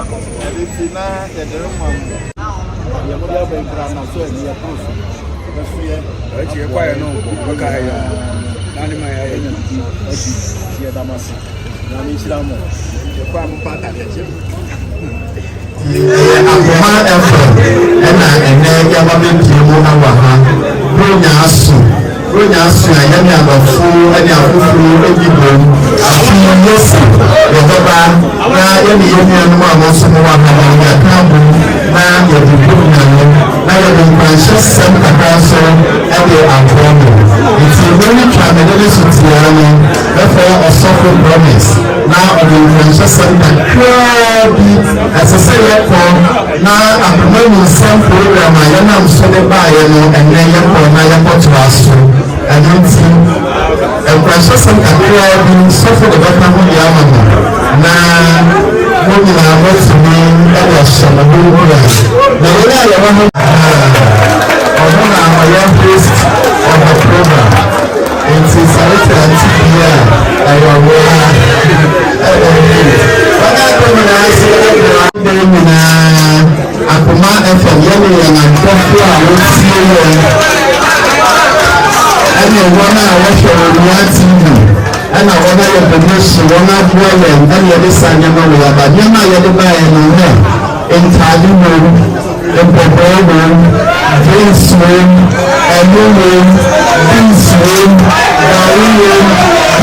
Akoma effort and Runyasu na yami abafu ani afufu egibom afi yosi yodoba na yami anu amoso mo wa ha ya kambu na yedibu na yedibu sem kakraso ebe akromo iti many family sutiani therefore osofo promise na odinfranche sem kakrabi asese na akromo sem program ayana msode ba ayano enne yeko na yeko traso and precious and being suffered about the Yamama. Now, moving our to me, that was some of the world. The way I want our young priest of the program. It is a little Aunty Bea. I Akoma FM, and the one I watch on TV, and I want to promotion, one of women, and the other side of the world, but you're not yet to buy in Tadi room, in Purple room, Vince room, and room, Vince room, Gary room,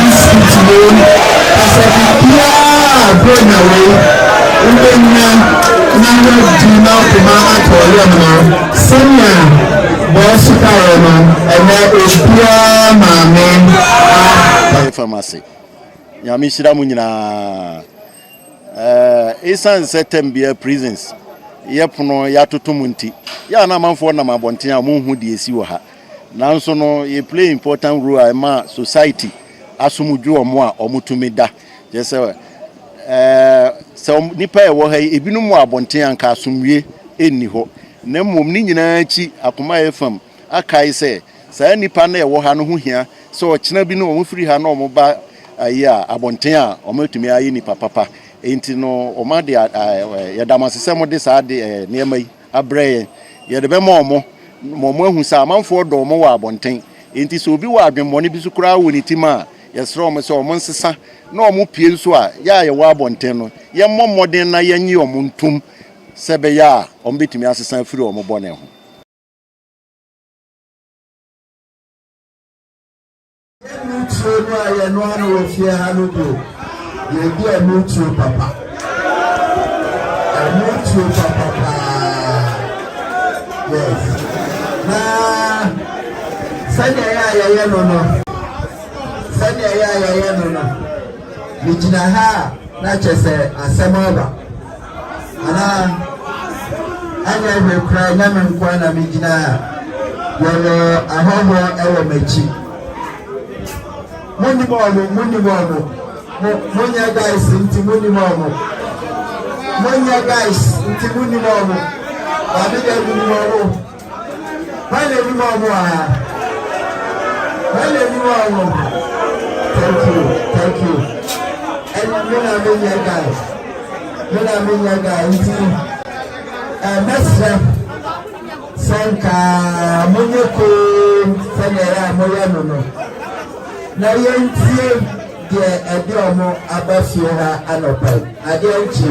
Biscuit room. I said, yeah, going away. Now do not come out for you, senior. Boss and that is pure mammy pharmacy. Yamishira Munina Esan Setem Bea prisons. Yepuno Yatutumunti. Yana man for Nama Bontina Munhu DSUha. Nanso no ye play important role in society. Asumuju or more or Mutumida. Just so Nipa wa ebinu mu abonten anka asumwie eniho. Na mmom ni nyina chi Akoma FM akai se saa nipa na ewo ha no ho hia so ochina bi no omfiri ha na omoba ayi abonten a omatumi ayi nipa papa enti no omade ya damasese mo de saa de niema yi abreye ye de be mo ahu saa manfo do mo wa abonten enti so obi wa adwemmone bi so kura wo ni tima yesro omo se omo nsesa na omo pie nso a ya ye wa abonten no ye mmommoden na ye nyi omo ntum sebe ya ombetimi asesan firi omo bone ho papa yes na sanya ya no mijina ha na chese asemaba ana anya me kra nya me nkwa na mijina yolo ahoho ewo mechi muni bono munya guys nti muni bono abide muni bono bale ni bono thank you and munya guys nti mesra sanka munyeko sanera moyano na yentie de edomo abafio ha anopai ade anchi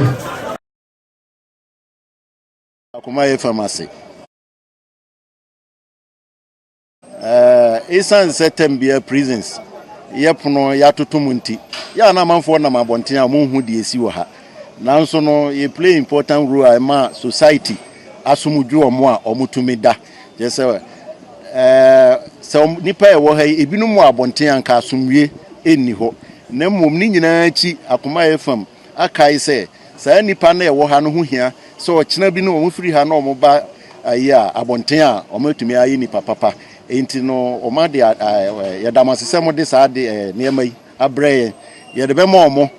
Akoma pharmacy Esan Setem Bea prisons yepuno yatutumunti ya na manfo na mabonten a munhu de esi wo ha nanso no ye play important role in society asumuju omo a omutumida just so nipa ewo ha ebinu mu abonten anka asumwie eniho na mmom ni nyina chi Akoma FM akai se saa nipa na ewo ha no ho hia so ochina bi no omfiri ha na omoba ayi abonten a omatumi ayi nipa papa enti no omade ya damasese mo de saa de niema yi abreye ye de be mo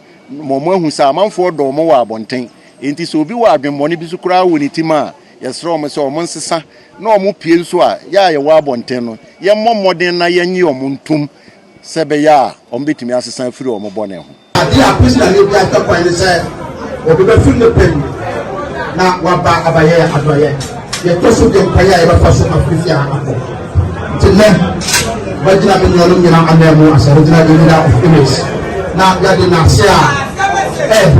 ahu saa manfo do mo wa abonten enti so obi wa adwemmone bi so kura wo ni tima yesro omo se omo nsesa na omo pie nso a ya ye wa abonten no ye mmommoden na ye nyi omo ntum sebe ya ombetimi asesa firi omo bone ho ade apisi na le bi atokwa ni se obi be fun ne pen na waba abaye adoye ye toso de mpaya e ba faso afisia akọ tele wajina be nyolo nyina anemu asaro dina de leader of image na ya de na sia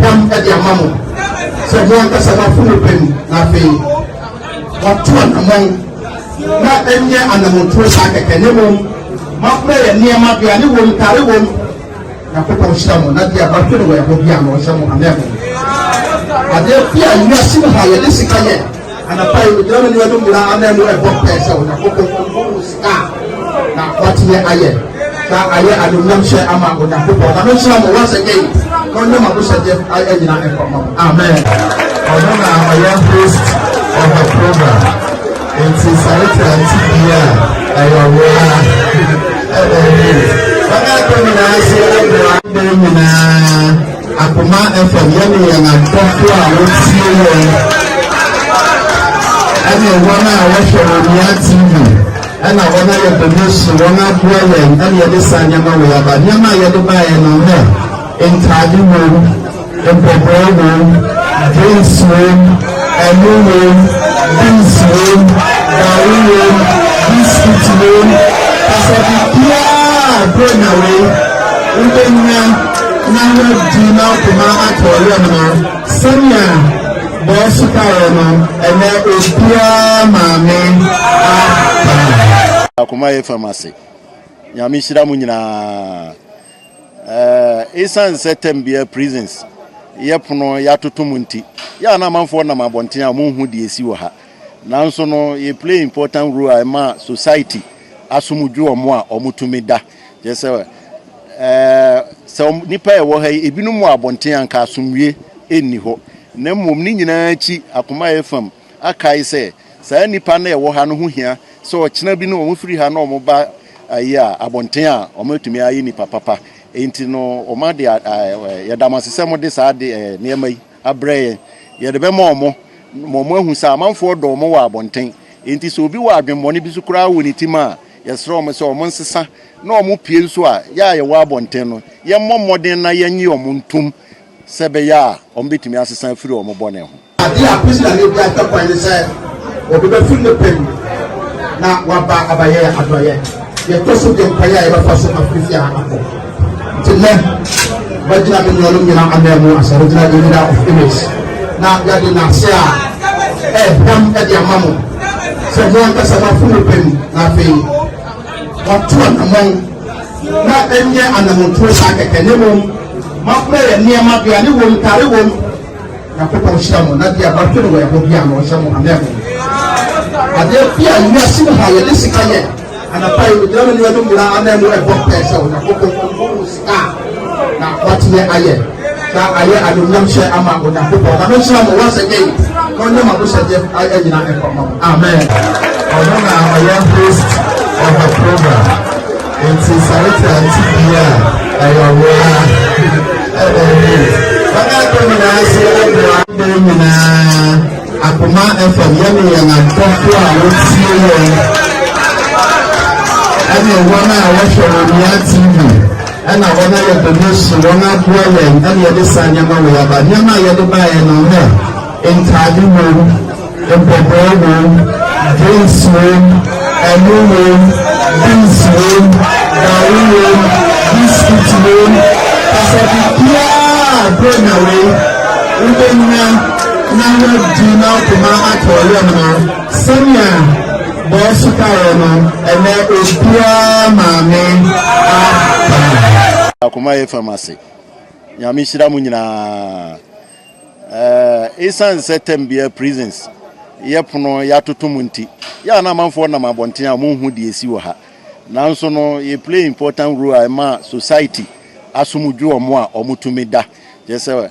bam e de amamu se mo anka sa na funu pem na fe watu anamon na enye anamu to sa keke ne mo ma pre ne ma bia ne wo tare wo na ko shira mo na dia ba fe no ya bo bia no sha mo amemu ade fia yi asi ha ye de sika ye anapa yi de no ni do mura anemu e bo pesa na ko sika na kwati ye aye na aye adumyam she ama ko na ko na no shira mo once again ko no ma ko se je aye nyina e ko mo amen ona aye host of the program it is Aunty Bea ayo bana ko na se ayo na Akoma FM yẹn yẹn àtọ́kọ́ àwọn tí ó yẹ ẹni wọn náà wọ́n ṣe Òmìnira TV ẹni àwọn náà yẹ donation wọn náà bú ẹyẹ ẹni yẹn de sa nyama wọ yaba nyama yẹ de bá yẹn nọ hẹ ntaade wo mpọpọ wo drinks wo ẹnu wo beans wo gari wo biscuit wo kasabi bia bro na wo wọ́n nyina. Now do now Akoma atọrọ no senia boss power no ene opia maame Akoma pharmacy nyame shira mu nyina esan September prisons yepono yatotom nti ya na manfo na mabonten a monhu de esi wo ha nanso no ye play important role ma society asomudwo omo a omutumi da jese so nipa e wo ha ebinum abonten anka asomwie enni ho na mmom ni nyina chi Akoma FM akai se saa nipa na e wo ha no ho hia so chena bi no omfiri ha na omoba ayi a abonten a omatumi ayi nipa papa enti no oma de ya damasese mo de saa de niema yi abrɛ ye de be mo ahu sa amanfo do mo wa abonten enti so obi wa adwemmɔne bi so kura wo ni tima yesro omo se omo nsesa na omo pie nso a ya ye wa abonten no ye mmɔden na ye nyi omo ntum sebe ya omo betumi asesa afiri omo bɔne ho ade a president e bi atɔkwan ne sɛ obi be firi ne pem na waba abaye adoye ye toso de mpaya e ba faso afisia akọ tele wajina be nyolo nyina anemu asaro dina de leader of image na ya de na sia bam e de amamu se mo anka sa na funu pem na fe watu anamon na enye anamu to sa keke ne mo ma pre ne ma bia ne wo tare wo na ko shira mo na dia ba fe no ya bo bia no sha mo amemu ade fia yi asi ha ye de sika ye anapa yi de no ni do mura anemu e bo pesa na ko sika na kwati ye aye na aye adumyam she ama ko na ko na no shira mo once again ko no ma ko se je aye nyina e ko mo amen ona aye host of the program it is Aunty Bea ayo bana ko na se ayo na Akoma FM yẹn yẹn àtọ́kọ́ àwọn tí ó yẹ ẹni wọn náà wọ́n ṣe Òmìnira TV ẹni àwọn náà yẹ donation wọn náà bú ẹyẹ ẹni yẹ de sa nyama wọ yaba nyama yẹ de bá yẹn nọ hẹ ntaade wo mpọpọ wo drinks wo ẹnu wo beans wo gari wo biscuit wo kasabi bia bro na wo wọ́n nyina. Now do now Akoma atọrọ no senia boss power no ene opia maame Akoma pharmacy nyame shira mu nyina esan September prisons yepono yatotom nti ya na manfo na mabonten a monhu de esi wo ha nanso no ye play important role ma society asomudwo omo a omutumi da jese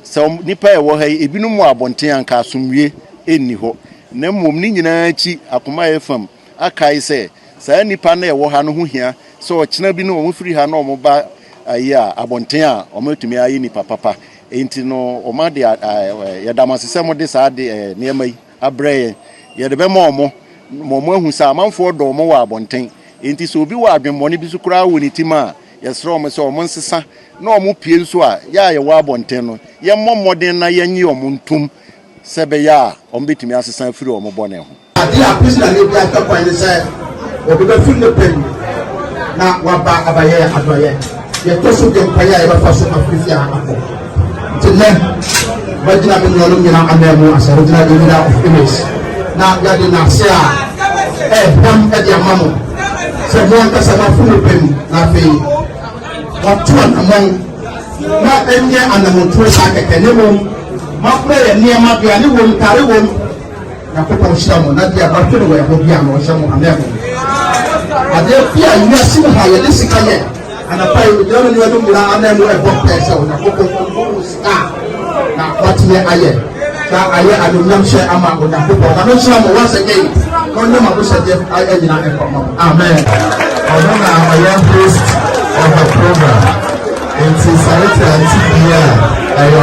so nipa e wo ha ebinum abonten anka asomwie enni ho na mmom ni nyina chi Akoma FM akai se saa nipa na e wo ha no ho hia so chena bi no omfiri ha na omoba ayi a abonten a omatumi ayi nipa papa enti no oma de ya damasese mo de saa de niema yi abrɛ ye de be mo ahu sa amanfo do mo wa abonten enti so obi wa adwemmɔne bi so kura wo ni tima yɛsrɛ ɔmo sɛ ɔmo nsesa na ɔmo pie nso a yɛ yɛwɔ abɔnten no yɛmmɔ mmɔden na yɛnyi ɔmo ntom sɛ bɛyɛ a ɔmo betumi asesa afiri ɔmo bɔne ho ade a president ne bi akɔkɔ ne sɛ obi bɛfiri ne pɛm na waba abayɛ adɔyɛ yɛtɔ so de mpaeɛ a yɛbɛfa so afiri a akɔ nti nɛ wɔgyina me nuanom nyina anan mu asɛre gyina the leader of image na yɛde n'ase a ɛhwam de ama mo sɛ mo ankasa mafo ne pɛm na afei wɔto anammɔn na ɛnyɛ anammɔntuo saa kɛkɛ ne mmom mafrɛ yɛ nneɛma aduane wom tare wom Akoma hyira mo na dia ba twere wɔ ɛhɔ bia na ɔhyɛ mo amen ade bia wiase mu ha yɛde sika yɛ anapa yɛ gyina no no mura anan mu ɛbɔ pɛ sɛ ɔna kokɔ sika na wɔtene ayɛ na ayɛ adunyam hyɛ ama ɔna kokɔ na no hyira mo once again na ɔnyɛ ma bɔhyɛ de ayina ɛkɔ ma amen ɔno na ɔyɛ host of the program nti sarete Aunty Bea ɛyɛ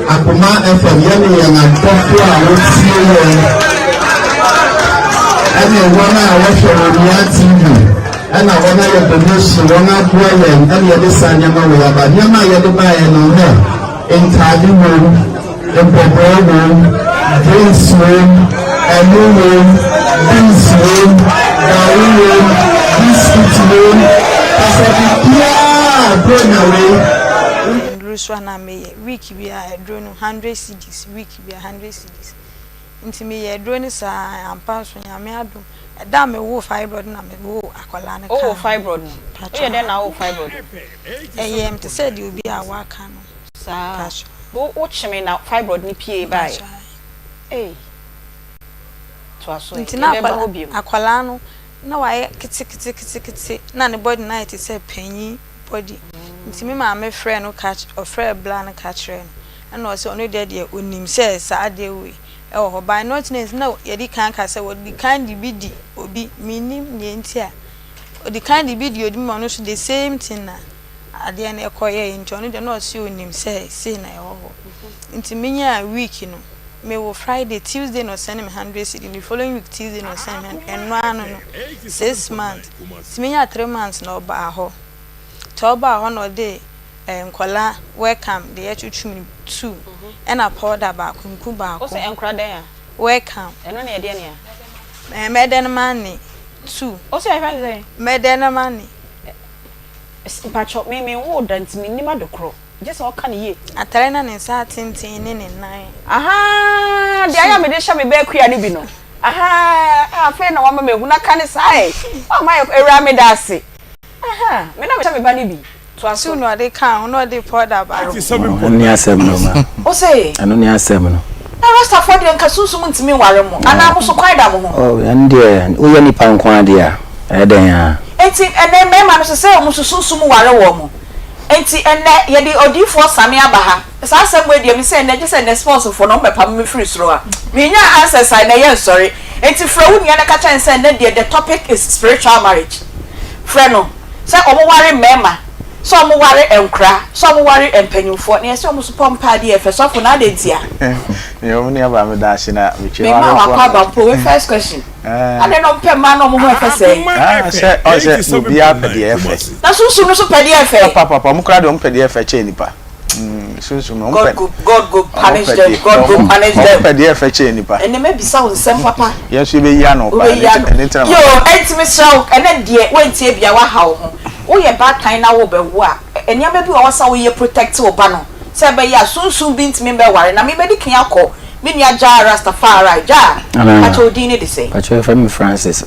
Akoma FM yɛne yɛn adɔfo a wɔtie yɛn ɛne wɔn a wɔhwɛ Onua TV ɛna wɔn a yɛ donation wɔn aboa yɛn ɛne yɛde saa nneɛma wɔ yaba nneɛma a yɛde baa yɛn no hɛ ntaade wom mpɔbɔɔ wom drinks wom ɛno wom beans wom gari wom biscuit wom kasabibiaa bronaway Ruswana me week be a drone 100 cedis week be 100 cedis nti me ye drone sa ampa so nya me ado da me wo fibroid na me wo akola ne ka oh fibroid no e dey na wo fibroid yem te said you be a waka no sa wo chime na fibroid ni pie bai eh to aso nti na akola no na wa kiti na ne body na it say panyi body nti me ma me frɛ no catch or frɛ bla no catch ren and also no dey there onim say sa dey we e wo ho by not names na yedi kan ka say what the kind be di obi minim ne nti a the kind be di odi mo no so the same thing na ade na ekoye nti ono dey no so onim say na e wo ho nti menya week no me wo Friday Tuesday no send me 100 cedi the following week Tuesday no send me and no 6 months ti menya 3 months na oba ho Toba hono de nkola welcome de echuchum 2 and a powder ba kunku ba ko. O se enkra den ya. Welcome. Eno na ye de ne ya. Meden money 2. O se e fa de. Meden money. Pacho me wo dant me nima dokro. Je se o ka ne ye. Atare na ne sa tintin ne nan. Aha, de aya me de sha me ba kua ne bi no. Aha, afa na wa ma me hu na ka ne sai. O ma ewra me da ase. Aha, me na me ba ni bi. To aso no de kan, no de powder ba. Oni asem no ma. O say, ano ni asem no. Na rasta for de nka sunsun ntimi ware mo. Ana mo so kwai da mo ho. Oh, and there, wo ye nipa nkwa de a. E den ya. Enti ene me ma no so say mo sunsun ware wo mo. Enti ene ye de odifo same aba ha. Sa asem we de me say ene je say ene sponsor for no me pa me free soro a. Me nya answers I na ye sorry. Enti fra wo nya na ka chan say ene the topic is spiritual marriage. Fra no say omo ware mema. So omo ware enkra, so omo ware empanyufo. Na say omo so pompa de efe so for na de dia. Me omo ni aba me da shi na me che wa. Me ma wa kwa ba po first question. Ade no mpe ma no omo ho efe say. Say o say obi a pe de efe. Na sunsun no so pe de efe. Papa mo kra de omo pe de efe che nipa. Sunsun no omo pe. God go punish them. God go punish them. Pe de efe che nipa. Ene me bisa wo nsem papa. Yes we be ya no pa. Yo, entimi show ene de wentie bia wa ha wo ho. Wo ye bad kind na wo be wo a enya be bi wo sa wo ye protect wo ba no se be ya sunsun bi ntimi be ware na me be di kan akọ me nia ja Rastafari ja acho di ne de say acho family Francis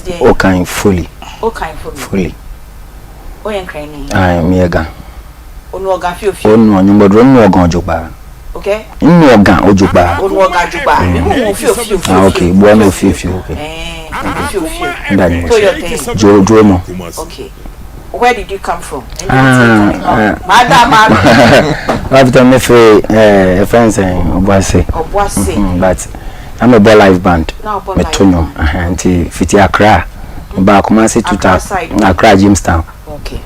dey o kind fully o yen kran ni me ga onu oga fi onu onyumbodro nu ogan ojupa okay nu ogan ojupa onu oga ojupa me fi okay bo na fi okay fi ndani jo mo okay. Where did you come from? Madam. After me for friends Obwase. But I'm a ball live band. Metonum. Anti Fiti Accra. Ba Kumasi 2000. Accra Jamestown. Okay.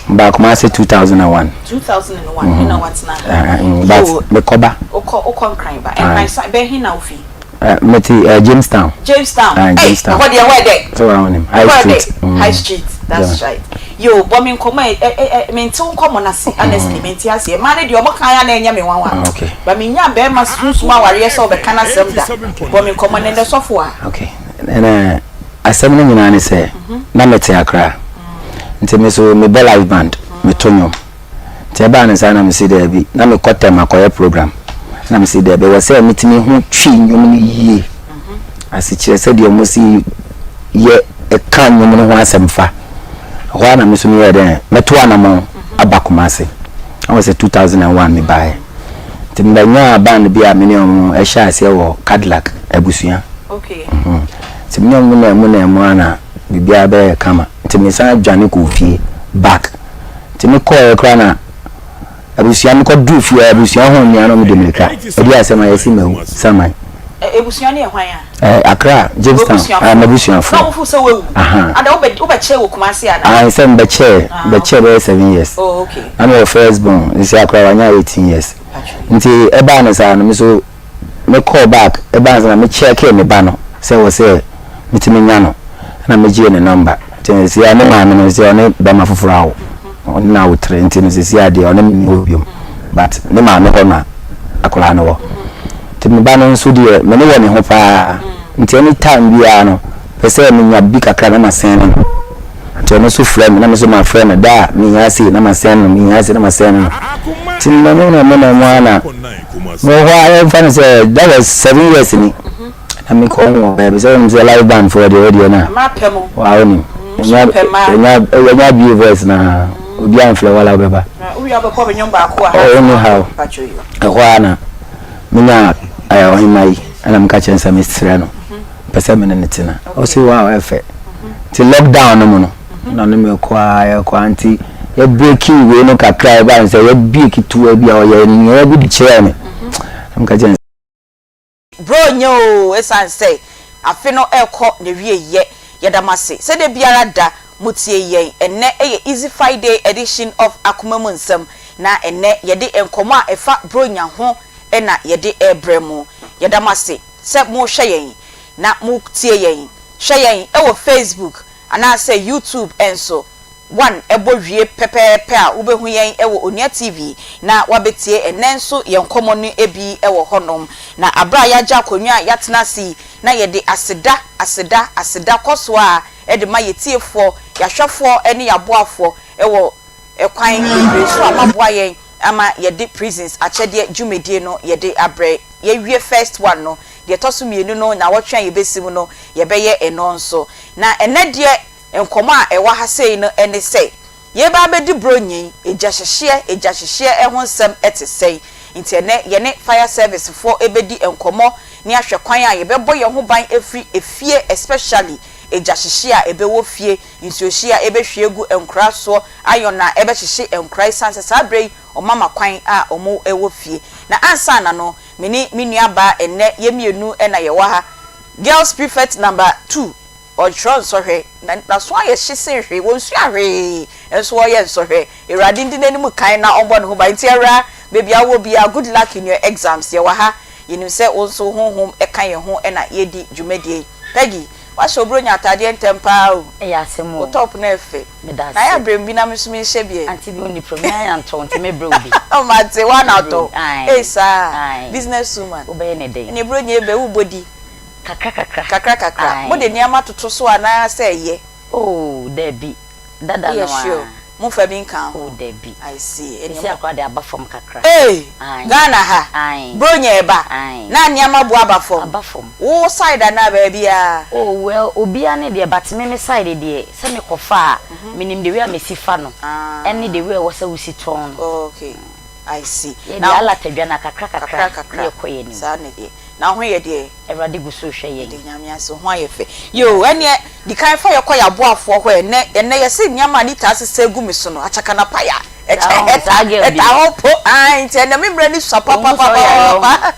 Ba Kumasi 2001. 2001. You know what's now? But me koba. Oko crying ba. And my side be hina ofi. Jamestown. Jamestown. Jamestown. What you where there? So around him. High Street. That's right. Yo, bombing come mean to come on us honestly, mean to say, man, you are kind and yammy one. Okay. But me ya bear must small warriors over can I sell that? Bombing come on in the software. Okay. And I said, no, I say, Namete Accra. Until me so me bell live band, me tonyo. Tiaban is an see there be, na me cut them a program. Na me see there be was say meeting me who chin you many ye. As it said, you must see ye a can you know one sem fa. One I'm missing there, Metuana Mon, Abakumasi. I was a 2001 me buy. Timbanya band be a minimum a chassis or Cadillac, Ebusia. Okay. Timmy Muna, be a bear kama. Timmy San Johnny Kofi back. Timmy call a crana. Ebusia could do for Ebusia home, Yano Dominica. Yes, my email, Samai. Ebusiani why? Accra, Jamestown, I'm Ebusian for. So, I don't bet over chair with Kumasia. I send the chair 7 years. Oh, okay. I'm your firstborn. This is Accra, 18 years. Until Ebanas and so me call back, Ebanas and me check in the banner. Say, was say, Mitiminiano, and I'm a G number. Tennessee, I know my man is your name, Bama for Frau. Now, Trenton is the idea on him, but the man, no honor, Acolano. To me, Bannon Sudia, many one in Hopa, until any time we are no, they say, me, a big academy saying, to no so friend, and I'm my friend, that me, I see, I'm a son, me, I see, I'm a son. Timano, no, why I'm funny, that was 7 years in it. I mean, call baby, so I'm a live band for the audio now. Wow, when you be voice now, we be on flower, whatever. We have a common number. Oh, anyhow, a while. Mina, I owe him my, and I'm catching some Mistrano. Persimmon and Tina. Oh, see, wow, effect. Till lockdown, no more. None of me acquire quantity. You're breaking, we look at cry by and say, you're big to a be our and you're good chairman. I'm catching. Bro, no, as I say, I feel no air caught the rear yet, Yadamasi. Said the Biarada, Mutie ye, and ne a easy Friday edition of Akoma Munsum. Na and ne yede and coma a fat bronya home, and na yede air bremo. Yadamasi, set more shayin, not muktie ye, shayin, our Facebook, and I say YouTube and so. One ebo wie pepepe a ubehu yen ewo Onia TV na wabetie enenso yen common ebi ewo honom na abra ya ja konwa yatena si na yede aseda koso a ede ma yetiefo yahwefo ene yaboafo ewo ekwan so amaboa yen ama yede prisons achede dwumedie no yede abre ye wie first one no de toso mienu no na wotwan yebesim no yebeye eno nso na enedie enkoma ewa ha sei no ene sei ye ba bedi bronyi eja hyehye ehon sem etesei nti ene ye ne fire service for ebedi enkomo ni ahwe kwan a ye bebo ye ho ban efie especially eja hyehye a ebewo fie nti ohie a ebehwe egu enkra so ayona ebehye enkra sanse sabrei omama kwan a omo ewo fie na ansa na no menu aba ene ye mienu ena ye wa ha girls prefect number 2 or tron sorry na so aye hyese hwe wonsu ahwe enso wo ye sorry erade ndi nanimu kan na ombo ne ho ba ntiara baby awo bia good luck in your exams ye wa ha yenim se onso honhom ekan ye ho na yedi dwumadie Peggy wa so bronya atade ntempa o asemo top na efe na ya brem bi na mesumi hye bie anti bi oni from ya anto nti me bro bi o mate wa na to sir business woman obe ne dey ne bronya ebe wo body kakra mo de niama toto so ana say ye oh there be dada no sure mo fa bi nkan oh there be I see eni akwa de abafom kakra Ghana ha bronya eba na niama bu abafom wo side na ba bia oh well obia ne de but me side de se me kofa minim de we amesifa no eni de we wo se wusi ton okay I see na ala tadwa na kakra ye koye ni sa ne de na ho ye de Erade guso hwe ye de nyame aso ho ayefe yo ene di kan fa ye koya boafo ho ene ye se nyama ni ta sese gu mi so no achaka na paya eta hopo nti ene memre ni sapa papa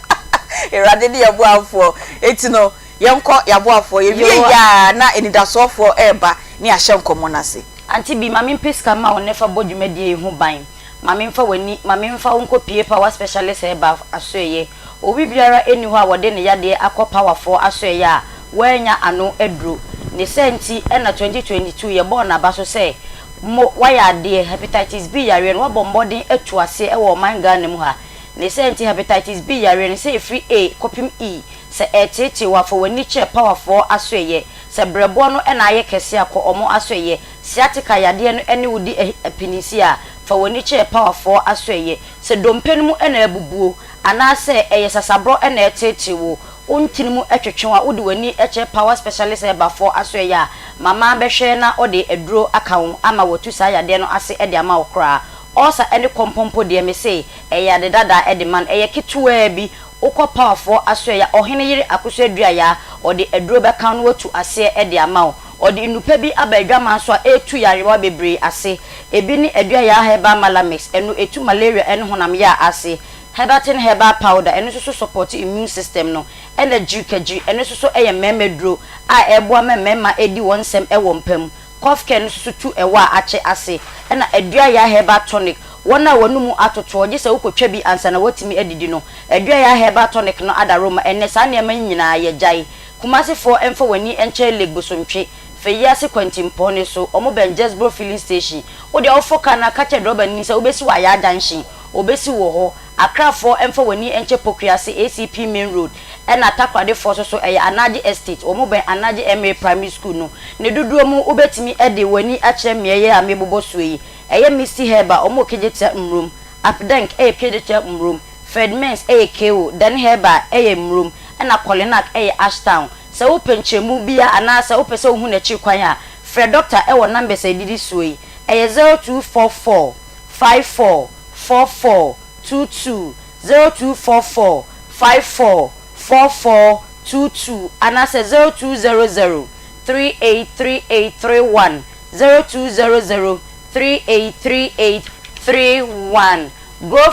Erade di ye boafo eti no ye nko ya boafo ye wie ya na enidasofo eba ni ahye nkomo na se anti bi mami peska ma onefa bodwumedie hu ban mami mfa wani mami mfa wonko pie pa wa specialist eba asoye obi biara eni ho a wode ne yade akọ powerful aso ya wanya ano edro ne senti na 2022 ye born aba so say mo waya de hepatitis B yare no wabombodin atuase e wo man Ghana mu ha ne senti hepatitis B yare ne say free A kopim E se etete wa for wani che powerful aso ye se brebo no na aye kese akọ omo aso ye siatika yade no ene wudi epinisia fa wani che powerful aso ye se dompen mu na abubuo anase eye sasabro na etete wo ontinimu etwetwe a wodi wani eche power specialist eba for aso ya mama behwe na ode eduro akawo ama wotu sa yade no ase ede ama okra osa ene kompompo de me say eya de dada ede man eye kitwa bi ukọ powerful aso ya ohene yiri akoso adua ya ode eduro beka no wotu ase ede ama ode inupa bi abadwama so etu yarewa bebre ase ebi ni adua ya heba malamix enu etu malaria ene honam ya ase Hebatin heba powder eno so support immune system no energy kaji eno so eye memedro a eboa memema edi wonsem ewo mpam cough care no so tu ewa ache ase na adua ya heba tonic wona wonumu atoto je se ukotwa bi ansa na watimi edidi no adua ya heba tonic no adaroma enne sa ne ma nyina ye jai kumase fo emfa wani enche legbosontwe feyase kwantimpone so omo benjesbro filling station wo de ofoka na kache droba ni se obesi wa ya danshin obesi wo ho akrafo emfa wani enche pokriase ACP main road na takwade forso so anaji estate omo ben anaji MA primary school no ne duduo mu obetimi ede wani ache mieye amebobo suyi Missy Heba omo kejeta mrum apdank kejeta mrum Fedmens KO dan Heba mrum na Kolinak Ashtown se openchemu bia anasa opese ohu na chi kwan a Fred doctor ewo number se didi suyi 0244 54 44 22 0244 54 44 22 anasa 0200 383831 0200 383831 grow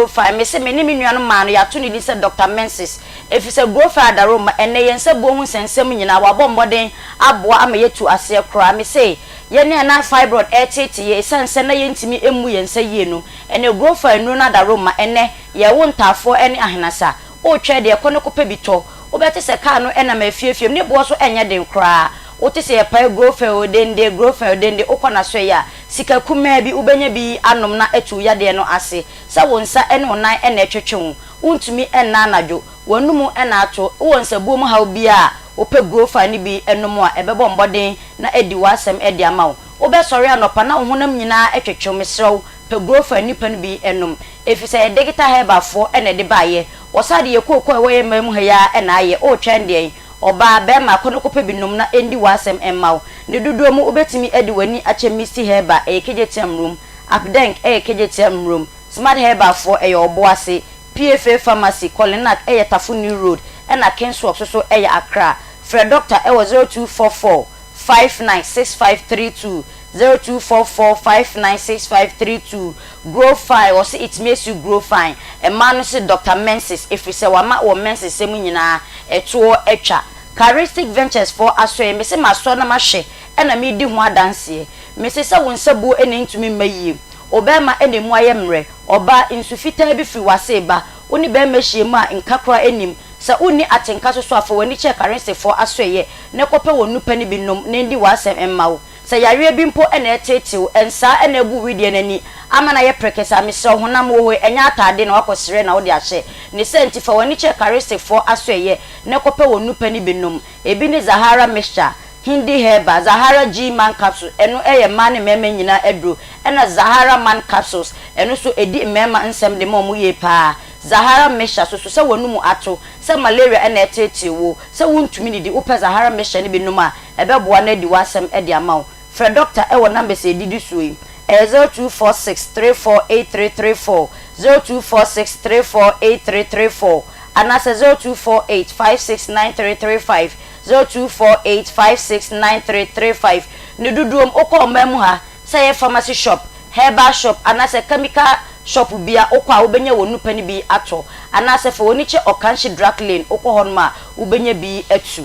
fine me se me ni nuanu ma no ya to ni se Dr. Mensis if se grow fine daroma ene yen se bo hu sensem nyina wa bomboden aboa ama yetu ase kra me se ye ne na fibroid etete ye sense na ye ntimi emu ye nse ye no ene grow fine no na daroma ene ye wo ntafo ene ahenasa o twa de ekono kopa bito obete se ka no ena ma fiefiem ne bo so enye den kra wote se pa grofe odende okona so ya sika kuma bi ubenya bi anom na etu ya de no ase sa wonsa ene onan ene etwetwe untumi ena anadwo wanumu ena ato wonsa buom ha obi a ope grofa ni bi enom a ebebo mboden na edi wasem edi amawo obesori anopa na honam nyina etwetwe mesrew pe grofa nipa ni bi enom efise edegita hebafo ene de baye osade ye kokko ewe mamu ha ya ena aye o twende oba be ma kono kope binom na endi wasem emmaw ne duduo mu obetimi edi wani ache Missy Heba kejetem room apdank kejetem room smart Heba for oboase PFA pharmacy Kolinak Tafuni road na Kingswalk so Accra Fred doctor 0244 596532 0244 596532 grow fine or say it makes you grow fine a man say Dr. Mensis if we say wama or Mensis semu nyina eto etwa Charistic Ventures for asoe me say maso na mahye na me di ho adanse me say wonsabu ene ntumi mayi obema ene mu ayemre oba insufita bi fi waseba oni be mahye mu a nkakra enim sa uni atenka so afọ wani che Charistic for asoe ne kope wonu pani binom ne ndi wasem emmawo sa yare bi mpo ene etetew ensa ene bu widie nani amana ye prekesa me so honam wo enya atade na wakosere na wo de ahye ne senti fa wani che Charistic for asoe ne kope wonu pani binom ebi ne Zahara mixture Hindi Heba Zahara G man capsule eno man meme nyina edro ena Zahara man capsules eno so edi mema nsem de mo ye pa Zahara mixture so se wonu mu ato se malaria ena etete wo se wontumi ni di opa Zahara mixture ni binum a ebeboa na di wasem edi amaw Fred doctor ewo number se didi suyi 0246348334 0246348334 anasa 0248569335 0248569335 ne duduom okọ mamu ha say pharmacy shop herbal shop anasa chemical shop bia okọ a obenya wonu pani bi ato anasa fa woni che okanshi drug lane okọ honma obenya bi atu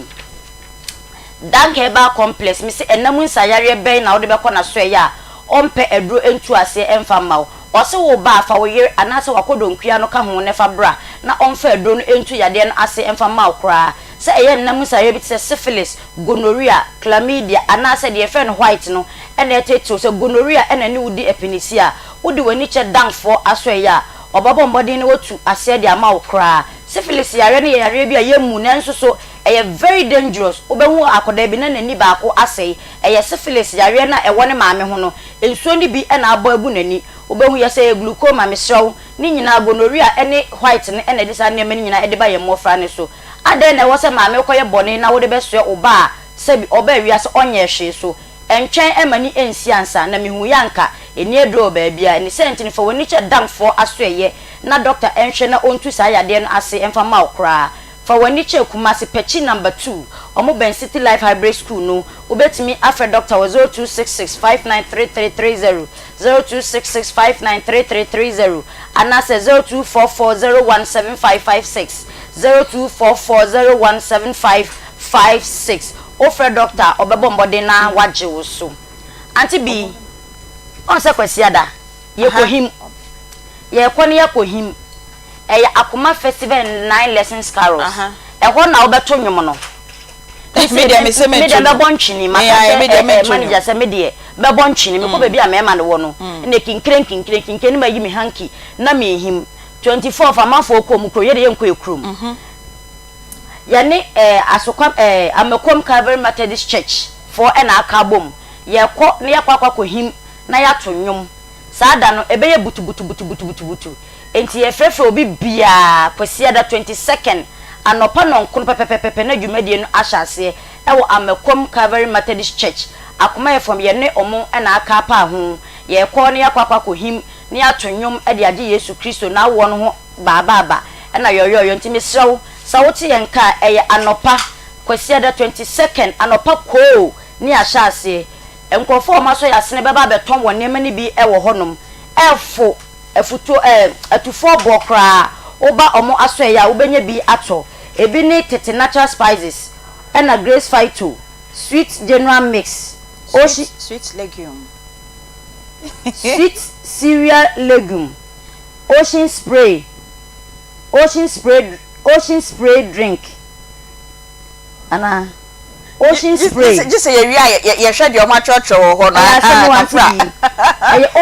dank herbal complex mi se enamu nsayare ben na ode bekọ na so ya ompe edro entu ase emfa maw ose wo ba fa wo yere anase wakodonkua no ka ho ne fa bra na onfa adro no entu yade no ase emfa ma okra se eye nnam sa ye bi se syphilis gonorrhea chlamydia anase de fe no white no ene etetu se gonorrhea ene ne wudi epinisia wudi wani che danfo aso ya obabo mbodin ne wotu ase de ama okra syphilis yare ne yare bi a yemu nanso so eye very dangerous obehu akoda bi na nani ba ko ase eye syphilis yare na ewo ne maame ho no ensuo ni bi na abo abu nani obehu ya say glaucoma mesrew ni nyina gonorrhea ene white ne ene disa ne mani nyina ede ba ye mofra ne so ade na wo se maame koye bone na wo de beso oba sebi oba wi ase onye hwe so entwen emani ensi ansa na mehu yanka eni edro ba bia ni sentini fo woni che damfo aso eye na doctor enhwe na ontu sa yade no ase emfa ma okra fa woni che kumase pechi number 2 omo ben city life hybrid school no obetimi afa doctor 0266593330 0266593330 anase 0244017556 0244017556 offer doctor obebombode na waje wo so Aunty Bea on se kwesi ada ye kohim ye kwani ye kohim Akoma festival 9 lessons carols ho na obeto nwom no media me se media be bonchini manager se media be bonchini me ko be bia me ma ne wo no ne kinkren ma yi me hanki na me him 24 amafo okom kro ye de yenko ekrum yani asokwa Amekom Calvary Methodist Church for na akabom ye ko ne yakwa him na ya to nwom saada no ebeye butu enti ye frefre obi bia kwesiada 22nd anopa no nkun pepepepe na dwumadie no ahyase ewo Amekom Calvary Methodist Church Akoma from ye ne omo na aka pa ho ye ko ne yakwa him ne atonwom de age Yesu Kristo na wo no ho ba na yoyo ntimi sew sawoti yenka eye anopa kwesiada 22nd anopa ko ne ahyase enkofo maso yasene beba beton won nema ni bi ewo honom efuto atufo bokra oba omo aso ya obenye bi ato ebi ni tete natural spices na grace fighto sweet general mix sweet legume sweet cereal legume ocean spray drink ana ocean spray just say you share your match ho na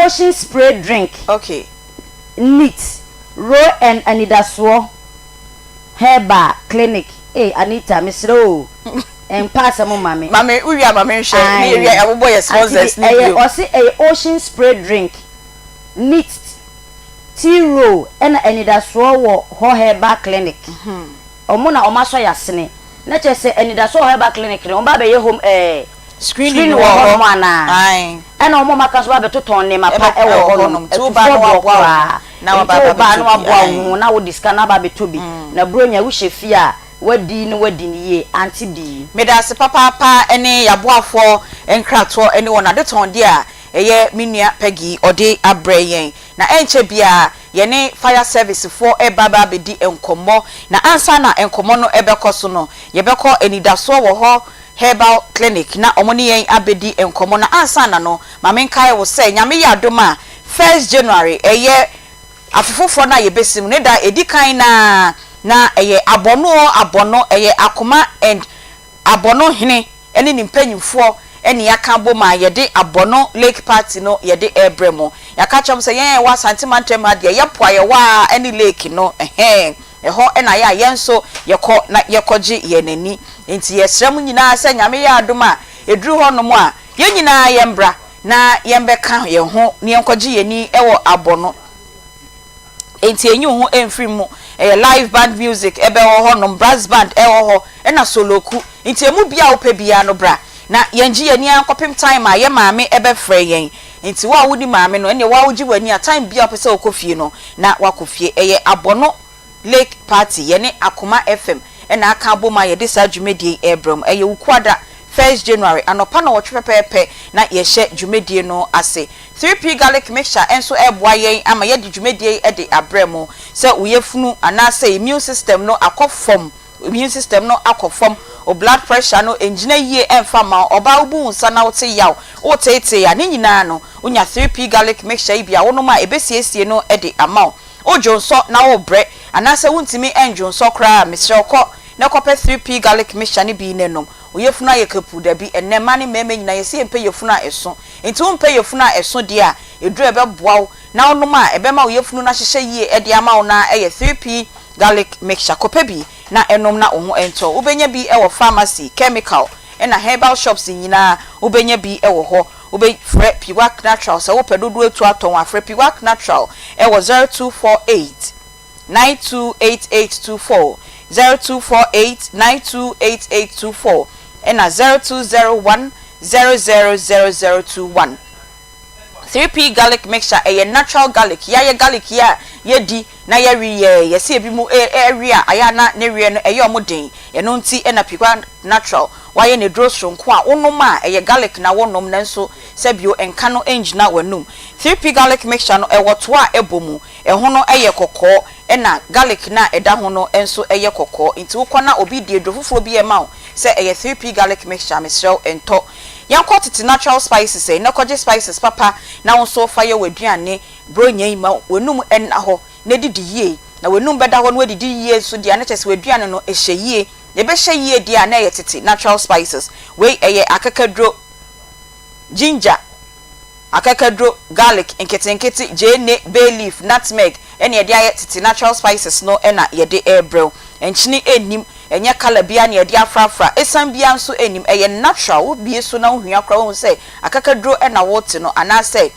ocean spray drink okay neat raw and anidaso herbal clinic Anita misro and pass mo mame uria mame share ni area abobo yes sponsors ni bio o say ocean spray drink neat tea raw and anidaso wo herbal clinic omo na omaso yasene na chese anidaso herbal clinic ni on ba be ye home screen wo ho ana na omo maka so ba betoton ne mapa e wo ho no tu ba no aboa na ba no aboa hu na wo diska na ba betobi na bronya wo hyefi a wadi ni ye Aunty Bea medase papa ene yaboafo enkrato ene wona de ton dia eye minua Peggy ode abrayen na enche bia yene fire service for baba bedi enkomo na ansa na enkomo no ebekoso no yebeko enidaso wo ho herbal clinic na omoni yen abedi enkomo na ansa na no mamenkai wo se nyame ya adoma 1st January eye afufofo na yebesim ne da edikan na eye abono eye Akoma and abono hene ene nimpanyimfo ene yaka boma yede abono lake party no yede ebremo yaka chom se yen wa santimantem ha de yepoa ye wa ene lake no eho ena ya yenso yekọ na yekoji yenani enti yesrem nyina se nyame ya adoma eduru ho no mo a ye nyina yembra na yembeka ye ho ne yenkoji yeni ewo abono enti enyu ho enfrimu live band music ebe ho no brass band ho ena soloku enti emu bia opa bia no bra na yenji yeni ankopim time a ye maame ebe frɛ yen enti wa wudi maame no ene wa wuji wani a time bia opese okofie no na wakofie eye abono lake party yene Akoma FM ena aka boma ye disa dwumedie ebrom eye wukwada 1st January anopa na wotwe pepepe na ye hye dwumedie no ase 3p garlic mixture enso eboa yen ama ye dwumedie e de abremo se uyefunu anase immune system no akofom o blood pressure no enjina yie emfa ma oba ubu nsa na wote yaw o tete ya ne nyina no unya 3p garlic mixture ibia wono ma ebesiesie no e de amount ojo nso na wo bre anase wuntimi enjo nso kra mesre ko na kope 3p garlic mixture ni bi nenom oyefuna yekapu da bi enema ne meme nyina yesi empe yefuna eso enti wo mpe yefuna eso de a edru ebe boaw na wonom a ebe ma oyefunu na hyehye yie e de ama wo na eye 3p garlic mixture kope bi na enom na oho ento ubenya bi e wo pharmacy chemical na herbal shops nyina ubenya bi e wo ho ube fre piwak natural so wo pedodo etu aton afre piwak natural e wo 0248 928824 0248928824 and 0201 000021 3p garlic mixture a natural garlic ya garlic ya di na ya wi ye se bi mu area aya na ne wi no eyo modin ye no nti na pikwa natural wa ye ne drostro nko a wonom a ye garlic na wonom na nso se bio enka no engina wanum 3p garlic mixture no e woto a ebomu e ho no eye kokko na garlic na eda ho no enso eye kokko nti wokona obi die dwofoforo bi e ma se eye 3p garlic mixture mesrew ento yanko titi natural spices na koje spices papa na wonso fire waduane bronya ima wenum en ho na didi yie na wenum beda ho no wadidi yie so dia na chese waduane no ehye yie ye be hye yie dia na ye titi natural spices we eye akakadro ginger akakadro garlic nkete jene bay leaf nutmeg ene ye dia ye titi natural spices no na ye de airbrew enchini enim enye kala bia na ye de afrafra esan bia nso enim eye natural wo bie so na hua kra wo say akakadro na wote no ana say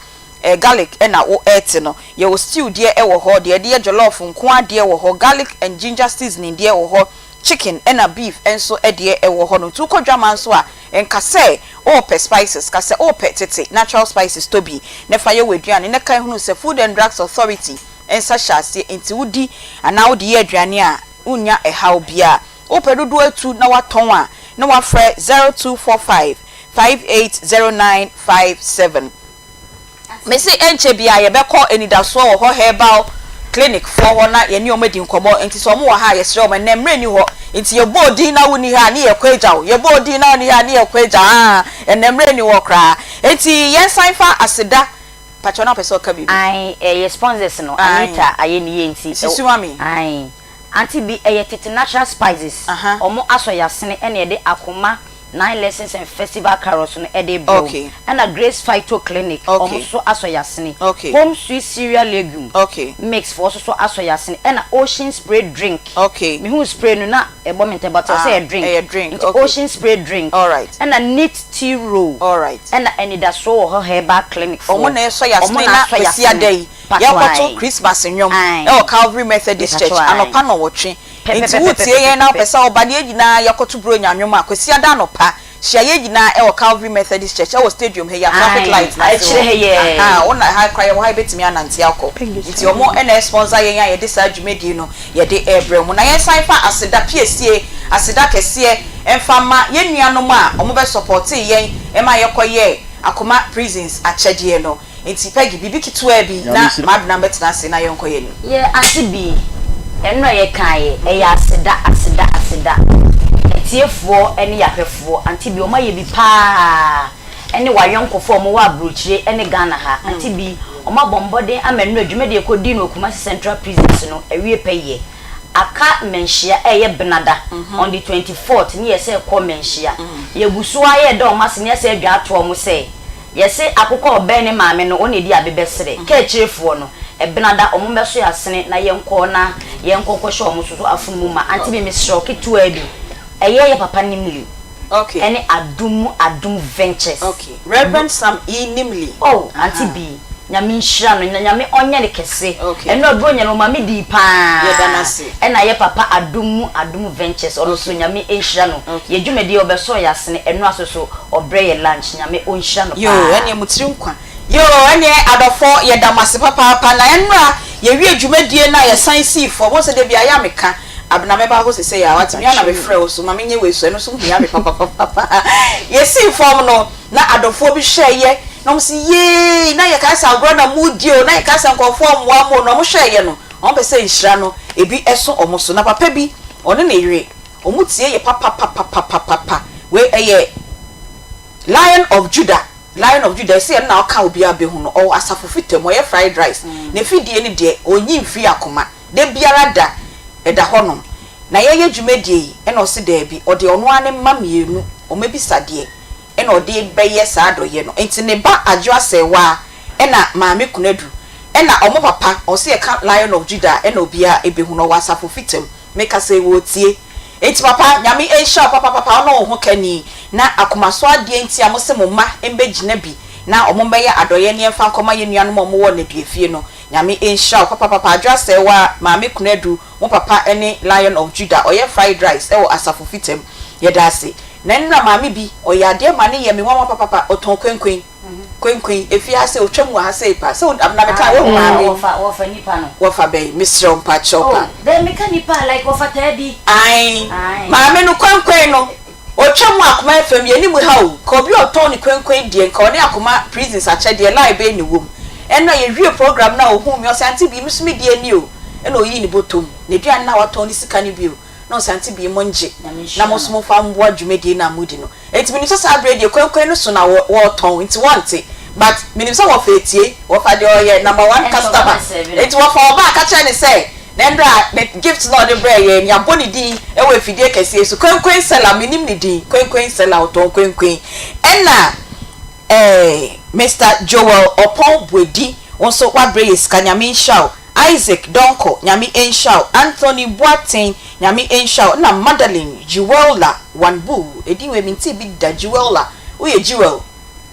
garlic na wo ete no ye wo stew de e wo ho de de jollof nko ade wo ho garlic and ginger seasoning de wo ho chicken na beef enso de e wo ho no tu kodwama nso a enka say o pe spices ka say o pe tete natural spices to bi ne fa ye waduane ne kan hunu say Food and Drugs Authority ensa hyase enti wudi ana wodi ye aduane a unya how bia o pedodo atu na waton a na wafre 0245 580957 mesi enche bia ye beko enidaso ho herbal clinic for ho na ye ni omedi nkomo enti so mo ha ye sre o na mre ni ho enti ye bodi na woni ha ni ye kwaja ye bodi na woni ha ni ye kwaja na mre ni ho kra enti ye sanfa aseda patona peso ka bibi ai ye sponsors no Anita aye ni ye enti sisuami ai Aunty Bea tete natural spices omo asoyasene ene ye de Akoma 9 lessons and festival carols no e de bro and a Grace Phyto Clinic omo so asoyasene home sweet cereal legume mix for so asoyasene and a ocean spray drink me who spray no na e bo mente but say a drink ocean spray drink and a neat tea roll and any da so ho herbal clinic omo na asoyasene na sia day yakoto Christmas nyom e o Calvary Methodist Church anopa no wotwe enti wutie ye na pesa obade agina yakoto bro nyanwom akwasi ada anopa hia ye gina e o Calvary Methodist Church e o stadium he ya traffic light na ona ha kwa ye ha betimi anante akọ enti omo na sponsor ye ya ye de sa dwumedi no ye de ebrem na ye san fa aseda piesie aseda kese emfama ye nuanom a omo be support ye e ma ye koye Akoma prisons achedie no enti pegi bibi kitwa bi na madna betena se na ye nkoye ni ye asibi enno ye kan ye ya aseda tiefo ene yahwefo Aunty Bea oma ye bi pa ene wayonkofo mo wa brochire ene Ghana ha Aunty Bea oma bombode amenu adwumede ekodi no Kumasi Central Prisons no ewie peye aka menhia eye benada on the 24th ni yese ko menhia ye busu aye de oma se ni yese adwa ato mo se yese akokọ oben ne maame no oni di abebesere ka chirefo no benada omo beso yasene na yenko na yenkokọ hwe omo so afumu ma Aunty Bea mesro ketu abi eye papa nimli any adum ventures Reverend Sam Nimli Aunty Bea nyame nhira no nyame onye ne kese eno adronya no mama di pa na ye papa adum ventures ono so nyame nhira no ye dwumedi obeso yasene eno asoso obre ye lunch nyame onhira no yo ene mutiri nkwa yo ene adofo ye damase papa na enra ye wi dwumedi na ye science for mo se de bia ya meka abna me ba go se ya watimi na be frɛ so ma menye we so eno so bia me papa ye si form no na adofo bi hwɛ ye no si ye na ye ka sa agro na mudio na ye ka sa nkofo mo no mo hwɛ ye no on be se nhira no ebi eso omo so na papa bi one na ewe omutie ye papa we eye Lion of Judah say na aka obi abehu no o asafo fitem o ye fried rice na fidie ni de onyi mfi Akoma de biara da eda honom na ye dwumadie e na o se da bi o de ono ane mamienu o mebisa de e na o de beye sa adoye no enti ne ba adwo asewa e na maame kunadu e na omo papa o se ka Lion of Judah e na obi a ebehu no wasafo fitem make say wo tie enti papa nyame ensha papa no ho kani na akomaso ade enti amose momma embegina bi na omomba ya adoye ne emfa nkoma ye nuanom omo wo na duefie no nyame ensha papa adwase wa maame kunadu mo papa ene Lion of Judah oye fried rice e wo asafo fitem ye dase na nna maame bi oye ade ma ne ye me wa papa oton kwenkwen efi ase otwam wa ase pa so na me ka wo maame wofa nipa no wofa be misro mpa chopa then me ka nipa like wofa tabi ai maame no kwenkwen no otwam Akoma FM ye ni mu ha o ko bi oton ni kwenkwen die nka oni Akoma prisons ache de live be ni wom enna ye wie program na ohun mi o se Aunty Bea misumi die ni o enna oyi ni botom ne duan na waton ni sika ni bi o no se Aunty Bea monje na mosumo fa mbo adwumedie na mudi no enti mini so sa brede kwenkwen no so na wo ton enti wante but mini so wo fetie wo fa de oye number 1 customer enti wo fa oba ka che ni say nendra the gift no de bre ye nya boni din e we fidie kese so kwenkwen seller minim ni din kwenkwen seller oton kwenkwen enna Mr. Joel Opon Bwedi wonso wa bre is kanyame show Isaac Donko nyami enshao Anthony Boateng nyami enshao na Madeline Jewella Wanbu edinwe minti bi da Jewella uye Jewel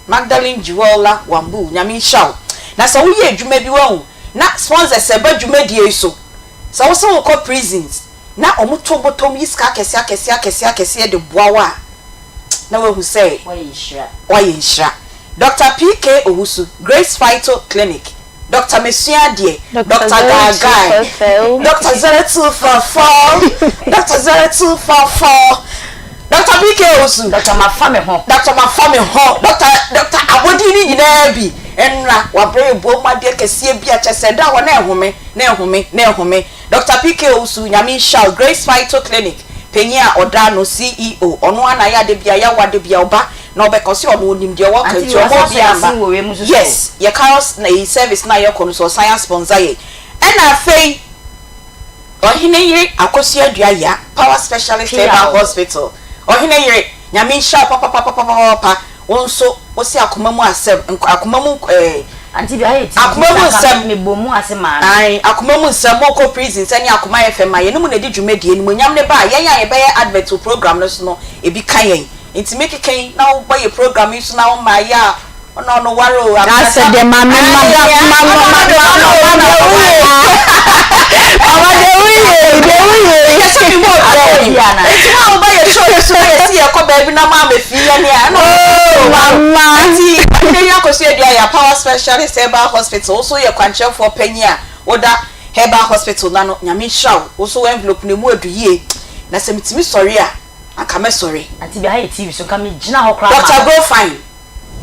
Magdalene Jewella Wanbu nyami enshao na so uye adwuma bi won na sponsor seba dwuma die so so so ko prisons na omuto botom yiska kese de boawa na we who say why inshra Dr. PK Owusu Grace Phyto Clinic Dr. Mesia Die, Dr. Gagai, Dr. 0244, Dr. 0244, Dr. BK Osu, Dr. Mafame Ho, Dr. Abodini Ginebi, Enra, Wabre Boma de Kessie Bia Cheseda, or Nehume, Dr. PK Osu, Yamin Shao, Grace Phyto Clinic, Penya Odano CEO, Onwana ya de Bia wa de Biaoba. No because you know him your work yes your cars na service na your kono so science sponsor ye na fei ohine yire akosia duaya power specialist herbal hospital ohine yire nyame sha papa wonso osi Akoma mu asem Akoma mu Aunty Bea Akoma mu asem me bomu asema ai Akoma mu asem ko prison sani Akoma FM ye no mu na di dwumedie ni mu nyam ne ba ye ye be advert program no so no ebi kan yen Inti make ken na wo buy program you na wo ma ya no waro that's the mama power specialist herbal hospital also your kwanche for penya oda herbal hospital na no nyame shaw also envelope ne mu aduye na se mitimi sorry a aka me sorry Aunty Bea TV so come gina ho kra Dr. Go fine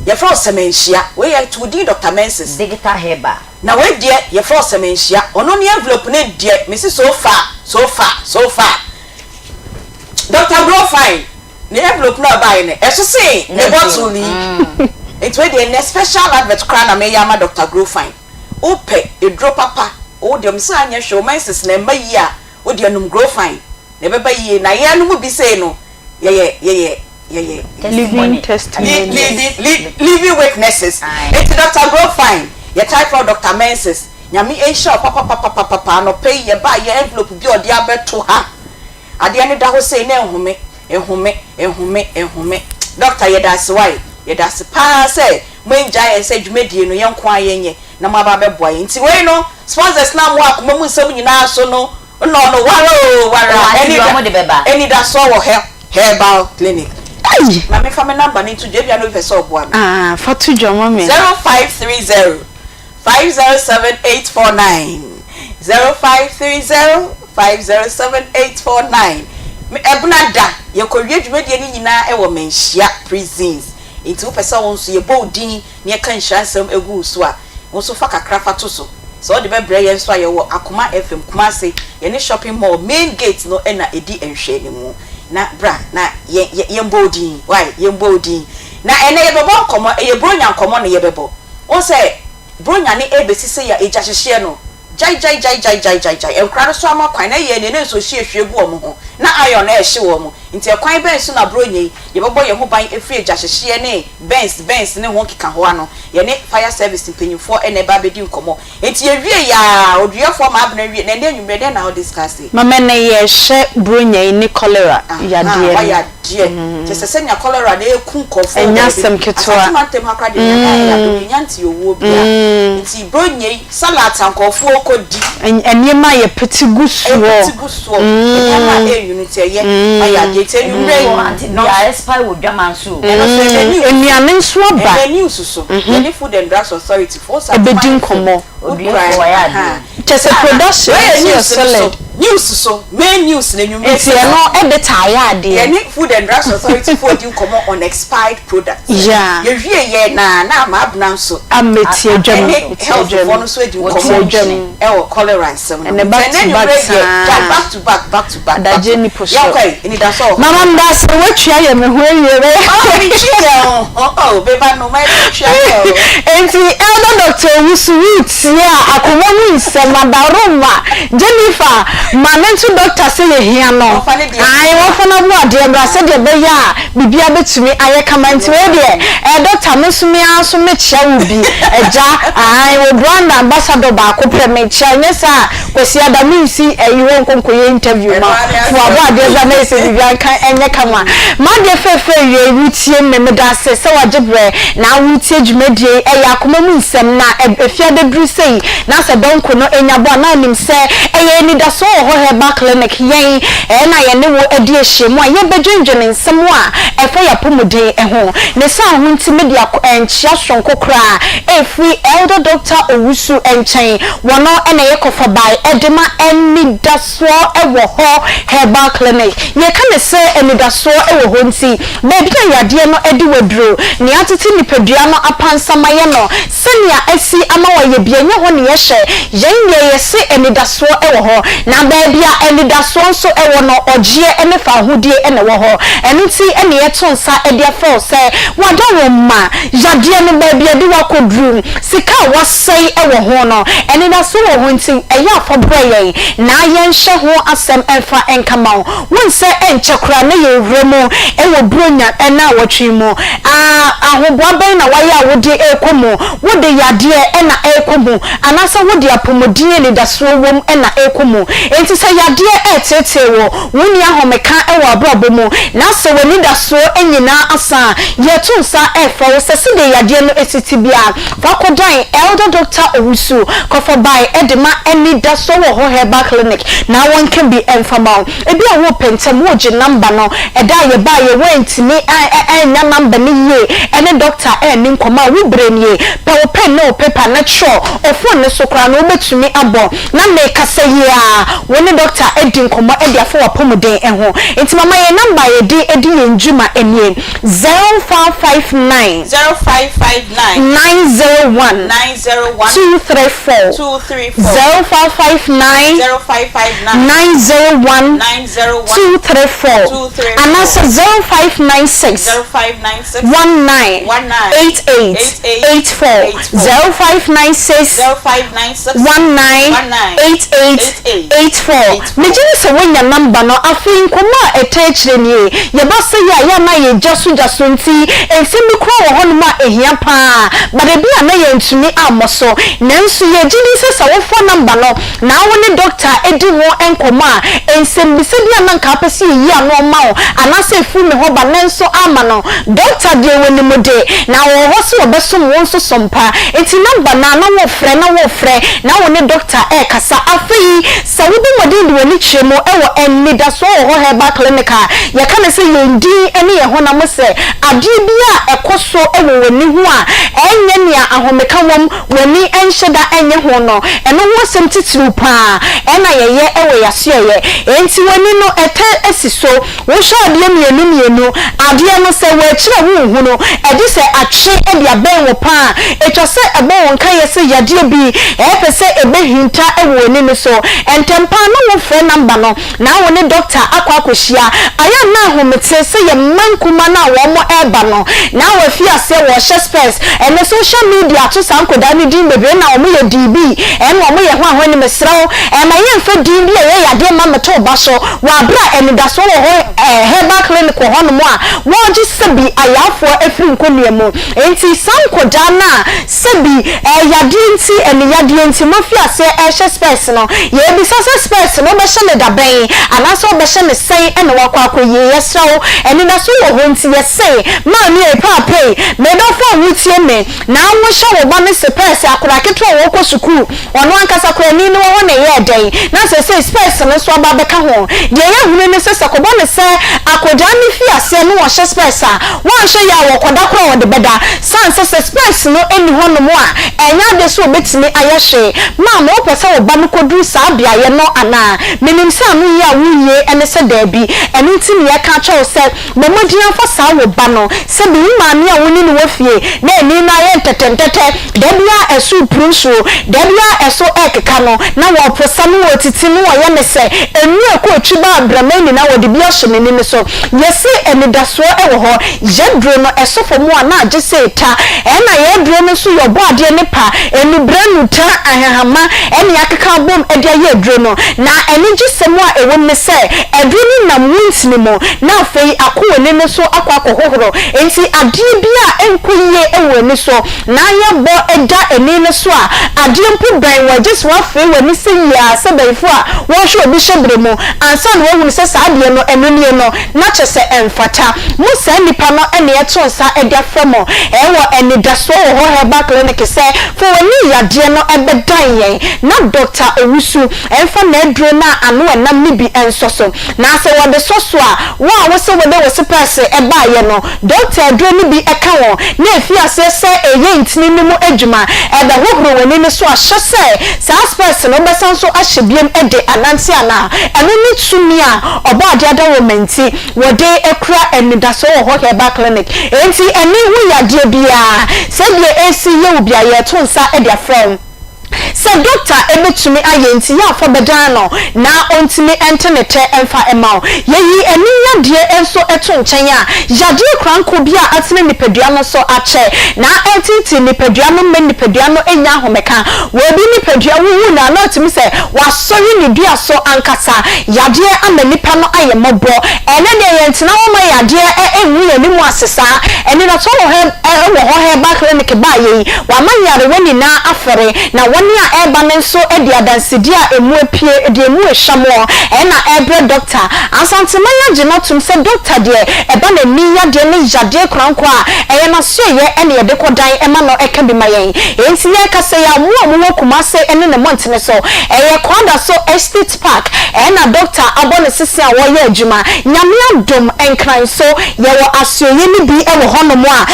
your from semenhia we ya to di Dr. Menses digital herbal na we die your from semenhia ono ne envelope ne die mesi so far Dr. Go fine ne envelope na buy ne eso say ne bottle ni it we dey ne special advert kra na me yama Dr. Go fine ope e drop papa o de msa anya show Menses na mayi a o de anum Go fine ne beba yi na ye anum bi say no ye living testimony living witnesses it's Dr. Go fine your type of Dr. Menses nyame ensure papa no pay ye buy ye envelope bi odi abeto ha ade ani da ho say na ehume doctor ye das why ye das pa say mwenja ye say dwumedie no ye nko ayenye na maba beboa ye nti we no sponsors na mo Akoma mu nsam nyina so no waro any that so wo herbal clinic na me fa me number ni to jebia no person obo am for to jomo me 0530 507849 0530 507849 me ebuna da ye kowie dwumedie ni nyina e wo menhia prisons enti wo person won so ye bodin ne ye kan hyansam egu so a won so fa kakra fa to so so the bebre yen so aye wo Akoma FM Kumase ye ne shopping mall main gate no e na edi enhwe ni mu na bra na ye mbodi why ye mbodi na ene ye bebo komo ye bronya komo na ye bebo o say bronya ne ebesi se ya eja hyehye no jai enkra so ama kwan na ye ne so hye hwe gu omo ho na ayo na ehye wo mo nti ekwan ben so na bronya ye bebo ye ho ban efri eja hyehye ne Benz ne ho kika ho ano ye ne fire service mpanyimfo ene ba bedi nkomo nti ye wie ya oduefo ma abna wie na ne nwumre de na ho discuss mama na ye hye bronya ne cholera ya de just senya cholera na eku nkofo enya sem ketwa atamantem hakra de ya nyanti owo bia nti bronya salad ankofo kodi enema ye petigusuo enema unity ye aya de tenumre no ya expire wo dwamanso eniane nso aba news so the Food and Drugs Authority for ebedi nkomo oduefo ya chese production solid news so main news na nyum eti no edit ayade ye Food and Drugs Authority for di nkomo on expired products yeah ye wie ye na ma abna so ameti adwam health for no so di nkomo e wo cholera nsem and back to back da jeni posho okay ini da so mama ndas wetwa ye me ho yere mi chile oh beba no my twa enti elder doctor Wusuwit ya Akoma nsema daroma Jennifer manentu doctor say ye hia no ai wo fana bu ade bra se de be ya bibia betumi aye kama nti we de doctor mesumi aso mechia wo bi eja ai wo brand ambassador ba ko premechia nyesa kwesi adaminsi eyiwo nkonkoye interview ma fo abo ade za na se bibia kan enye kama ma de fefe ye rutie memeda se wajebre na wutie dwumadie eya Akoma nsem na efia de dru sei na se donko no enyabo na nim se eye ni da so ho heba clinic yen na ye ne wo edi ehyemu a ye bedwendwene nsem a efa ya pomuden ho ne sa ho ntimedia enchia sonko kra free elder doctor Owusu enchen wono ena ye kofa bai edema eni da so ewo ho heba clinic ye ka ne se eni da so ewo ho nti baby ka yade no edi wadro ne atete nipadua no apansama ye no senia esi ama wa ye bienye ho ne ye hye ye se enidaso ewo ho na baby a enidaso nso ewo no ogie ene fa hodie ene wo ho eniti ene ye tonsa ede afo se wadawo ma yade no baby ade wakodru sika wasai ewo ho no enidaso wo ho nti eya afobreyen na ye nhye ho asem enfa enkama won se enche kra na ye wremu ewo bronya ena wotwimu ahoboa ben na waye a wode ekomo wode yade ena ekomo anasa wode apomodie ne daso wom ena ekomo enti se yade etetewo woni ahomeka ewo abrabo na se woni daso enyina asa yetunsa efo se se de yade no esitibia fakodan elder doctor Owusu kofo by edema eni daso wo ho heba clinic na won can be enfama ebi a wo pentem wo je number no eda ye ba ye wentimi enya number ni ye ene doctor eni nkoma wo brenie pa wo pen no paper na cho ofon ne sokra no betumi abo na make say ya woni doctor edi nkoma edi afo wa pomuden ho enti mama ye number ye di edi ye njuma enie 0559 901 234 0559 901 234 anasa 0596 19 8884 0596 198884 mejini se wonya number no afi nkoma etechire ni ye ba se ya na ye jaso nti ensemi kro wo hono ma ehia pa bade bia na ye ntumi amoso nanso ye gidi se sa wo phone number no na woni doctor edi wo enkoma ensemi se bia na nka pese yi ano ma o anase fu me ho ba nanso ama no doctor de woni mode na wo ho se obesom wo nso sompa enti number na wo frɛ na woni doctor kasa afi se wo bi mode de woni chemo ewo enida so ho heba clinic ya ka ne se yendi ene ye ho na mo se ade bia ekoso ewo woni ho a enye ne ahomeka wom wani enhyeda enye ho no eno wo sem titiru pa ena yeye ewe yaseye enti wani no ete esiso wo hwa de mienu ade no se we kire wo hu no edi se atwe ede aben wo pa etwa se ebe won kan yese yade bi epe se ebe hinta ewo ni no so entempa no wo frɛ number no na wo ne doctor akwakohia aya na homete se ye mankuma na wo mo eba no na wo fi ase wo hye space ene social media to sankoda ni din bebe na wo ye DB ene wo ye ho ahwani mesrew ma ye mfa din bi ye yade ma meto ba so wa bra ene da so wo ho herbal clinic ho no mo a wo ji sebi ayafo afiri nkomiemu enti sankoda na sebi yade nti ene yade nti mafi ase hye space no ye bi sase space no be hye da ben ana so be hye ne sei ene wakwa akoye yesrew ene da so wo ho nti ye sei ma ni e papai me do fo wutie me na wo hye wo ba ne space akora keto wo ko sukuu ono ankasa kora ni no wo ne ye den na se space no so ba beka ho de ye hunu ne se sakobo ne se akoda ni fi ase no wo hye space a wo hye ya wo koda kora wo de beda san se space no eni ho no mo a enya de so betimi ayehwe ma mo pese wo ba no koduru sa bia ye no ana menim se anu ya wuye ene se da bi eni ntimi ye ka cho se momodina fa sa wo ba no se bi ma ne a woni ne wafie na eni na ye tetentete da bia esu prunso da bia eso ekeka no na wo posa no wo titi no wo ye me se enu ekọ twiba abramani na wo de bia hye ne ni so yesi eni da so ewo ho jedro no eso fo mo na age se ta na ye dro no so yo bo ade ne pa eni branu ta ahahama eni akeka bom ede ye dro no na eni gisemo a ewo me se edro ni na mwintini mo na afei akọ ne no so akọ akọhohoro enti ade bia enkoye ewo ni so na ye bo eda eni ne so a ade mpu ban wa just wa afei wani se ya se baifo a wo hwe obi hyebre mu ansa na wo hu se sa ade no eno nie no na kyese emfata mu sa nipa no ene eto nsa ede afremo ewo eni daso ho herbal clinic se fo wani yade no ebedan yen na doctor owusu emfa na edro na anu enam ni bi ensoso na se wo de soso a wo se wo de wo se pese eba ye no doctor edro ni bi eka won na efi ase se eye ntini ni mu adwuma ebe hohoro woni ni so ahye se sa space no besan so ahye biem ede anansi ana eno ni tumi a oba ade ada wo menti wo de ekura eni daso ho herbal clinic enti eni hu yade bia se de esi ye obi aye to nsa ede afrem se doctor ebetumi ayenti ya for bedano na ontimi entenete emfa emao yeyi eni yade enso eto nchen a yade kranko bia atene nipadua no so ache na entiti nipadua no me nipadua no enya homeka we bi nipadua wu na na otimi se wasori ni dua so ankasa yade ama nipa no aye mobo ene de yentina wo ma yade enwu ye ni mu asesa ene na so wo he back clinic ba yeyi wa manyare woni na afere na woni a eba nenso edi adansidi a emu epie edi emu ehwamo na ebre doctor asante manya gina tum se doctor de eba na ni yade ne yade kranko a eye na so ye ene ye de kodan ema no eka bi mayen enti ye ka se ya mu kuma se ene ne montene so eye kwanda so estate park na doctor abone sisi a wo ye adwuma nyame adom enkran so ye wo asoye ni bi e wo hono mo a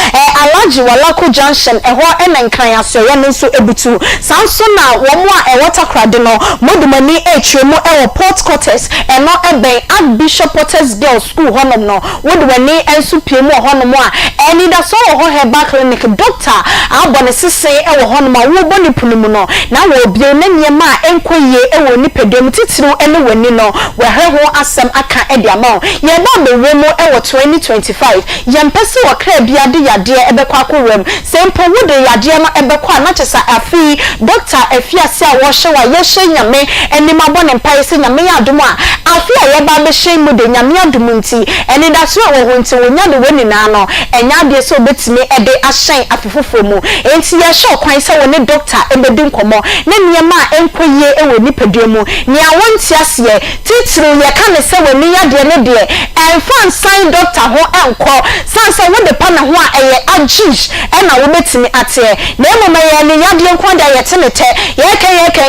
alaji walako junction e ho ene enkran asoye no so ebutu sanso na womo a water crowd no modumani etwemo e port quarters no eben Archbishop Potter's Girls School honom no wodumani ensu piemu honom a eni da so ho herbal clinic doctor abone sese e wo honom a wo boni punumu no na wo bie na niema enkoye e wo nipedem titiru ene wani no we ho asem aka e dia ma ye ba me wemo e wo 2025 ye mpese wo kra bia de yade e be kwa akorem sempo wo de yade no e be kwa na chesa afi doctor efiase a wo hye wa ye hye nyame enima bone mpa se nyame ya adom a afi a ye ba be hye mu de nyame adom nti eni da so wo ho nti wo nya de woni na no enya de so betimi e de ahyen afefofo mu enti ye hye kwan se wo ne doctor e be di nkomo na niema enkoye e wo nipadua mu ni awonti ase titru ye ka ne se wo ni yade ne de enfan sign doctor ho enko sanse wo de pa na ho a eye agish e na wo betimi ate na emoma ye ne yade enko da ye tenete ye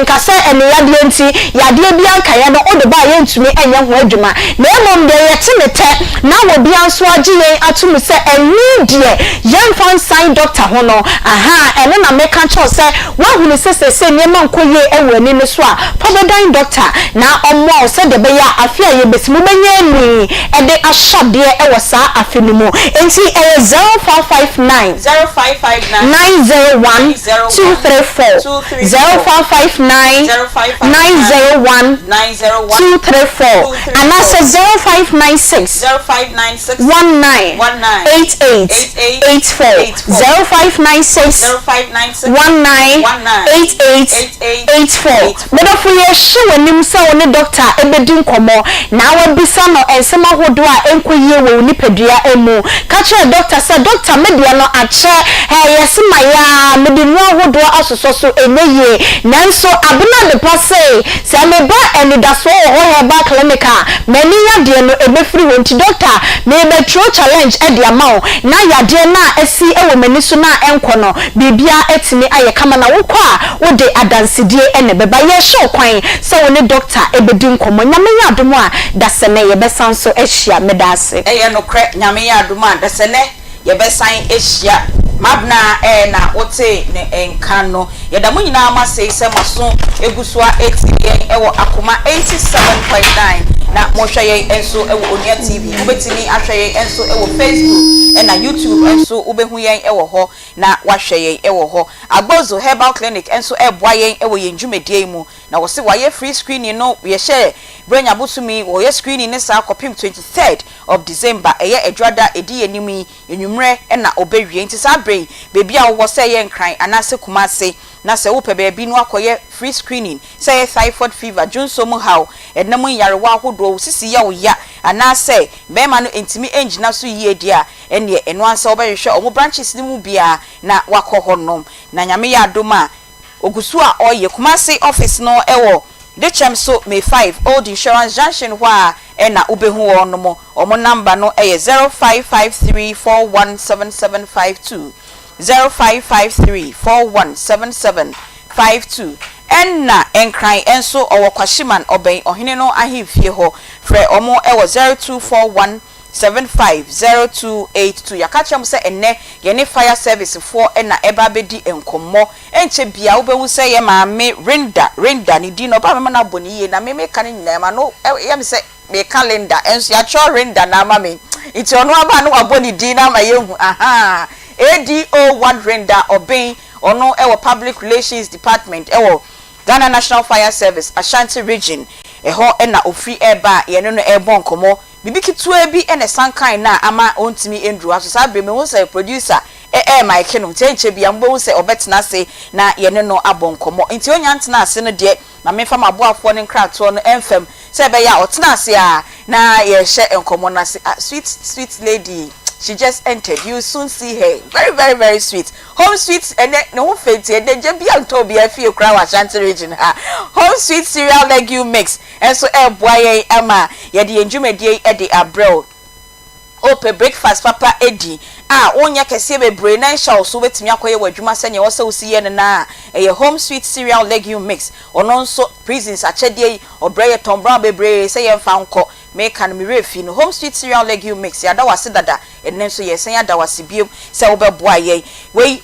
nka se ene yade enti yade bia nka ye no ode ba ye ntumi enye ho adwuma na emom de ye temete na wo bia nso age yen atum se enu de yen fan sign doctor ho no ene na meka cho se wa hunu se nyema nkoye ewe ni no so a pobedan doctor na omo se de be ya afia ye besimu benye enu ede ashade ewo sa afinimu enti 0559 901 234 0559 901 234 and that's 0596 19 8884 0596 19 8884 but of we show nim say one doctor ebedin komo na wa bisa no ensema hodo a enkoye we nipadua emu ka che doctor say doctor media no ache yes maya medinu hodo asoso so enye nanso abena de pase say me ba eni da so ho heba clinica mani yade no ebefiri wonti doctor me be true challenge e dia ma na yade na esi ewo mani so na enkono bibia etimi aye kama na wokọ a wode adansidie ene beba ye show kwan so woni doctor ebedi nkomo nyame ya adomo a dasene ye besan so ehia medase eye no kre nyame ya adomo a dasene ye besan ehia mabna na wote ne enka no ye da mo nyina ma sei se maso egusua etien ewo akoma 87.9 na mo hweye enso ewo Onia TV ubetimi ahweye enso ewo Facebook na YouTube enso ubehu yen ewo ho na wahweye ewo ho Agbozo Herbal Clinic enso eboa yen ewo yenjumedie mu na wo se waye free screening no ye share brenya busumi wo ye screening ne sa kopim 23rd of December eye edwada edi enimi enwumre na obewie nti sa brain baby a wo se yen kran anase kumase na se wo pe baby no akoye free screening say typhoid fever junso mu haw enam yarewa ahodo sisi ya wo ya anase be ma no entimi engina so yie dia ene eno anse obehwe omo branches ni mu bia na wakohonom na nyame ya adoma ogusu a oye kumase office no ewo de chem so May 5 Old Insurance Junction wa na ubehu onomo omo number no eye 0553417752 0553417752 enna enkran enso owo kwashiman oben ohene no ahimfie ho frɛ omo ewo 0241750282 yakachem se enne ye ne fire service for enna eba bedi enkommo enche bia ubehu se ye maame Rinda ni di no ba me na boni ye na me kan nyina ma no ye me se me calendar enso ya cho Rinda na ma me iti ono aba no aboni di na ma yehu ADO1 Rinda oben ono ewo public relations department ewo Ghana National Fire Service Ashanti region eho na ofri eba ye no ebon komo bibi kitua bi ene sankan na ama ontimi endru aso sabre me won say producer Mike no tenche bia mbo won say obetena se na ye no abon komo nti onya ntena ase no de na me fam aboafo ne nkrato no enfam say be ya otena ase a na ye hye enkomo na se sweet lady. She just entered. You soon see her. Very, very, very sweet. Home sweet and no fancy and then Jebia and Toby I feel crown Ashanti region. Home sweet cereal legume mix. And so boy Emma yedi enjume die Eddie Abreu. Ope breakfast papa Eddie. Onya kese bebre na sha so betimi akoye wadwuma senya wo se usiye na home sweet cereal legume mix. Ono nso prisons achedie obreye Tom Brown bebre say ye fa nko make an mirefi no home sweet cereal legume mix ya da wase dada enen so ye sen ya da wase biem se wo beboa ye we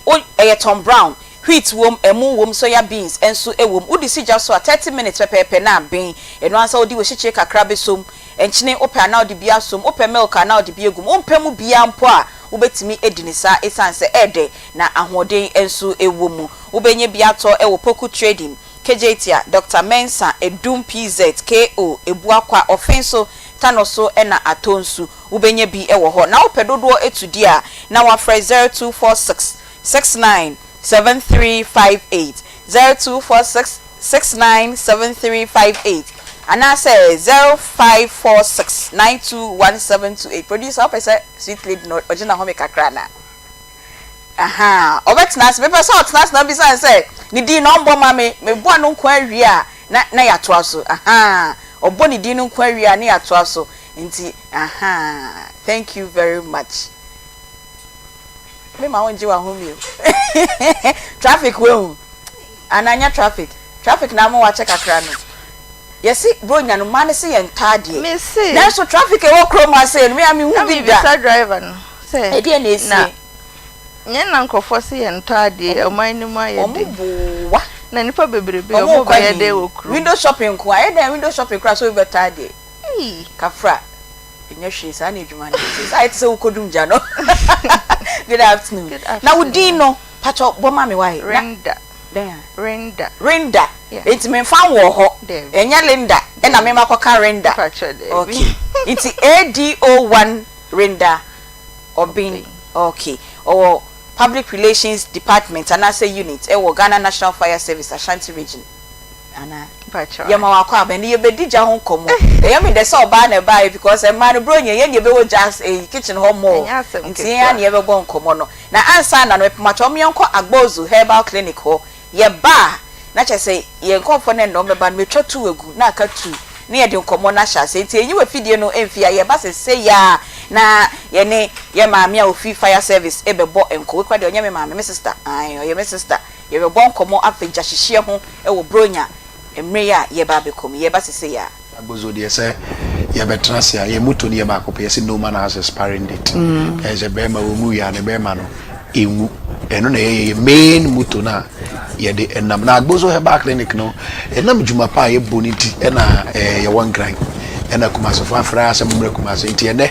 Tom Brown wheat wom emu wom soya beans enso ewom udi sija so 30 minutes pepepe na ben eno ansa odi we hyeche kakra besom enchine opa na odi bia som opa milk na odi bia gum ompemu bia mpo a ubetimi edinisa esanse ede na ahoden enso ewomu ubenye bia to ewo poku trading KJTia Dr. Mensa Edum PZ KO ebuakwa offenso tanoso ena atonsu ubenye bi ewo ho na opedodo etudi a na wa 0246 69 7358 0246 69 7358 and I say 0546 921728 producer opese sweet lady no ojina home kakra na obetnas me person otnas na bisa say ni di no mbo ma me bua no nkwa awie a na ya to aso obo ni di no nkwa awie a na ya to aso nti thank you very much me ma wonje wa home you traffic we ananya traffic na mo wa check akra no yesi bronya no man se ye ntade me see na so traffic e wo kroma say me am hu bi da driver no say e dey na esi nye na nkofo se ye ntade o man ni ma ye de wa na nipa bebrebe o mo ba ye de wo kru window shopping ko aye da window shopping kra so be tade kafra enye hwe sa na edwuma na say it say wo kodum ja no good afternoon na wudi no pacho boma me why Rinda it's me fan wo ho enya Linda e na me makoka Rinda okay it's ADO1 Rinda Obin okay or public relations department and I say unit e wo Ghana National Fire Service Ashanti region ana pacho yema wako abeni ye bedija ho komo e me de so ba na buy because e man bro nye ye be wo just kitchen home more nti ya na ye be bon komo no na ansa na no pacho me yonko agbozu herbal clinic ho ye ba na che say ye nkofo ne no me ba me twatu egu na aka tu na ye de komo na sha say nti enyi we fidie no emfia ye ba se ya na ye ne ye maame a ofi fire service e be bo enko kwa de onye me maame me sister ayo ye me sister ye be bon komo afeja hihie ho e wo bronya emre ya ye ba bekom ye ba sese ya agbozo de se ye betra se ye moto ne ye ba ko pe se no man has expiring date e je be ma wo mu ya ne be ma no enwu eno na ye main moto na ye de enam na agbozo herbal clinic no enam juma pa ye boniti na ye won gran ena kumaso fa fra se mumre kumaso nti ye de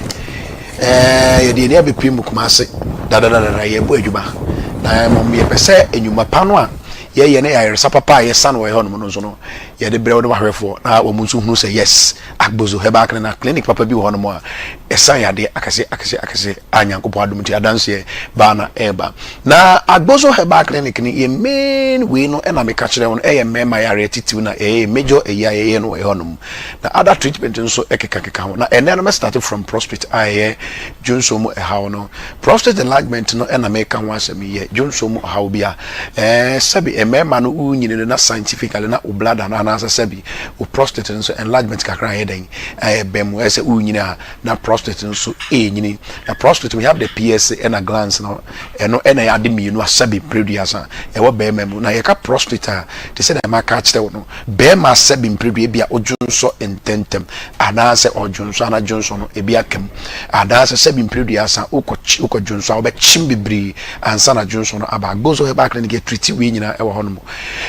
ye de ne abepim kumaso da ye bo adwuma na mom ye pese enyuma pa no a ye ne ya papa ye san wo he no so no ye de brew no hwefo na wo munsu hunu say yes agbozo heba na clinic papa bi wo no mo a esan ya de akase anyankopo adum ti adanse ba na eba na agbozo heba clinic ni ye main we no e na me ka kire won e ye mema ya retitiw na e major e ya ye no he no na other treatment nso ekeka ho na ene no me start from prostate aye junso mu e ha no prostate enlargement no e na me ka ho asem ye junso mu ha obia sabi emema no unyine na scientifically na o bladder na sabi o prostate nso enlargement kakra ye den bem we say unyine na prostate nso nyini na prostate we have the PSA and a glands no eno ena ya de mienu asabi producer e wo bem na ye ka prostate te say na ma ka kire no bem asabi producer bia ojunso intentem ana say ojunso ana junso no e bia kem ada say sabi producer uko junso wo be chim bibri ansa na junso no aba gozo he back clinic treat we nyina e wo hono mo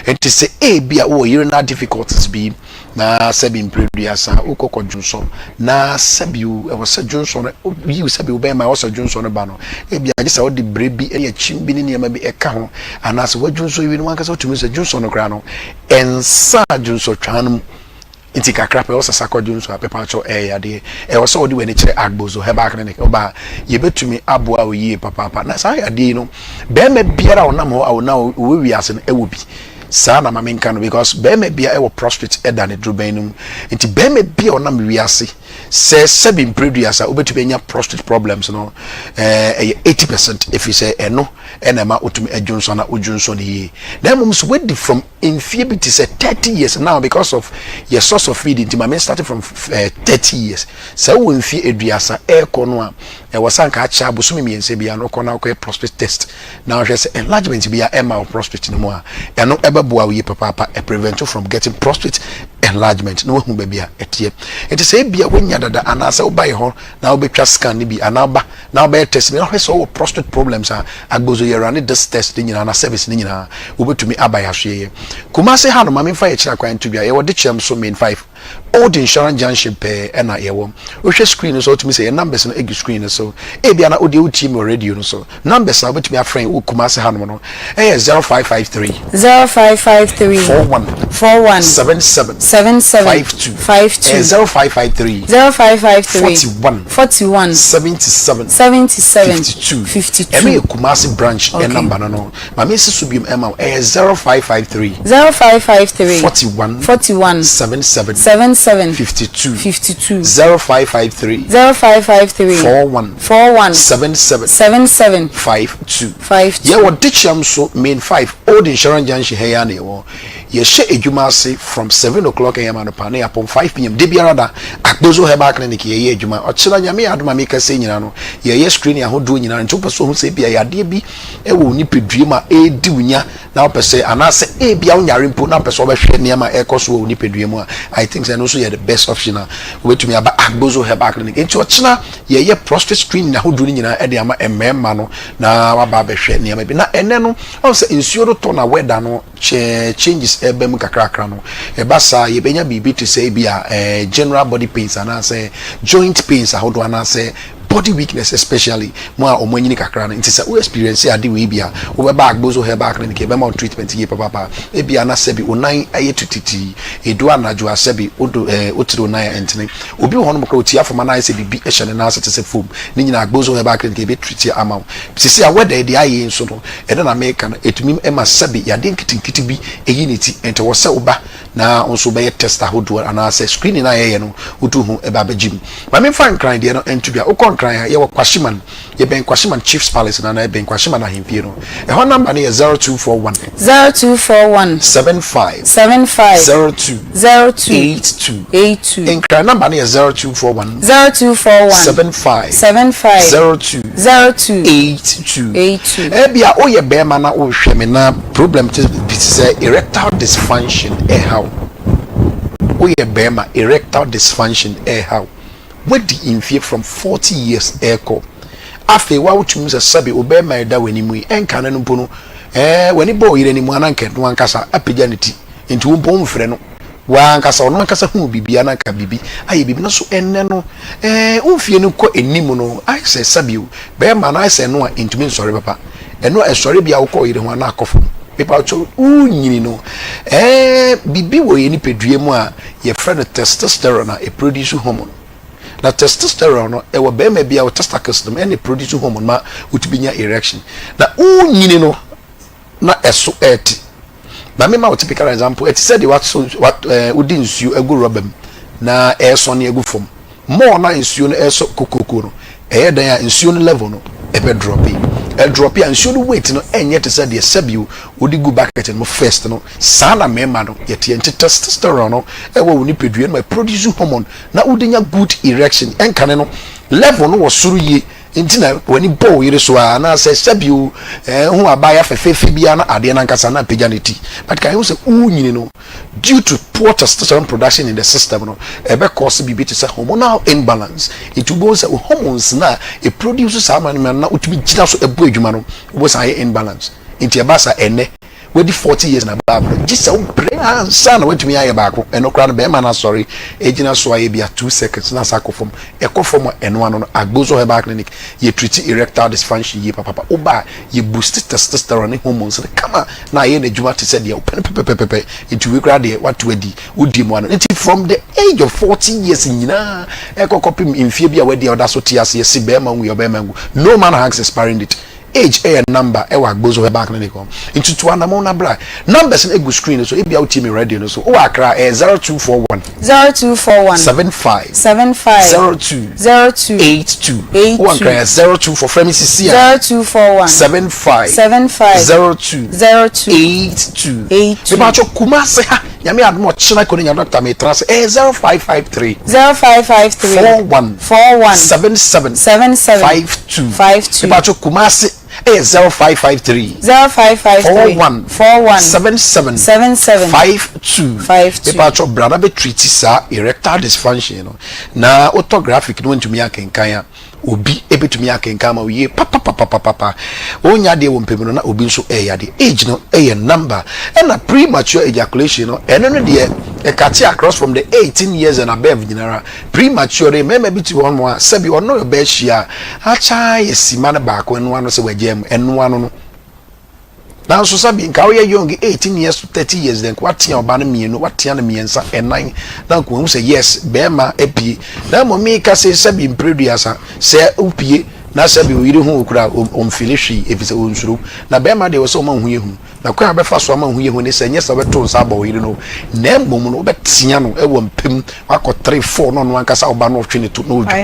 enti say e bia wo urinary difficulties bi na sabi producer uko junso na sabi e wo say junso no you sabi wo be ma wo say junso no ba no e bia je say wo de brebi e chim bi ni ma bi e ka ho ana say wo junso wi no wan ka say tumi say junso no kra no ensa junso twanum inti kakra pe osa sakoju nso apepa cho ya de o so odi we ni kire agbozo heba clinic oba ye betumi aboa oyi papa na sa ya de no be me biara onam ho awona we wiase no ewo bi sa na mamenka no because be me bia e wo prostate e da ne drubenum inti be me bia onam wiase se seven producer obetumi nya prostate problems no 80% if you say eno enema otumi adwunso na odwunso ne yi then mum so wedi from infiability say 30 years now because of your source of feeding to my started from 30 years so we mfi eduasa e kono a e wasanka acha abosumi miense bia no kono akọ prostate test now hwe say enlargement bia ema prostate no mo a eno ebeboa we papa e prevent you from getting prostate enlargement no hu bia etie enti say bia wonya dada anasa obai ho na obetwa scan ni bi anaba na obai test me hwe so prostate problems a agbozo ye run this test ni nyina na service ni nyina obetumi abai ahwe Kumase ha no mame fa ye kira kwan to bia ye wode kyem so main 5 old insurance junction pe na ye wo hwe screen so to me say numbers no egi screen so e bia na ode team radio no so numbers na betumi afren wo Kumase ha no 0553 41 77 52 0553 41 77 52 eme Kumase branch e number no mame sisubim ema 0553 41 77 52 0553 41 77 52 yeah what ditcham so main 5 old insurance junction here na ye she adwuma ase from 7 o'clock am and pa na upon 5 pm de biara da Akbozo Herbal Clinic ye adwuma ochira nyame adoma me kase nyina no ye screen ahodo nyina nto peso ho se bia yade bi e wo ni pedue ma e di unya na opese anase e bia unyare mpo na peso obehwe niam e koso wo ni pedue mu I think say no so ye the best option wetumi aba Akbozo Herbal Clinic enti ochira ye prostate screen ahodo nyina e de ama emema no na waba behwe niam bi na ene no o se nsuo do to na weather no changes ebem kakrakra no e basa ye benya bibi to say bia general body pains and say joint pains ahodo and say body weakness especially mo a omanyini kakra no ntisa we experience ade we bia we be back Akbozo Herbal Clinic e be ma treatment ye papa e bia na se bi onan ayetutiti edu anajo asebi odo otiro onan entene obi ho no mkra oti afoma na se bibi e hye na asete se foam ni nyina Akbozo Herbal Clinic e be treat ya ama sisi a weda de aye nso no e na America no etumi e ma sebi ya de nkitinkiti bi eyiniti ente wo se oba na onso be test ahodo ana se screening na ye no odu hu e ba begim ma me fan cry de no entubia ukon cry ye wo kwashiman ye ben kwashiman Chiefs Palace na ben kwashiman ahempie no e ho number ne 0241 75 02 82 in cry number ne 0241 75 02 82 e bia o ye be ma na o hwe me na problem to be say erectile dysfunction how we a bema erectile dysfunction how what the infie from 40 years echo afi wa utum se sabi obema eda wanimu enka na mpo no wani bo yire ni mu ananka no ankasa apiganity enti wo mpo mfre no wa ankasa ono ankasa hu bibia na ka bibi aye bibi no so enne no umfie no ko enimu no ai se sabi bema na ai se no intumi nsori papa eno esori bia wo ko yire ho na akofo people cho unyini no bibi wo ye ni pedue mu a ye friend testosterone na e produce hormone na testosterone no e wo be ma bia wo testicles no e produce hormone ma utubinya erection na unyini no na eso eti na me ma wo typical example it said what udi nsuo egu robem na eso na egu fom more na nsuo no eso kokoko no dan a nsuo no level no e be drop and should wait no enye to say the sabio odi go bucket no first no sana mema no yete testosterone no e wo ni pedue no produce hormone na udinya good erection enkane no level no wo suru ye ntina wani bow yire so na say sabio hu abaya fefefe bia na ade na nkasa na paganity but can you say unyini no due to poor testosterone production in the system no e be cause bibi to say hormonal imbalance it go say hormones na e produce some man na utumi gina so ebu adwuma no wo say imbalance inti e basa ene we di 40 years na baba just so brain sana we tumi aye baako eno kra no be ma na sorry e gina so aye bia 2 seconds na sakofom e kofom eno ano no Akbozo Herbal Clinic ye treat erectile dysfunction ye papa oba ye boost testosterone hormones kama na ye na dwuma te said ye pepepepepe into we kra de what we di udi mo ano from the age of 40 years nyina e kokopim mfie bia we di oda so tiase ye si be ma nwu ye be ma nwu no man has expiring date age a number e wa Akbozo Herbal Clinic into to anamon na bra numbers in egu screen so e bia uti me radio no so o akra 0241 75 02 82 o akra 02 for premises 0241 75 02 82 ba cho kumase ha nyame admo china ko nya doctor me trans 0553 41 77 52 ba cho kumase 0553 41 77 52 people cho brother be treat sa erectile dysfunction no na orthographic no ntumi akenkan ya obi ebetumi akenkan ma oye papa onya de wo mpem na obi nso ya de age no number and a premature ejaculation no eno no de e kati across from the 18 years and above general premature meme bi ti won mo a sabi ono yo be hia acha yesima na ba ko eno ano se wagem eno ano no now so sabi nka we young 18 years to 30 years then kwatia oba no mienu watia na miensa enan na ko hu say yes be ma epie na mo mi ka say sabi impreduasa say upie na se bi oyiri hu okura omfili hwi efise onsuru na be ma de wo so ma hu yehu na kwa be fa so ma hu yehu ne se nyesa beto nsa ba oyiri no na mmom no obetia no e wo mpem wakọ 3 4 no no ankasa oba no otwe ne to no odwu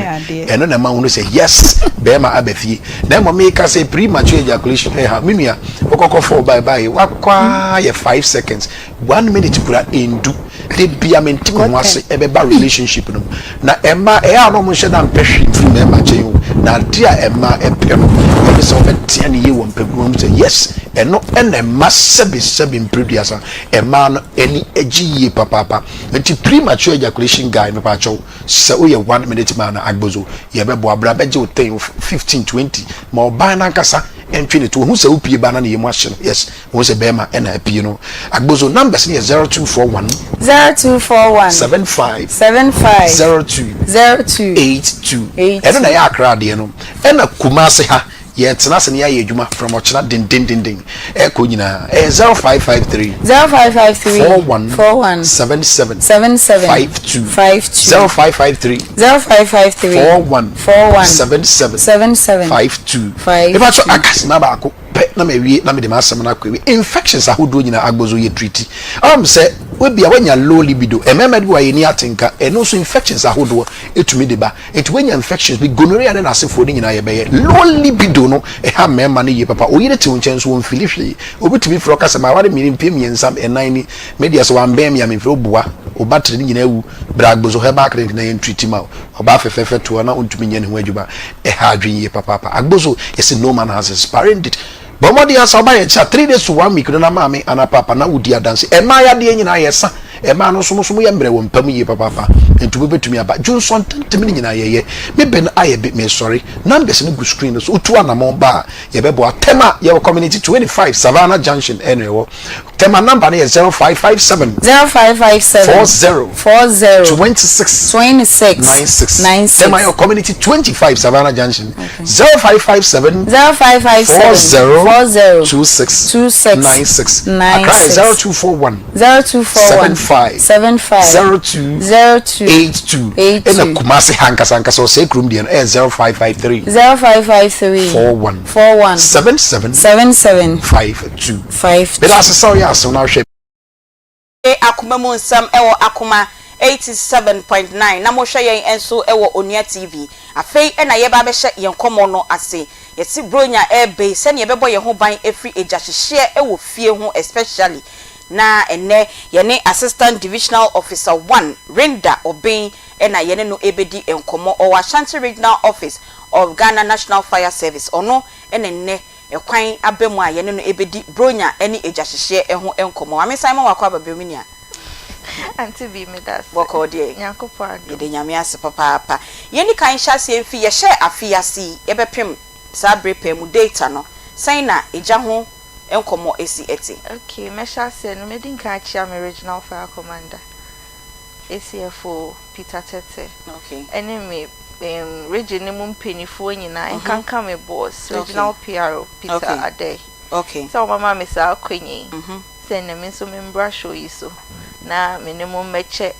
eno na ma hu no se yes be ma abafie na mmom e ka se premature ejaculation ha menua okoko for bye wakwa ye 5 seconds 1 minute kura endu de bia menti ko wase e be ba relationship no na emma e a no mo hye da mpehwe mfiri me ma chen na dia emma e pe no e so betia ne ye wo mpegum say yes eno ene ma sebi mpreduasa emma no eni egiye papa nti premature ejaculation guy no pa chow se o ye 1 minute man na agbozo ye be bo abra beje o 10 15 20 ma oba na nkasa entwene to hu se opie ba na ye mu ahye yes wo se be ma ena apie no agbozo numbers ne 0241 75 02 82 eno na ya akra de no ena kumase ha ye tena se ne ya adwuma from ochina din e ko nyina 0553 41 77 52 0553 41 77 52 if I akasina ba ko na me wie na me de masem na kwa infections ahodo nyina agbozo ye treat say we bia wanya low libido emema de wa ye ni atenka eno so infections ahodo etumi de ba enti wanya infections bi gonorrhea na asefo ni nyina ye be low libido no e ha mema ne ye papa oyire te wonchen so won filihwe obetumi fro kasa ma ware mi mpem yensam enan ni media so wan bem ya me fro bua obatire ni nyina wu bra agbozo he ba clinic na ye treat ma oba fefefe to na ontumi nya ne ho adwuma e ha adwen ye papa agbozo yes no man has experienced it. But what the answer by 3 days to 1 week na mama and papa na udi dance e ma ya de nyina yesa e ma no so ye mbre wo mpam ye papa entu betumi aba Johnson tantemi nyina ye me ben aye be me sorry numbers no go screen so utu anamon ba ye be bo atema ye community 25 Savannah Junction anyway tema number is 0557 40 26 96 tema your community 25 Savannah Junction 0557 40 26 96 0241 75 02 82 ena kumase hankasa so say krum dia 0553 41 77 52 but as so ya so na hwe Akoma mu nsam ewo Akoma 87.9 na mo hwe yen enso ewo Onua TV afei ena ye ba be hye yen komo no ase yesi bronya ebe se ne yebebo ye ho ban efri eja hyehye ewo fie ho especially na ene yene assistant divisional officer 1 Renda Obin ena yene no ebedi enkomo o Ashanti regional office of Ghana National Fire Service ono ene ekwan abemu a yene no ebedi bronya ene eja hyehye eho enkomo ame Simon wakọ ababeminia Aunty Bea me das wako die Nyankopɔ ado de nyame ase papa yeni kan hyase emfi ye hye afiase yebepem sabre pemu data no sai na eja ho enkomo esi eti okay me hyase no me din ka achia me regional fire commander ACFO Peter Tete okay enemy region mu mpenifo nyina enkanka me boss regional PRO Peter Ade okay so mama me sa akwenyi say na me so me mbra show yi so na minimum meche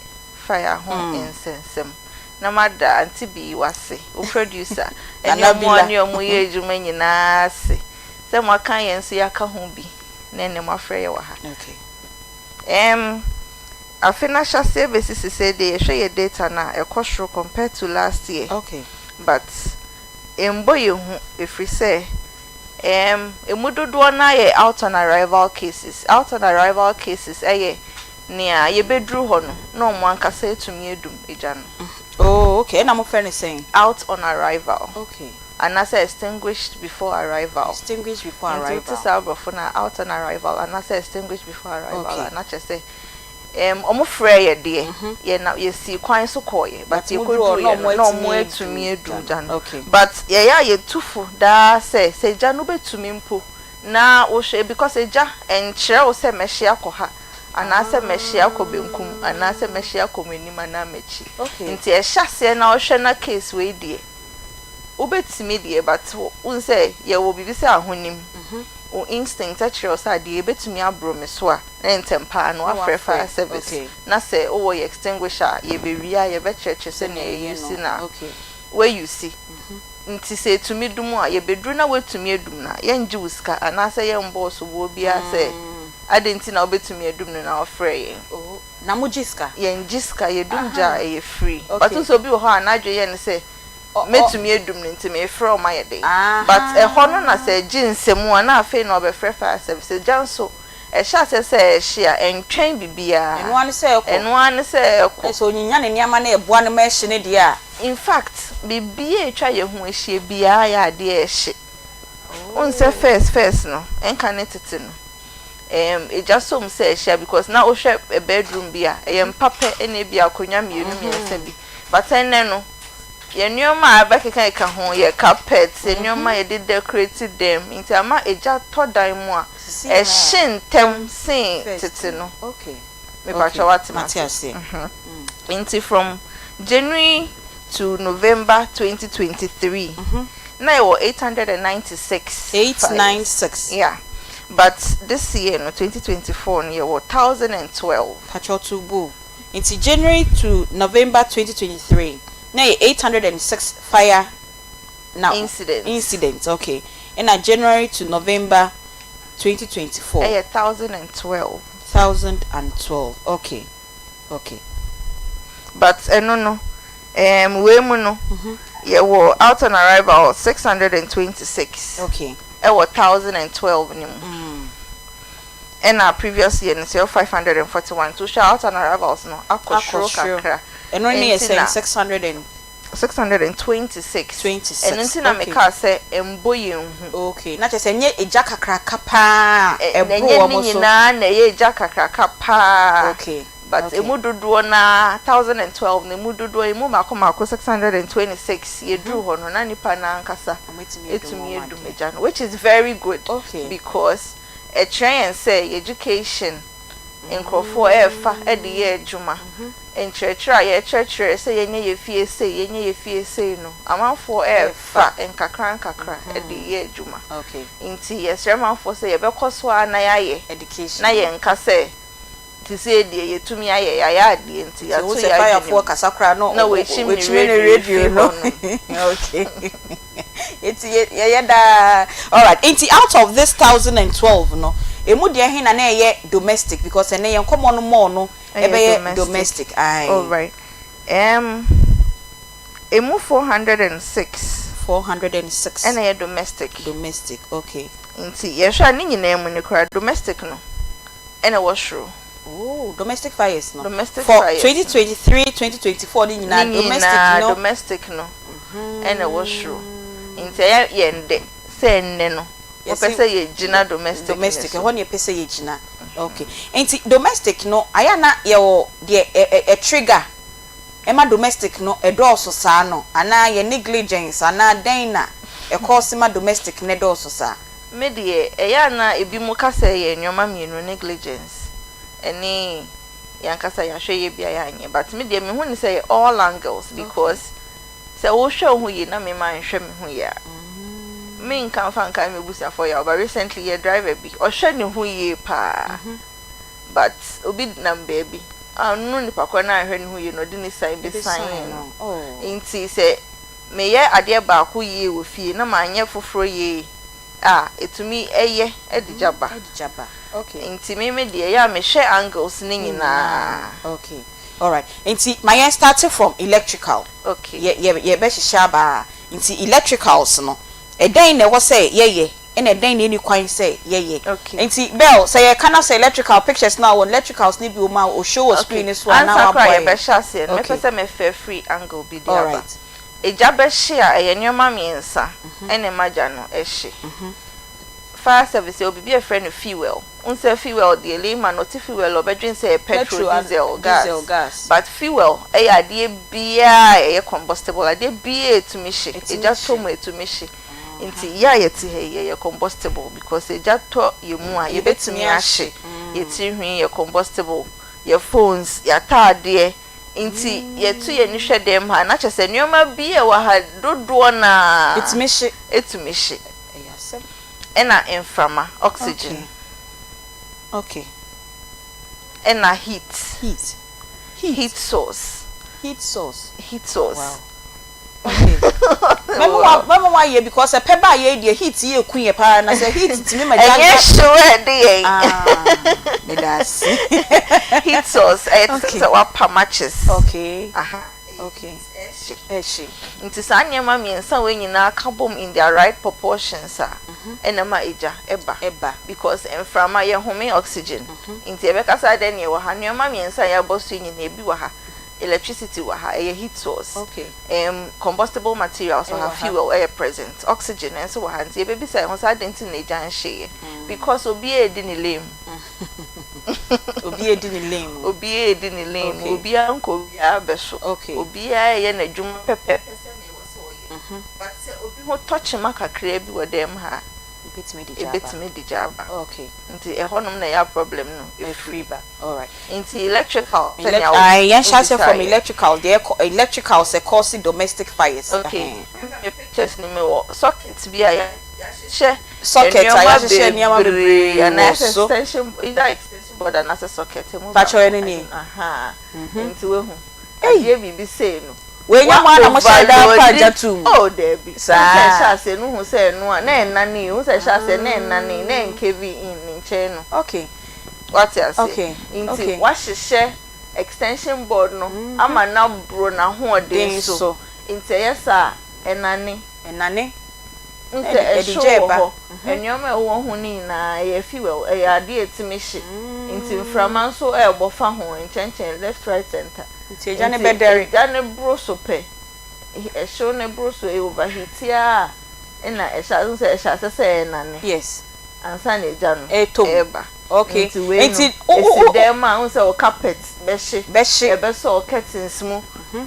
fire ho insensem na mada Aunty Bea wase o producer enya mo ani omo ye ejuma nyina se se mo kan yen so yaka ho bi na ne mo afre ye wa ha okay afina shase besisi say dey hwe ye data na ekosro compared to last year okay but embo ye hu efri say emudodo na ye out on arrival cases eye nia ye bedru ho no mo ankasa etumi edum eja no oh okay na mo friend saying out on arrival okay and as extinguished before arrival so na out on arrival and as extinguished before arrival and actually say omo frɛ ye de ye na ye si kwan so koye but ye kodru no mo etumi edu jan but ye ya ye tufu da say ja no betumi mpo na wo hwe because eja enkyerɛ wo se mehye akɔha anase mehye akɔbenkum anase mehye akɔmenim na mechi nti e hyase na wo hwe na case we die wo betumi die but wo say ye wo bibi se ahonim o instinct actually osa de betumi abro me so a entempa no afre fire service na say o wo extinguisher ye be wia ye be cheche se na you see na we you see nti se tumi dum a ye bedru na wetumi edum na ye nji wuska anase ye mboss wo bia se adenti na obetumi edum na ofre ye oh na mujiska ye njiska ye dum ja ye free but so bi ho anadwe ye ne se metumi edum nti me frɛ o ma ye dey but ho no na se ginsemu a na afi na obefrɛ fire service janso sha se hia entwen bibia eno ane se ko so nyinya ne niama na eboa ne ma hye ne dia in fact bibia etwa ye ho hie bia ya de hye unse first no enka ne tete no it just some say hye because na o hwe a bedroom bia pape ene bia akonya mienu miensa bi but enne no ye nyoma abekeka ka ho ye carpet ye nyoma ye de decorate them into ama eja to dan mu a hyentem sin tete no okay me bacha what Matias into from January to November 2023 now it was 896 yeah but this year no 2024 no, it was 1012 pachotubu into January to November 2023 now 806 fire now incidents okay and January to November 2024 1012 okay but no we mu no yeah wo out on arrival 626 okay e wo 1012 ni mu and our previous year no 541 to shout out on arrivals no akosho kakra and only is 626 and until na make us say emboye hu okay na che say nye eja kakra kapa ebo wo so na ye eja kakra kapa okay but emududuo na 1012 na emududuo emu makoma 626 ye drew ho no na nipa na nkasa etumi edumeja no which is very good because a try and say education nkrofo efa ede ye adwuma nkyerɛkyerɛ ye kyerɛkyerɛ say yenye ye fie say no amanfo efa nkakra ede ye adwuma okay nti yesremanfo say ye bekoso na ye education na ye nka say ti say de ye tumi aye ya de nti ya to ya fire for kasakra no na we chim radio no okay it's ye da all right nti out of this 1012 no emu de hin na ye domestic because ene ye nkomo no mo no ebe domestic all right emu 406 ene ye domestic okay nti ye hwa ni nyina emu ni kra domestic no ene wo shro oh domestic fires no domestic for fires 2023 2024 ni nyina domestic no ene wo shro nti ye nde se nne no opese ye gina domestic ho ne pese ye gina okay enti domestic no aya na ye wo de a trigger ema domestic no edoso saa no ana ye negligence ana den na e cause ma domestic ne doso saa me de eya na ebi mu kasa ye nyoma mienu negligence eni yankasa ya hwe ye bia ya anye but me de me hu ni say all angles because say wo hwe hu yi na me man hwe me hu ya me nkan fa nkan me busa for ya but recently ye driver bi o hwe ne hu yi pa but obi na baby anu ni pakwa na hwe ne hu yi no di ni sign be sign no inti say me ye ade ba ko yi wo fie na ma anye foforo yi etumi eye edijaba okay inti me de ya me share angles ni nyina okay all right inti my started from electrical okay ye be shaba inti electricals no eden na wo say ye and eden na ni kwan say ye okay inti bell say kana say electrical pictures now on electricals ni bi o ma o show screen so na wa boy answer be share say me pese me fair free angle bi dia ba eja be share nyoma miensa ene maja no ehye fire service obi be a friend fuel unse fuel de lema not fuel obedwin say petrol diesel gas but fuel ade bia combustible ade bia to me she e just to me to me she inti ya yeti he combustible because e just to yemu a ye betimi ahye yeti hwen ye combustible your phones your tade inti yetu ye ni hwe dem ha na chese nyoma bia wa ha dodo na etumi she ena inframa oxygen okay ena heat source wow okay Mama why ye because a peba ye the heat ye queen pa na say heat to me my jam. Yes, sure dey. Me das. Heat sauce it's what matches. Okay. Okay. Eshi. Nti sa nyema miensa we nyina ka bom in their right proportions a. Enema eja eba because enframa ye home oxygen. Nti ebe kasa den ye wo ha nyema miensa ya bosu nyina ebi wo ha. Electricity wa ha heat source. Okay. Combustible materials wa ha fuel air present. Oxygen and so ha nti ebi say won sa denti na eja nhye because obi e di ni lame. Obi e di ni lame. Obi e di ni lame. Obi anko obi abeso. Okay. Obi ye na dwuma pepe. But say obi ho touch maka kra bi wo dem ha. Ebetime di jaba. Okay. Nti ehonum na ya problem no e free ba. All right. Nti electrical. I shall say from electrical the electrical se cause domestic fires. Okay. Me pictures ni me wo socket bi a she socket I she niam bebre and extension either extension board and as a socket mo. Pacho eni. Aha. Nti we hu. Eh bi say no. We nya ma na mo sha da paja tum. Oh Debbie. Sa sha se no hu se no a na enani hu se sha se na enani na nkevi in nche no. Okay. What you say? Okay. Inti wa hye extension board no ama na bro na ho den so. Inti yesa enani. Nti ejeba. Enyoma wo ho ni na ye fuel e ade etimi hye. Inti mframa so e bofa ho enchenchen left right center. Nti eja ne bedere. Eja ne bro so pe. E show ne bro so e overheat ya. Na e sha so e sha se enani. Yes. Ansa na eja no. Eba. Okay. Nti dem a unse o carpet behye ebe so curtains mu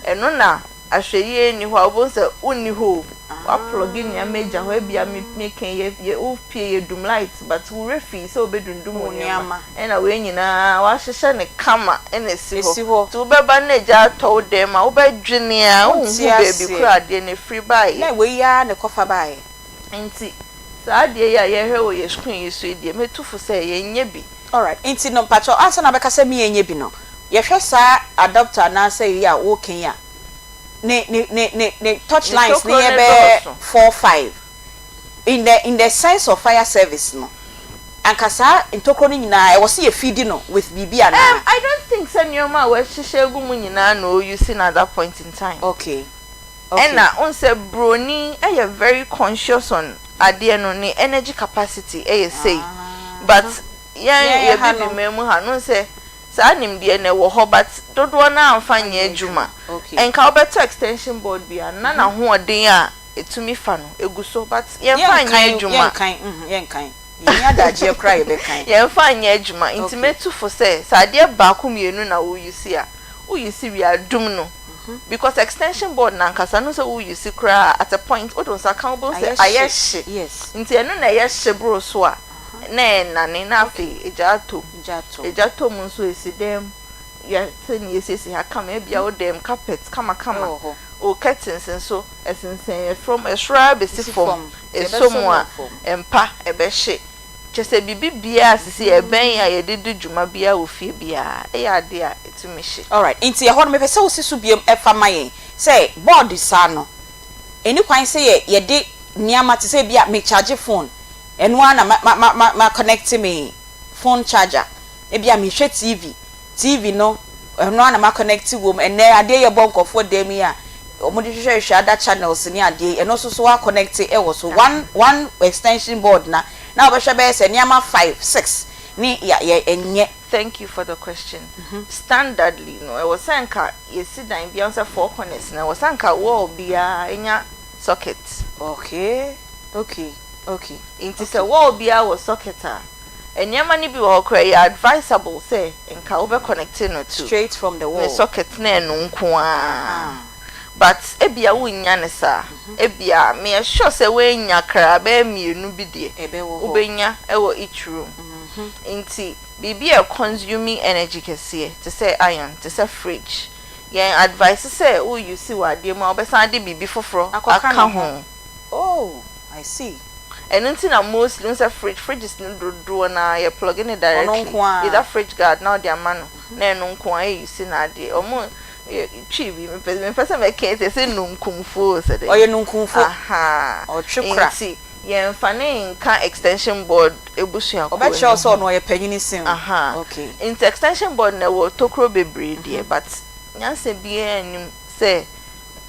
eno na ahweye ni ho obonse uni ho wa plug in ya major ho bia me kan ye o pie ye dum light but we refi so obedundum oniama ena we nyina wa hyehye ne kama ena si ho to beba na eja to dem a wo bedwene a wo hu baby kura de ne free buy na we ya ne kofa buy nti sa de ya ye hwe wo ye screen ye so de metufu say ye nya bi. All right. Inti no pacho answer na beka say me enye bi no. Ye hwe sa adapter na say ya wo ken ya. Ne touch lines ne ye be 4-5. In the sense of fire service no. Ankasa intokro ni nyina e wo se ye feed no with bibia na. I don't think senioma we hihye gu mu nyina no you see at that point in time. Okay. And na onse broni e very conscious on ade no ni energy capacity e say. But ye be memu ha no say sa nim de na wo ho but dodo na amfanye adwuma. Enka obeto extension board bia na na ho odin a etumi fa no eguso but ye fanye adwuma. Yen kan. Yen adaje kra ye be kan. Ye fanye adwuma intimetu for say sa ade ba ko mienu na wo yusi a wo yusi wi adum no. Because extension board na nkasa no so we use kra at a point o don sa kan bo say ayehye yes nti eno na yehye bro so a na na afi ejato mun so esidem ya se ni esisi ha kama bia o dem carpet kama o curtains so esensen from a shrub esifom esomwa empa ebehye chese bibia asisi eben ya yedidi dwuma bia ofie bia e ya ade a etumi hye. All right. Inti ye ho no me pese osisu biem efa mayen say board sa no eni kwan say ye de niama te say bia me charge phone eno na ma connect me phone charger e bia me hwe TV no eno na ma connect wo ene ade ye bonkofo dem ya omo de hwe ada channels ni ade eno so wa connect e wo so one extension board na obehwe be say niama 5-6 ni ya enye. Thank you for the question. Standardly no I was sanka you sit down beyond 4 corners na was sanka wall bia enya socket. Okay. Inti say wall bia was socket a enyama ni bi wo kra ya advisable say enka obe connecting no to straight from the wall. The socket na enu nko a. But ebia wo nya ne sa ebia me sure say we nya kra ba mienu bi de obenya ewo each room. Inti bibi e consuming energy kese to say iron to say fridge yen advice say o you see what dey ma obesan de bibi foforo aka ho. Oh, I see. And until na mostly say fridge is no do na you plug in it directly either fridge guard now their man na eno nko a you see na dey omo chibi me pese me ke say nunkumfo say oye nunkumfo aha o twekra nti yen fane nka extension board ebusua ko obe che so no ye panyini sim aha okay nti extension board na wo tokro bebre de but nyanse bia anim say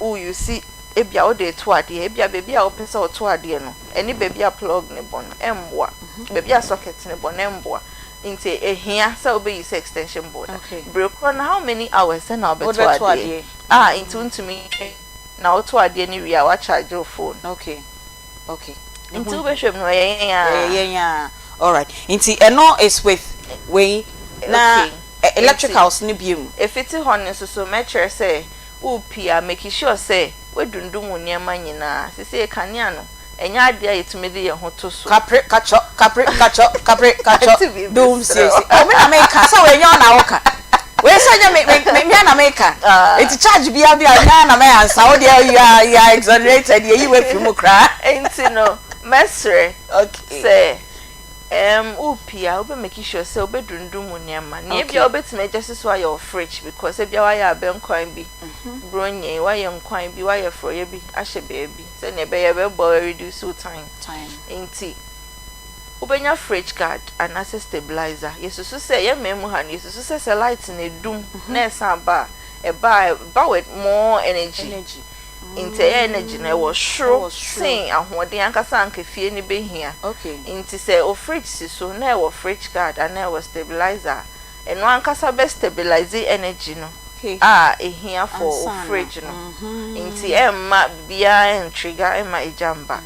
you see ebia o de to ade ebia baby a open say o to ade no eni baby a plug ne bon emboa baby a socket ne bon emboa nti ehia say obe use extension board break on how many hours na obe to ade into ntumi na o to ade ni wi a wa charge your phone okay into be hwem no yeah all right nti eno is with we na electricals ni biom if it hon so measure say upia make sure say we dundum niema nyina se kanea no enya ade a yetumi de ye ho to so kapre kacho dum see o me na make so we nya na woka we say me na make it charge bia nya na me answer o dey you are exonerated ye we fi mu kra enti no mesre okay say upia obe make sure say obe dundum niema na bia obetime just so your fridge because e bia wa ya ben kwan bi bronye wa ye nkwan bi wa ye froye bi ahye baby say na be ye be bo reduce time enti obenya fridge guard and access stabilizer yesusu say ye memu ha yesusu say light na dum na esa ba with more energy inte energy na wo shro sin ahode ankasa ankafie ni behia okay inte say o fridge si so na wo fridge guard and na wo stabilizer eno ankasa be stabilize energy no ehia for o fridge no inte emma bia en trigger emma ejamba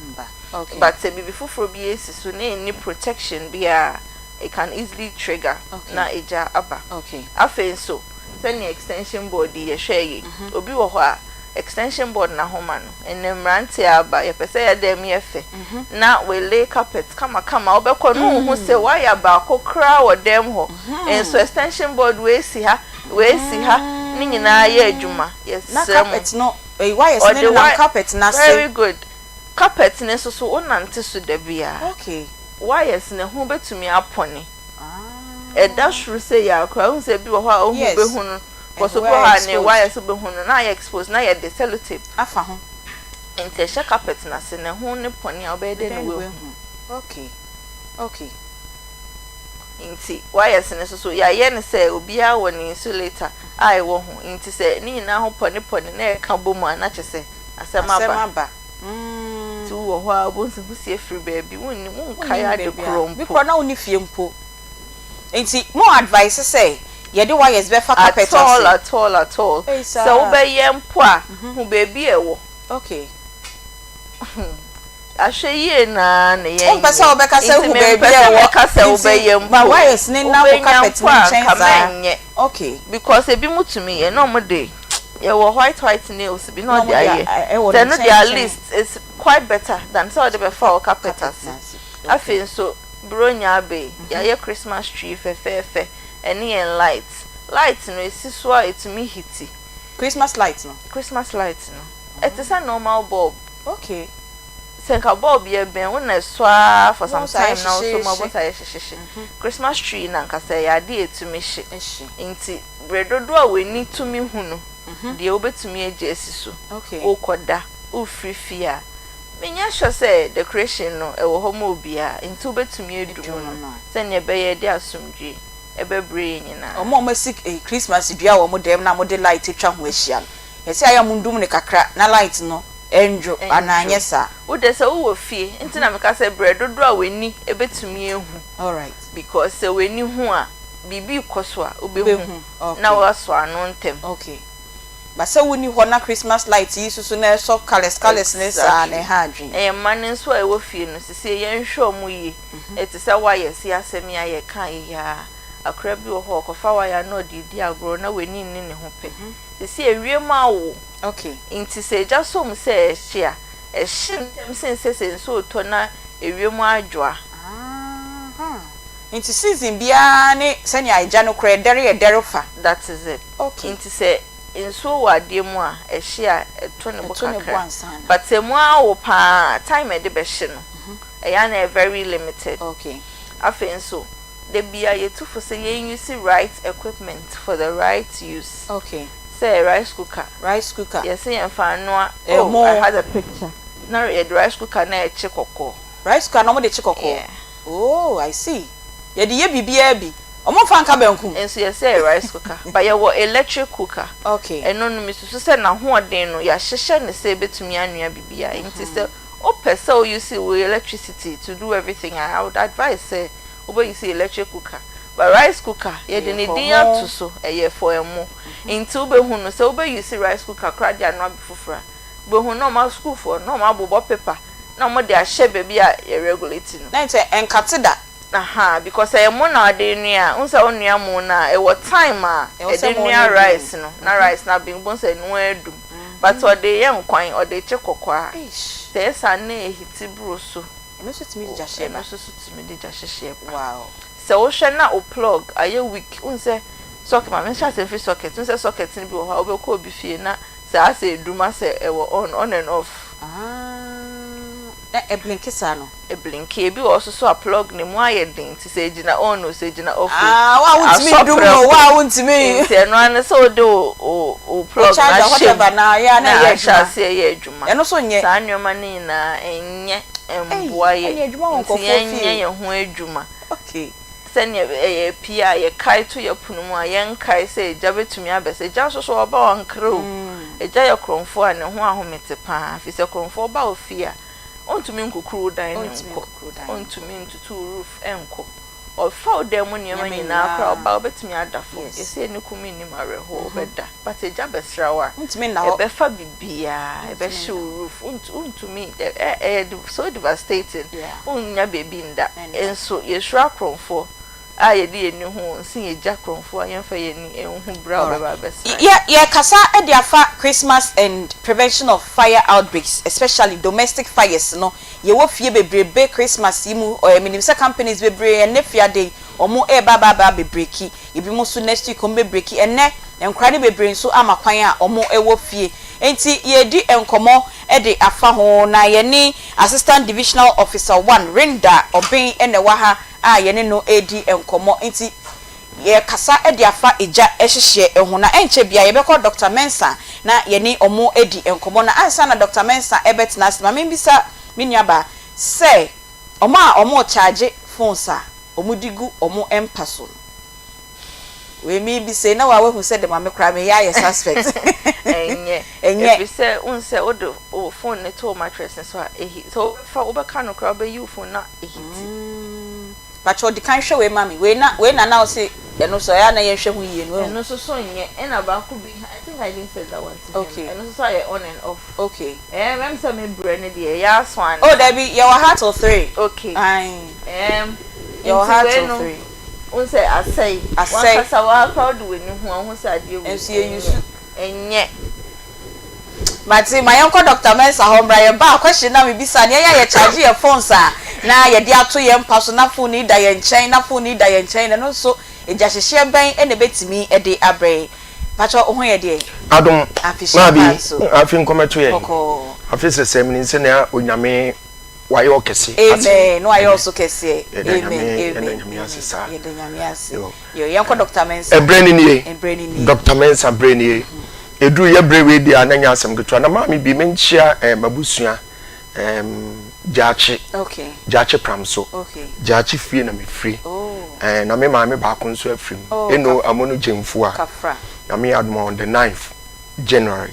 okay but say bibi fufuro bi esi so na any protection bia it can easily trigger na eja aba okay afen so send the extension board ye hwe obi wo ho a extension board na homa no enemrante aba ye pese ya dem ye fe na we lay carpet kama obekọ no hu se wire ba kokra wo dem ho so extension board we si ha ni nyina ye adwuma yes na carpet no wire se na carpet na se very good carpet ne so onante so da bia okay wires ne hu betumi apone da shuru se ya akra hu se bi wo ho a hu be hu no koso ko ha ne wire so be hu no na ya expose na ya de sellotape afa ho ente she carpet na se ne hu ne pone a obe de no we hu okay inti wires ne so ya ye ne se obi a wo ne insulator ai wo hu inti se ni nyina ho pone na e ka bomu ana che se asema ba tu wo ho a bo se husie free baby won kaya de krompo bi ko na oni fie mpo inti mo advice say ye de wires be fa carpet at all so obeye mpo a hu baby ewo okay ahwe na ye o pesa obeka say hu baby ewo ka say obeye mpo ba wires ni na ko carpet ni chenza okay because ebi mutumi ye no mo de ye wo white nails be no dey then their list is quite better than so the before carpenters afi so bronya be ye Christmas tree fe any en light no esi so a etumi hiti Christmas light no it is a normal bulb okay senka bulb ye ben wona so for some time now so mo bota ye hye Christmas tree na nka say ya de etumi hye nti bredodo a weni tumi hu no de obetumi age asiso okay okoda ofrifi a menya sure say decoration no e wo homo obia nti obetumi edumu no se ne be ye de asumdwe ebebre nyina omo masik Christmas dua wo mo dem na mo de light twa ho ahia no yesi aya mundum ne kakra na light no enjo ananye sa wo de se wo fie nti na meka say bredodo a weni ebetumi ehu all right because se weni hu a bibi koso a obehu na waso anu ntem okay ba se woni ho na Christmas light yi susu na so colors ne sa na ha adwen man nso a wo fie no sisi ye nhwe omu yi eti se wire si asemi aye kan ya akra bi wo ho kofa wire no di agro na weni ni ne ho pe sisi ewiem awo okay inti se jaso mu se ehia ehim sense so to na ewiem adwoa inti season bia ne senya aja no kra dere fa that is it okay inti se inso wade mu a ehia eto ne bokakra but emu awo pa time e de be hye no eya na very limited okay afen so the bia ye to for say you use right equipment for the right use okay say rice cooker. Yes, say no. Oh, I had a picture. Now a rice cooker na e chikoko. Rice cooker no mo de chikoko. Yeah. Oh, I see. Ye de bibia bi. Omo fa nka bankum. Enso ye say rice cooker, but ye wo electric cooker. Okay. Eno no misusu say na hoɔden no ya hyehye ne say betumi anua bibia. Nti say o pese o use with electricity to do everything. I would advise say obo use electric cooker. But rice cooker, ye de ne din ato so eye for emo. Nti obo hu no say obo use rice cooker kra dia no abifufura. Bo hu no ma school for no ma bobo paper. Na mo de ahye baby a ye regulate no. Na nti enkate da. Aha, because mo na de nua, unsa onua mo na e what time e de nua rice no. Na rice na bin bon say no adum. But o de ye nkwan, o de chekokwa. Say sa na ehiti bro so. Eno so timi de jahye na. So timi de jahye. Wow. So o hwe na o plug aye week, unse socket ma mention say free socket, unse socket ni bi wo ha obekọ obi fie na say ase eduma say e on and off. E blinky sa no. E blinky bi also so a plug ne mu ayedin ti say gina on o say gina off. Wa wuntimi dum no wa wuntimi. Nti no an so de o plug na whatever na ya na ya sha say ye adwuma. Eno so nye. Sa anwoma ni na enye emboaye. Nti enye ye ho adwuma. Okay. Send ye pia ye kai to ye punu mu ayen kai say ja betumi abese ja so so oba wan kro. Eja ye kromfo a ne ho ahomete pa. Afi se kromfo oba ofia. Ontumi nkukuru dan ne nko. Ontumi ntutu roof enko. Ofa odem mu niam nyina akra oba obetumi adafo. Ese ne kumi ni mareho obeda. But eja besrawa. Ontumi na ho. Ebefa bibia, ebe show roof. Ontumi so devastated. Onya baby nda. Enso yesura kromfo. Ye di eni ho nsin eja kromfo ayemfa ye ni enhu bra baba besa. Yeah, kasa e dia fa Christmas and prevention of fire outbreaks, especially domestic fires no. Ye wo fie bebrebe Christmas yimu or minim se companies bebrebe ene fia dey omo e baba bebreki. Ebi mo so next week ombe breki ene enkra ne bebre nso amakwan a omo e wo fie. Enti ye di enkomo e de afa ho na ye ni assistant divisional officer 1 Rinda Obin ene wa ha ye ne no edi enkomo enti ye kasa e de afa eja ehihye ehuna enche bia ye beko Dr. Mensa na ye ni omo edi enkomo na ansa na Dr. Mensa ebet na sima membisa minyaba say omo charge phones a omo digu omo empaso we me bi say na wa hu say de mame kra me ya suspect enye we say unse o phone ne to mattress so so fa obeka no kra be you phone na ehiti but you can show we mami we na now say eno so ya na ye hwe hu yie no eno so nye na ba ku bi I think I didn't say that one okay eno so ya on and off okay mem say me bre ne de ya swan oh there be your heart or 3 okay your heart or 3 unse asay kasa wa crowd we ni hu say ade we enso ye yusu enye but my uncle Dr. Mensa Hombra ye ba question na me bisa ne ye charge your phones a na ye de ato ye mpaso na phone ni da ye nchen na phone ni da ye nchen no so eja hyehye ben e ne betimi e de abre pacho ho ye de adom na bi afin kometo ye afise semni se na onyame waye okese amen no aye also kese amen ye nyame asesa ye de nyame ase yo ye uncle Dr. Mensa ebreni ni Dr. Mensa breni edu ye brewe di ananya asem ketwa na ma mi bi menchia mabusua jachi okay jachi pramso okay jachi fie na me free na me ma me ba ko nso afrim eno amono jemfu a kafra na me admo on the 9th January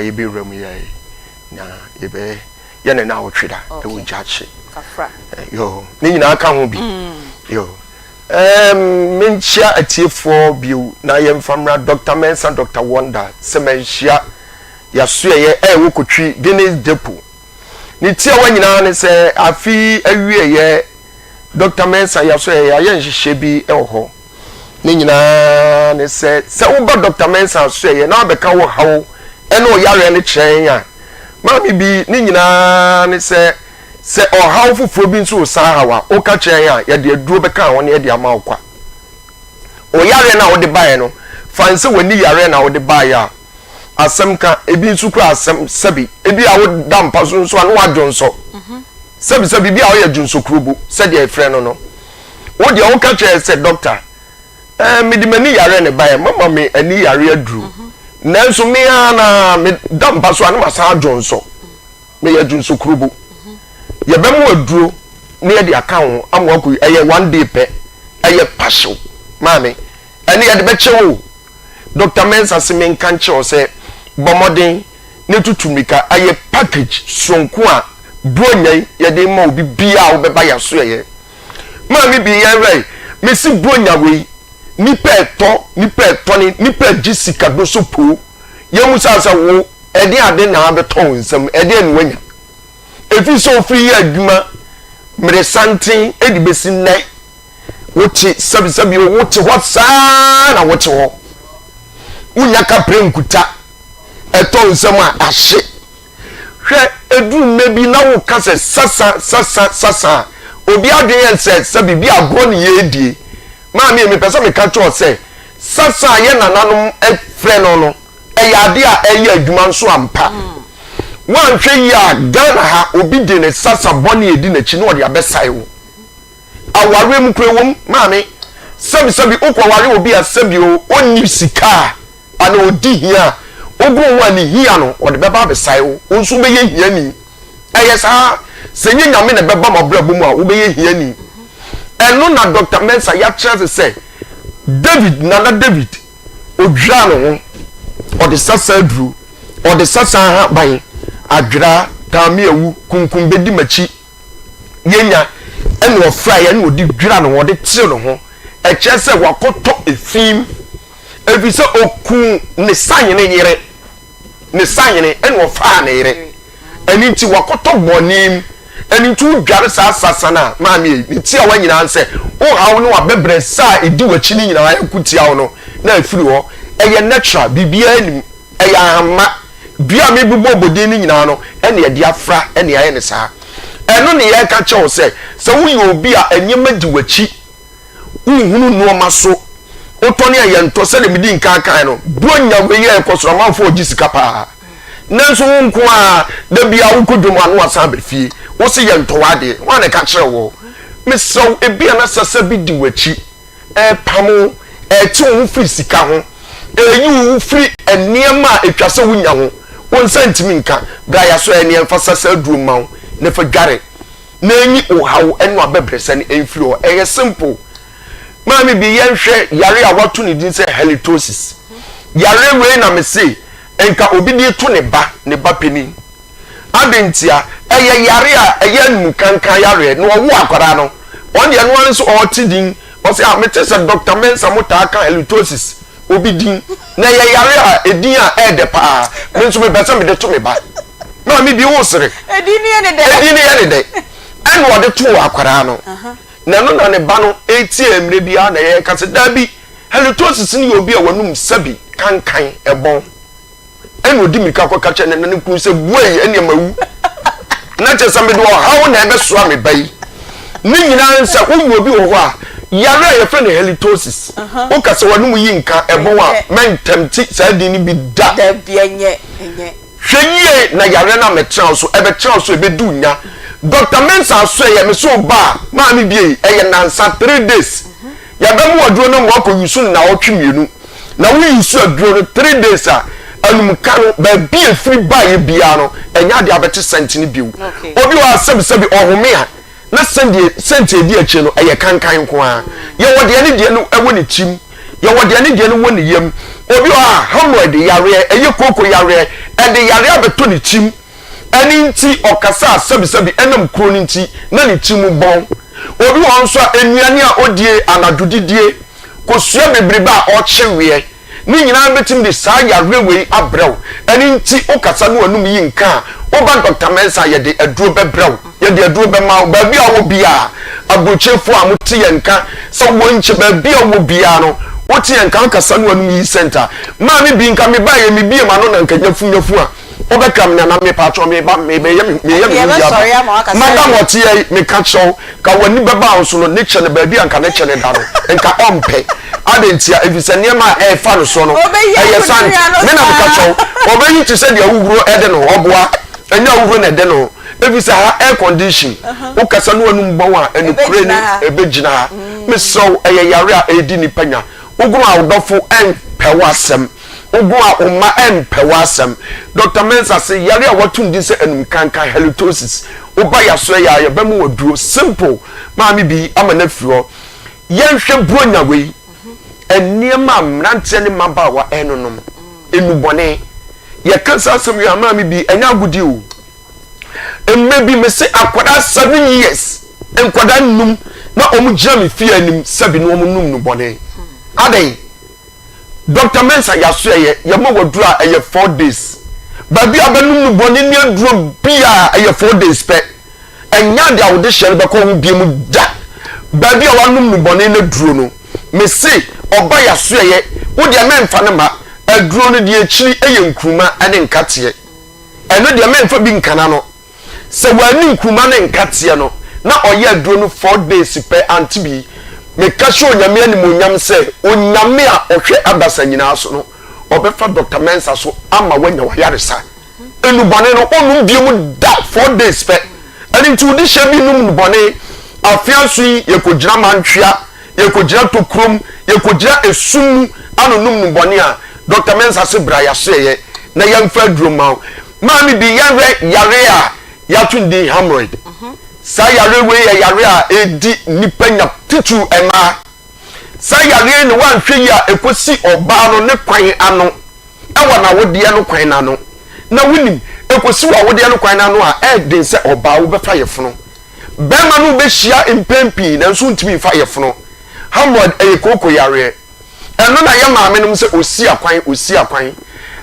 ye be ram ye na ye be ye na wotweda e wo jachi kafra yo ni nyina aka ho bi yo menchia atiefo biu na ye mfamra Dr. Mensa Dr. Wonder semenchia ya suye wo kotwi Guinness Depo ni tia wanyina ne se afi awie ye Dr. Mensa ya suye ya nhihye bi ho ni nyina ne se wo ba Dr. Mensa suye na beka wo hawo ene o yare ne kyerɛn a mami bi ni nyina ne se o hawo fufuro bi nso sa hawa o ka kyerɛn a ye de aduro beka won ye de ama okwa o yare na wo de bae no fanse wani yare na wo de bae a asem ka ebi nsu kura asem sabi ebi a wo dampa so nso an wa dwonso sabi bi a wo ye dwonso kurubu se de efre no wo de wo ka kyerɛ se doctor me di mani yare ne bae mama me ani yare aduru nanso me ana me dampa so ana masa adwonso me ya dwonso kurubu ye be mo aduro ne ye de aka ho amwa ko eye one day pe eye passion mame ene ye de be chewo Dr. Mensa semen kan che o se bomoden ne tutumika eye package sonko a bronyai ye de ma obi bia wo be ba ya so ye mame bi ye re me si bronya we nipa eto ni nipa jisika do so po ye musa sa wo ede ade na abeton nsam ede enwanya efi so free ye adwuma mere santin edi besi nne wote sabi wote what saa na wote ho unya ka prenkuta eto nsam a ahye hwe edu mebi na wo ka se sasa obi adwen se sabi bi agro ne ye die maami me pesa me ka cho se sasa ye nananom efre no eyade a eye adwuma nso ampa wan hwe ya Ghana ha obi de ne sasa boni edi na chi no de abesai wo aware mu kure wom maami sabi ukwaware obi asabi o onni sika ana odi hia ogun wa ni hia no o de beba abesai wo nso be ye hia ni eye sa senye nyame ne beba mabra bomu a wo be ye hia ni eno na Dr. Mensa ya chance say David odwa no ho o de sasa duru o de sasa ha ban adwira tami ewu kunkum bedi machi yenya eno ofra ya no di dwira no de tie no ho e che say wakoto efim efise okun ne sanyene yire ne sanyene eno ofra ne yire eni ti wakoto bonim eni tu dware sa sasa na maami ni ti a wanyina nse o hawo no abebre sa edi wachi ni nyina ya kutia wo no na afiri ho eye natural bibia ni eye ama bia me bibo obodi ni nyina no ene ye dia fra ene ye ne sa eno ne ye ka che wo se wo ye obi a enyema di wachi uhunu no maso o to ne ye nto se le midi nkan kan no bronya we ye ekosoro manfo ogisika pa nanso nko a da bia wo kodwom anu asan befie wo se ye ntowade wane ka kire wo meso ebia na sasa bi di wachi pamo ti wo free sika ho eyi wo free eniema etwase wo nya ho won sentimi nka bra ya so eni emfasa sa duru ma wo ne fa dware na enyi o hawo enu abebrese ne enfiri ho eye simple mami bi yenhwe yare a watu ne din se halitosis yare we na me se enka obi di to ne ba peni adentia eye yare a eye nu kankan yare no wo akwara no on de no so o tidin o se a mete se Dr. Mensa mota kan halitosis obi din na eye yare a edin a de pa me nso me pesa me de to me ba na mi bi wo sere edin ye ne de en wo de to akwara no na no na ne ba no ATM re bia na ye ka se da bi halitosis ni obi a wanum sabi kankan ebon en odi mika kwa kache ne ne kun se buai ene mawu na che sambe do hawo na ebe so ame bai ni nyina nsa wo obi wo ho a yare ye friend halitosis o ka se wanum yi nka ebon a mentemti sa di ni bi da bienye hweye na yare na metra so ebe tra so ebe du nya Dr. Mensa so ye me so ba ma mi bie eye nansa 3 days ya be mu oduro no mo ko yusu na otwemienu na wo yusu aduro 3 days a anum kanu ba bie free buy bia no enya de abete sentini biu obi wa sabi ohome a na senti edi achi no eye kankan ko a ye wode ane de no ewo ne tim ye wode ane de no wo ne yam obi wa hemorrhoid yare eye koko yare e de yare abeto ne tim ani nti okasa sabi enam kro ni nti na ne tim bon obi wa nso enuane a odie anadudidie kosua bebreba a ochewe ni nyina betim de saa yare we abrew ani nti okasa no anum yi nka oba Dr. Mensa ye de aduro bebrew ye de aduro be ma ba bia wo bia abochefo a muti ye nka so wonche ba bia wo bia no wote ye nka okasa no anum yi center ma me bi nka me ba ye me bie ma no na nka nyafu a obekam na me patro me ba me ya madam oti ye me ka chow ka wani beba onso no nature ne ba bia nka nature ne daro nka ompe adentia efise niema e fa no so no eye san me na me ka chow obeyi ti se dia wuwuro ede no oboa enya wuwuro na ede no efise ha air condition o kasa no anum bon a enu kure ni ebegina ha me so eye yare a edi ni panya ogunu awdofo en pewasem ogo a umma empewasem Dr. Mensa say yare a watun di se enum kankan halitosis oba yaso ya ye bemu woduro simple maami bi amana firo yenhwe bronya wei eniema mrante ne mabawa enonom enubone ye kansa asem ya maami bi enya agudi o maybe me say akwada 7 years enkwada num na omu jami fi anim 7 no omu num no bone adai Dr. Mensa yaso ye ma wadura 4 days baby abanum no bone ni aduro bia 4 days pe enya de awode hye be ko hu bia mu da baby awanum no bone na duro no me say oba yaso wo de memfa ne ma aduro no de akiri nkruma ane nkate eno de memfa bi nkana no se wani nkruma ne nkate no na oye aduro no 4 days pe Aunty Bea me kasho onyame animonyam se onyame a ohwe abasa nyina so no obefa Dr. Mensa so ama wanya wayaresa enubone no onum biemu da 4 days pe ani tu di shebi num nubone afiansu yekogira mantwea yekogira tokrom yekogira esum anu num nubone a Dr. Mensa se bra ya so ye na yamfa aduro maami bi yare a yatundi hemorrhoid sa yare we yare a edi nipa nya titu ema sa yare ne wanhwe ya ekosi oba no ne kwan ano ewa na wode no kwan ano na wunim ekosi wa wode no kwan ano a edin se oba wo befa yefono bema no be hia impempi na nso ntimi fa yefono hemorrhoid ekoko yare eno na ye maame no se osi akwan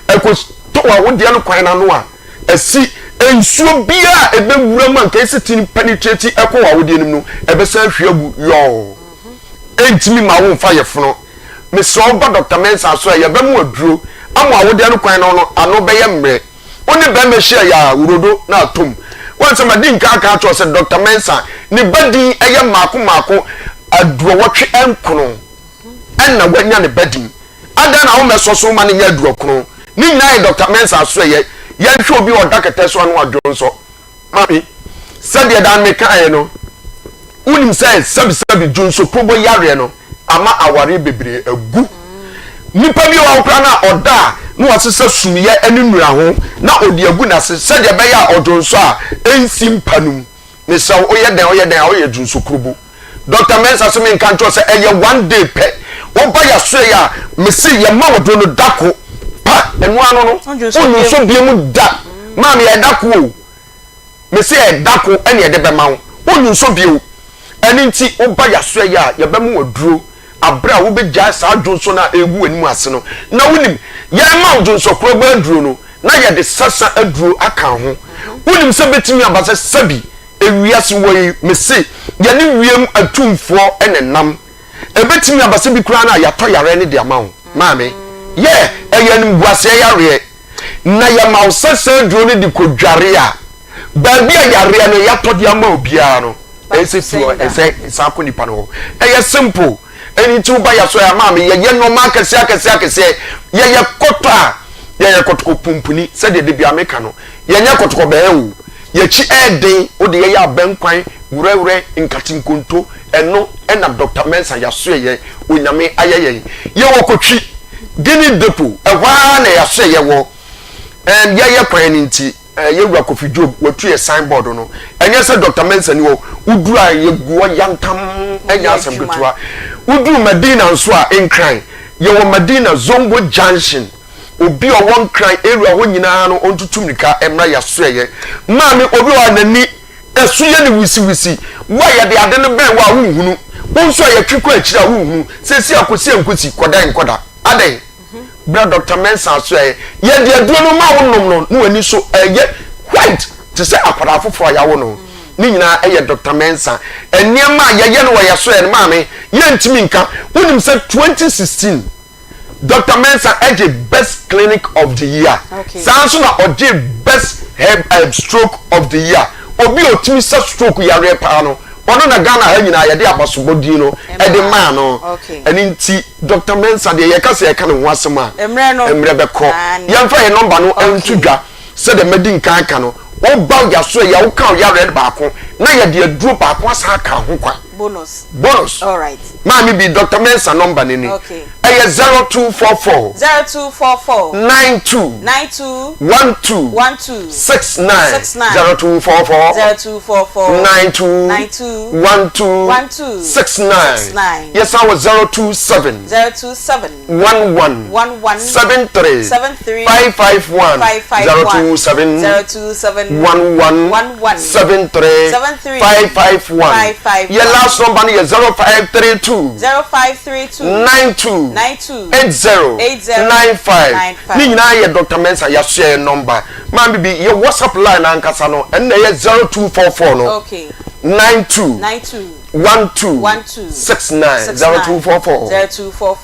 ekosi to wa wode no kwan ano a esi ensuo bia ebewura man ka esitin penetrate ekwa wodi enim no ebesa hwiagu yo entimi ma wo mfa yefono me so ba Dr. Mensa so ya bemu aduro amwa wodi anu kwan no ano beye mre oni be me hia ya urodo na atom wonse ma din ka aka cho se Dr. Mensa ni badin eye maako aduro wotwe enkono enna wanya ne badin ada na wo mesoso ma ne nya aduro kono ni nyina Dr. Mensa so ye yanhwe obi odakete so anu adwonso mami sabe dan me kan no unim say sabi junso probo yare no ama aware bebre agu nipa bi wa okra na oda no wasesa sumye anunura ho na odi agu na se sabe be ya odwonso a ensi mpanum me say oye den oye junso probo Dr. Mensa so me kan to say eye 1 day pe oba ya so ya me see ye ma wodo no dako enu ano no onu so biemu da maami e dako o me se e dako ene e de be ma wo onu so biemu eni nti oba yaso ya ye be mu oduro abra wo be gya sa adwonso na ewu enimu ase no na wonim ye ma odwonso kro ba aduro no na ye de sasa aduro aka ho wonim se betimi abase sabi ewiase wo yi me se ye ne wiem atumfo ene nam e betimi abase bi kura na ya to yare ne de ama ho maami yeah eyenim guase yare na ya mausese drone di kodware a baabi yare no ya todi ama obia no ese fio ese sako nipa no eye simple eni ti uba ya so ya maami ye no ma akese ye kota ye kotoko pumpuni se de bia meka no ye nya kotoko be ewu ye chi eden ode ye ya benkwan wurewure nkatinkonto eno na Dr. Mensa ya so ye onyame ayeye ye wokotwi Gini depo ehwa na ya so ye wo ye kwan nti ye wura Kofi Job watu ye signboard no enye se Dr. Mensa ni wo udura ye guo yantam enya asem betua udu Medina nso a enkran ye wo Medina Zongo Junction obi o won kran area ho nyina no ontutum nika emra ya so ye maami obi wa nani esu ye ni wisi wa ye de ade no ben wa hunhunu wonso ye twiko akira hunhunu sesi akosi enkosi koda adai bra Dr. Mensa so ye de aduro no ma wonom no ani so ye white to say akwara fofo ya wo no ni nyina ye Dr. Mensa eniema ye no ya so ye maami ye ntimi nka wonim say 2016 Dr. Mensa eje best clinic of the year sanso na oje best stroke of the year obi otimi sa stroke yare pa no ono na Ghana ha nyina ye de abasobodi no e de ma no eni nti Dr. Mensa de ye ka se ye ka ne ho asema emre be ko ye mfa ye number no entudwa se de medin kan ka no o ba ya so ya wo ka ya red ba ko na ye de aduro ba ko asa ka ho kwa bonus all right Mami be Dr. Mensa number ni okay 0244 92 12 69 0244 92 69 yes I was 027 11 73 551 027 11 73 551 your last number is 0532 92 80 95 ni nyina ye Dr. Mensa ya share number man be your WhatsApp line ankasa no and na 0244 no okay 92 12 69 0244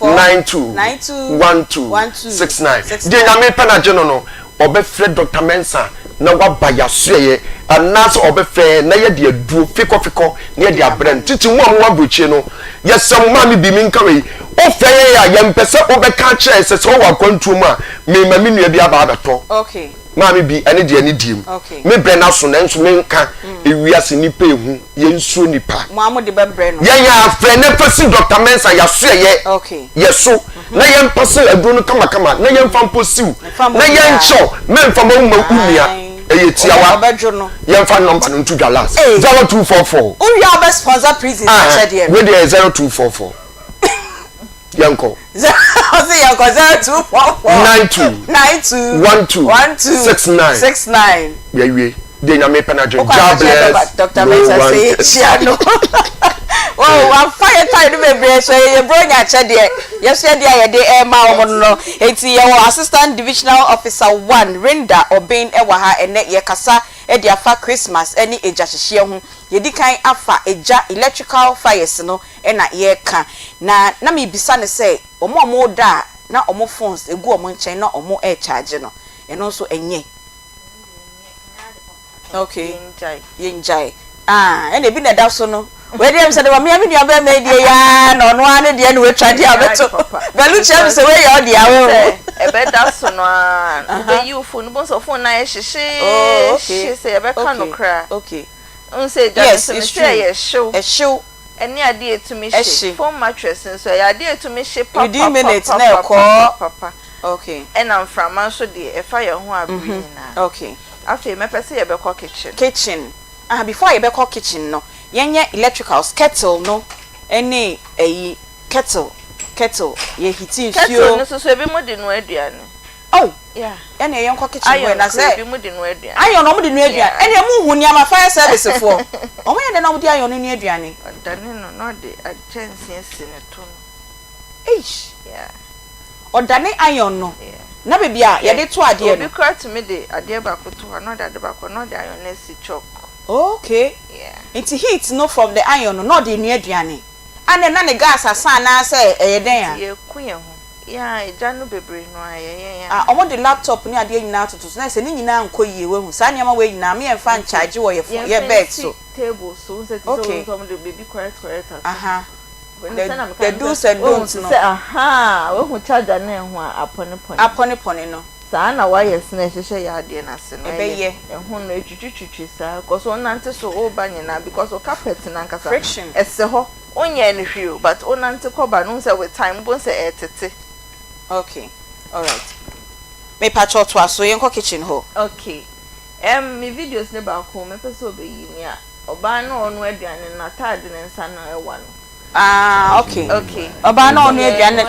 92 12 69 de nyame panaje no obefre Dr. Mensa na waba ya share anas obefe na ye de aduro fiko na ye de abrem titi mo abuchi no yesem ma me bi mi nka we o feye ya ye mpese obeka kire se so wa kwantum a me ma mi nua bi aba abeto okay ma me bi ene de ani diem me bre na so na nso me nka ewiase nipa ehu ye nsuo nipa mo amo de bebre no ye ya afre ne pesi Dr. Mensa ya so ye okay yeso na ye mpese aduro no kama na ye mfa mposiw na ye ncho me mfa ma unia Tiawa Bedro no. Yemfa number no to Galas 0244. Uri obe sponsor prison check there. We dey 0244. Yanko. Yanko 0244 92 12 69. We dey nyame penajo. God bless. Dr. Mensa say chiano. Oh, I'm fire time to be so you bring a check there. Yesterday I dey ma no. Enti your assistant divisional officer 1 Rinda Obain ewa ha ene ye kasa e dia fa Christmas eni eja hyehye ho. Ye di kan afa eja electrical fires no e na ye ka. Na me bisa ne say omo da na omo phones egu omo nchen na omo air charge no. Eno so enye. Okay. Yenjai. Ene bi na da so no. We dey say the me nua be me die ya no no ane die no we twade abeto belu chem say we ya dia wo e be da so no an be you phone bo so phone na ye hye she say e be ka no kra okay un say just say ye show e show eni ade etumi hye phone mattress so ya ade etumi hye papa within minutes na e papa okay and am from man so de e fa ye ho abri na okay after me pese ye be ko kitchen before you be call kitchen no yenye electricals kettle no any kettle ye heating kettle no so be mo de no aduane oh yeah ene ye nko kitchen we na say be mo de no aduane ayo no mo de no aduane ene mu hu niam fire service for o mo ye de no mo de ayo no ni aduane odane no de agency esi ne to no yeah odane ayo no na baby a ye de to ade no be cry to me de ade ba ko to no de ade ba ko no de ayo na si chok. Okay. Yeah. It's heat no from the iron no the new aduane. And na the gas asan na say e den ya. Ye kuye ho. Yeah, eja no bebre no aye. Omo the laptop ni ade nyina atoto na say ni nyina nkoyie we hu. Sa niam we nyina me enfa charge wo ye bed so. Table so set so some the baby correct. The do's and don'ts no. Say we hu charger na ho apone no. Sa na wires na hye ya ade na se no ye ehun no etwitwitwi sa because on nante so o banye na because o carpet na nkasa friction ese ho onye ne hwio but on nante koba no say with time bon say etete. Okay, all right, me patcho to aso yen ko kitchen ho. Okay, me videos ne ba ko me pese obeyi ni a oba na onu aduane na tade ne nsa na ewa no. Okay. Oba na onu aduane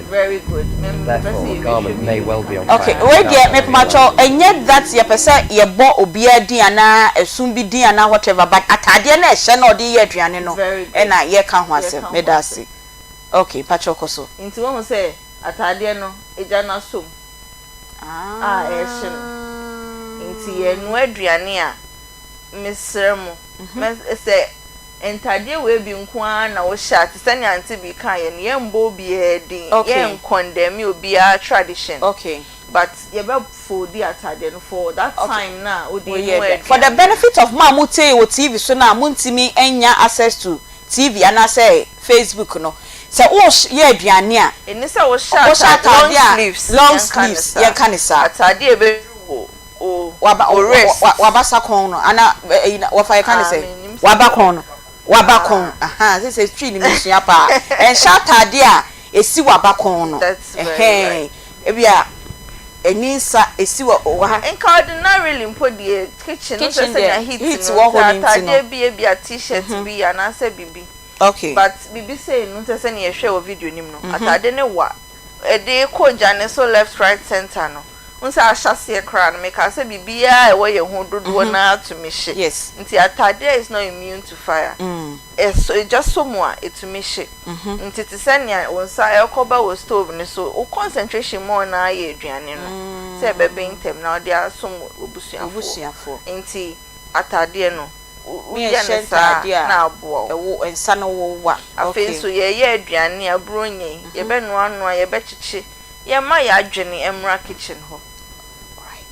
very good. Therefore, garment may well be on okay, we get me patcho enye that ye pese ye bo obi adi ana esum bi di ana whatever but atade na ehye na odi ye aduane no e na ye ka ho asem me da se. Okay, patcho koso. Nti wo say atade no eja na som. Ehye no. Nti ye no aduane a mesremo. Say entade we bi nko na wo sha te sani Aunty Bea kan ye ne mbo bi edin ye condemn obi a tradition. Okay, but ye be for the atade no for that time na odi for the benefit of ma mute wo TV so na muntimi enya access to TV and say Facebook no say wo ye aduane a eni say wo sha long sleeves ye kanisa atade e be wabasa kon no ana wo fa ye kanisa Wabakon. Aha, this is tree ni mishia pa. En shatade a esi wabakon no. That's right. Ebia enisa esi wa enka ordinarily mpo the kitchen no say na heat wo ho ni tade bia t-shirt bi ana say bibi. Okay. But bibi say no say na ye hwe wo video nim no. Atade ne wa e de ko jane so left right center no. Unsa ahase kra no make say bibia e wo ye ho dodo na to me hye. Yes. Nti atade is not immune to fire. So it just so more it to me hye. Nti te senia unsa e koba wo stove ni so o concentration more na ye aduane no. Say bebe intem na odi asom obusuafo. Nti atade no me shenta dia na abo ewo ensa no wo wa. Okay. So ye aduane abronye ye be no anu ye be chichi ye ma ya adwene emra kitchen ho.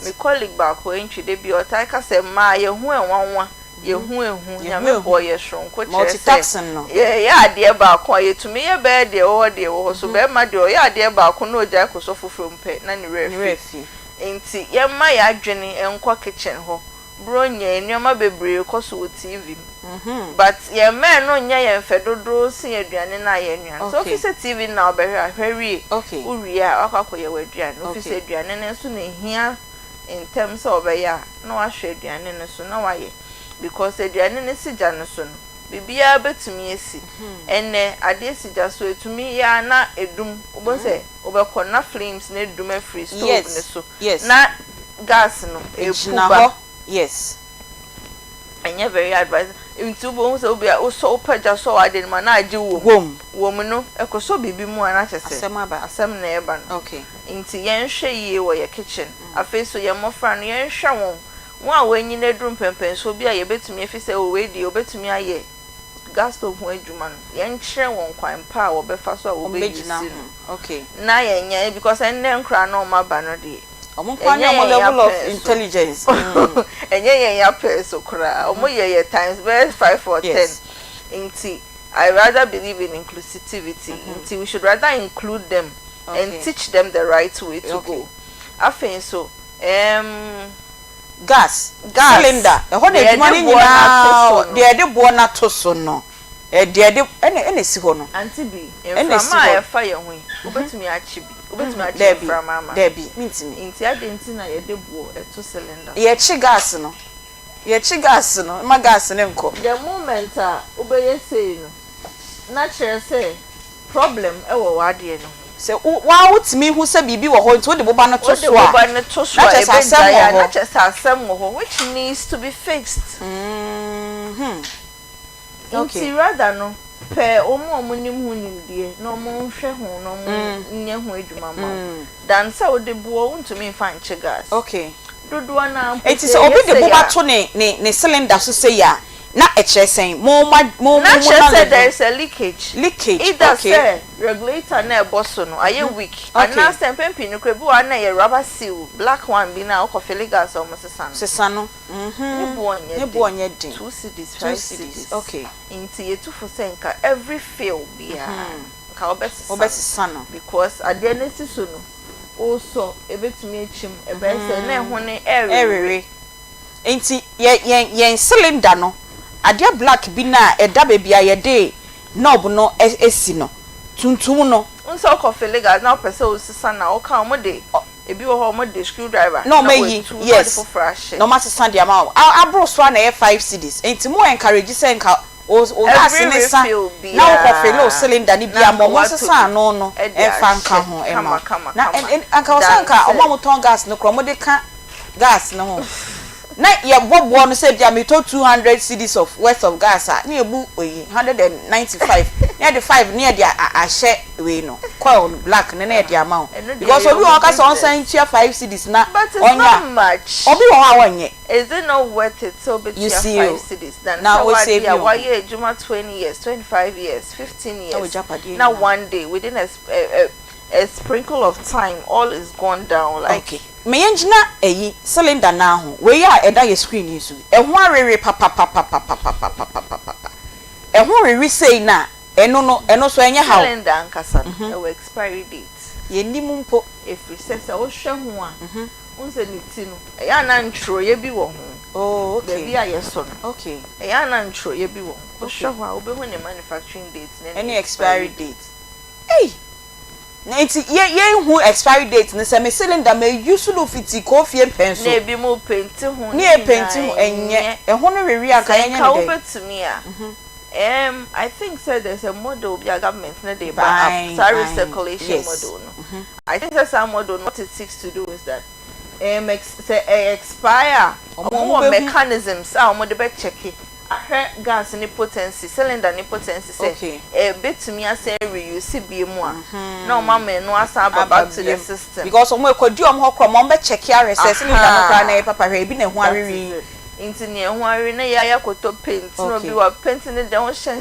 My colleague back who intrude be or take us a ma ye hu enwanwa ye hu ya me boy ye shronko multitasking no yeah de back ye to me ye be de o de wo so be ma de o ya de back no ja ko so foforo mpe na ni refi enti ye ma ya adwene enko kitchen ho bronye enoma bebre ko so TV but ye men no nya ye mfedodo si aduane na ye nwan so office TV na obehwe uri a akwa ye waduane office aduane ne so na hia in terms of ya no ahwe aduane ne so na waye because aduane ne sija ne so no bibia betumi esi enne ade sija so etumi ya na edum obo se obekọ na flames na edum free stove ne so na gas no epuba yes enye very advice into bo so obi o so paja so ade ma na age wom no ekoso bibi mu ana chese asem na eba no okay nti yen hwe yie wo ye kitchen afi so ye mofra no yen hwe won a wanyi na drum pempen so bi a ye betumi afise o we di obetumi aye gas stove ho adwuma no yen kire won kwan pa a wo befa so a wo be yisi no okay na yen nya because enne nkra na o maba no de omo kwani omo level of intelligence enye yen ya peso kra omo ye times 5 or 10 nti I rather believe in inclusivity nti we should rather include them and teach them the right way to go afen so gas cylinder e ho na eduma ni nyina de de bo na to so no de ene si ho no Aunty Bea enfama ya fa ye ho obetumi achi bi obetumi achi fra mama debi mintimi nti adenti na ye de bo to cylinder ye chi gas no ma gas ne nko the moment a obeye say no na chere say problem e wo wade no se wa wutimi hu se bibi wo ho nti wo de boba no to so a na just asem wo which needs to be fixed okay rather no pe omo nim hu nim die no omo hwe hu no omo nye hu adwuma ma dan se wo de bo untumi fa nche gas okay dodo na enti se obi de boba to ne cylinder so say ya na echesen mo there is a leakage either okay say regulator na eboso no aye weak and na sempempi no krebu wa na ye rubber seal black one bi na o feel gas o mo sesa no ne bo onye din 2 cedis 5 cedis okay inti ye 2 for senka every fill bia ka obesesa no because ade na siso no also ebetumi echim ebe se na ho ne erere enti ye cylinder no ade black bi na eda baby ayede knob no esi no tuntum no unso ko feel gas na person o sisa na o ka mo de ebi wo ho mo de screwdriver no me yes no ma sisa de ama abro so na 5 cedis enti mo encourage say nka o gas ne sa na o ko feel o cylinder ni bia mo sisa no e fa nka ho e ma na anka o sanka o mo ton gas no kro mo de ka gas no ho na ye bobo no say bia me to 200 cedis of worth of gas na ebu 195 na the 5 na the ahye we no coil black na the amount because obi won ka say on san chia 5 cedis na onya much obi won awanye is it not worth it so be chia 5 cedis then now we save you why ye juma 20 years 25 years 15 years now one day within a sprinkle of time all is gone down like okay me yenjina eyi cylinder na ho we ya eda ye screen yi so e ho arere papa e ho riri sei na eno so enye ha cylinder ankasa e expiry date ye nimu mpo if we say o hwe ho a unse ni ti no e ya na ntro ye bi wo ho Oh, okay. Baby a yeso. Okay. E ya na ntro ye bi wo. O hwe ho a obehu ne manufacturing date na any expiry date. Hey. Na enti ye hu expiry date ne se me cylinder me use no fiti coffee pencil. Na ebi mo painti ho. Na e painti ho enye. E ho no rewi aka enye ka obetumi a. I think said there's a model be a government na dey buy up circulation model no. I think that's a model what it seeks to do is that expire more mechanisms omo dey be check gas ni potency cylinder ni potency say betumi ase reuse bi mu a na omo menu asa back to the system because omo ekodi omo hokro omo be check RSS ni da no na papa hwe bi na hu ariri into near one na ya koto paint no bi wa paint ne de won shen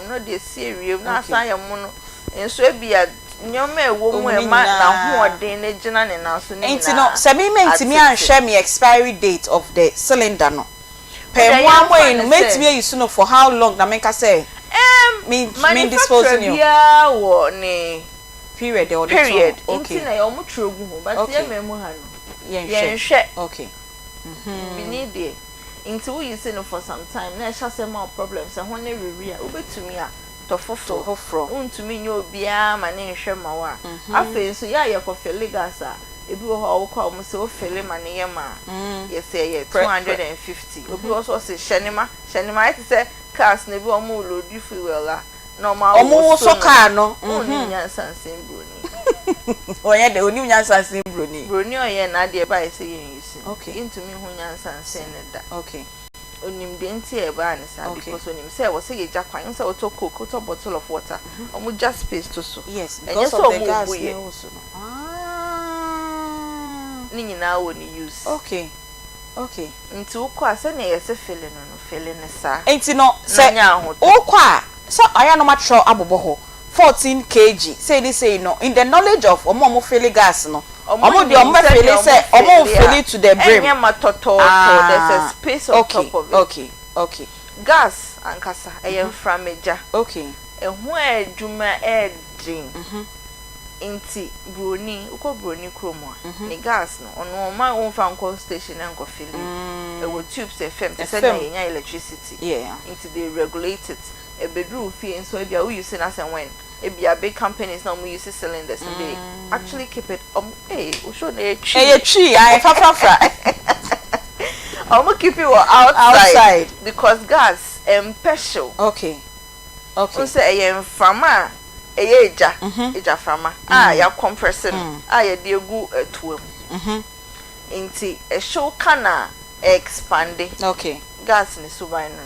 no de serie na san ya mu no enso e bia nyoma ewo mu e ma na ho odin ne gina ne na so ni into no se me mentimi anhwe me expiry date of the cylinder no per one way no mentimi use no for how long na me ka say me disposing you bia wo ni period okay into na yo mu trogu ho but ye memu ha no ye nhwe okay we need it into we use no for some time na sha say more problems e ho na rewi a obetumi a to foforo untumi nyo bia ma ne nhwe ma wa afa so ya ye ko fele gas a ebi wo ho ko mo se o fele ma ne ye ma ye say ye 250 obi wo so se hyenema it say cars na bi o mo load fuel a normal o mo so car no oni nyansa nsembro oye de oni nyansa nsembro ni broni oye na de ba say yen use okay into me hu nyansa nsen da okay onim de nti e ba ne sa because onim say wo say ye jakwan say wo to coke to bottle of water omo just space to so yes because of the gas ne also ni nyina wo ni use okay nti ukọ ase na ye se fele no fele ne sa enti no say ukọ a so aya no matro abobo ho 14 kg say no in the knowledge of omo fele gas no omo de omo fele say omo fele to the brim enya matoto there's a space on top of it okay gas ankasa frameja okay ehu adwuma edin inti broni uko broni kromo ni gas no ono ma won fa nko station enko fele e wo tubes fm te say na yenya electricity inti they regulate it e bedroom fee so e bia we use na say when e bia big companies now we use cylinders and they actually keep it we show na tree I fa keep it outside because gas special okay so say frama eja frama ya compressor ya de egu etuam inti e show kana expand okay gas ni suban no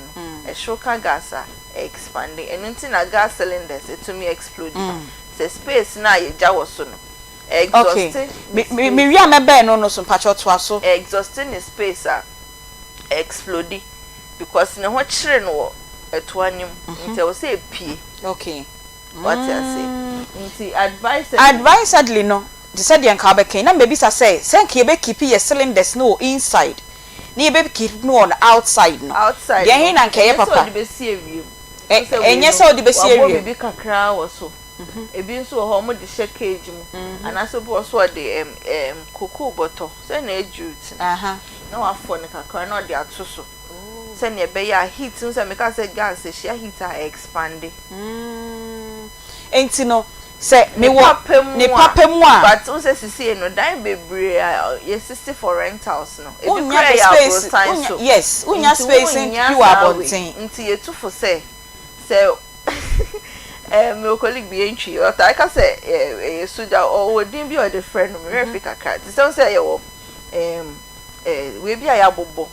e show ka gas expanding and until na gas cylinders it to me explode the space na eja wo so no exhausting me wi amebe no so mpacho to aso exhausting the space explode because ne ho kire no etuanim until we say pie okay what you say until advisedly no they said the nka be ken na maybe say nka e be keep your cylinders no inside ni be keep no on outside no outside dey hin na nka ye papa enye so di be si ewie bi kakra wo so ebi nso ho mo di she cage mu anaso bo so de cocoa bottle so na ejut na wa fo ne kakra na de ato so se ne be ya heat nso me ka say gas she heat expand enti no se me wo ne papa mu a but nso sisi no dan bebre ye sisi for rentals no ebi kra ya space yes unya space in you abontin nti ye tufo say my colleague be entry or I can say suja or din be or the friend me refi kakra ti say you we be ayabobo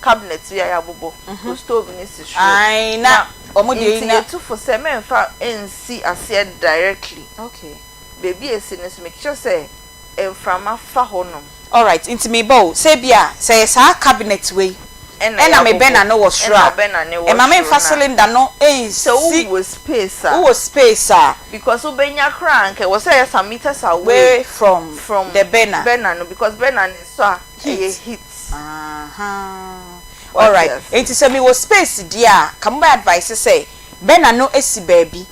cabinet we ayabobo stove ni si show ai na omo de na to for say me fa nc ase directly okay baby esi ni make sure say frama fa honom all right into me bow say bia say sa cabinet we ena me bena no was sure e ma me fa cylinder no so wo space because ubenya crank we say some meters away from the burner no because burner is so heat all right it is me was space dia come by advice say burner no esi baby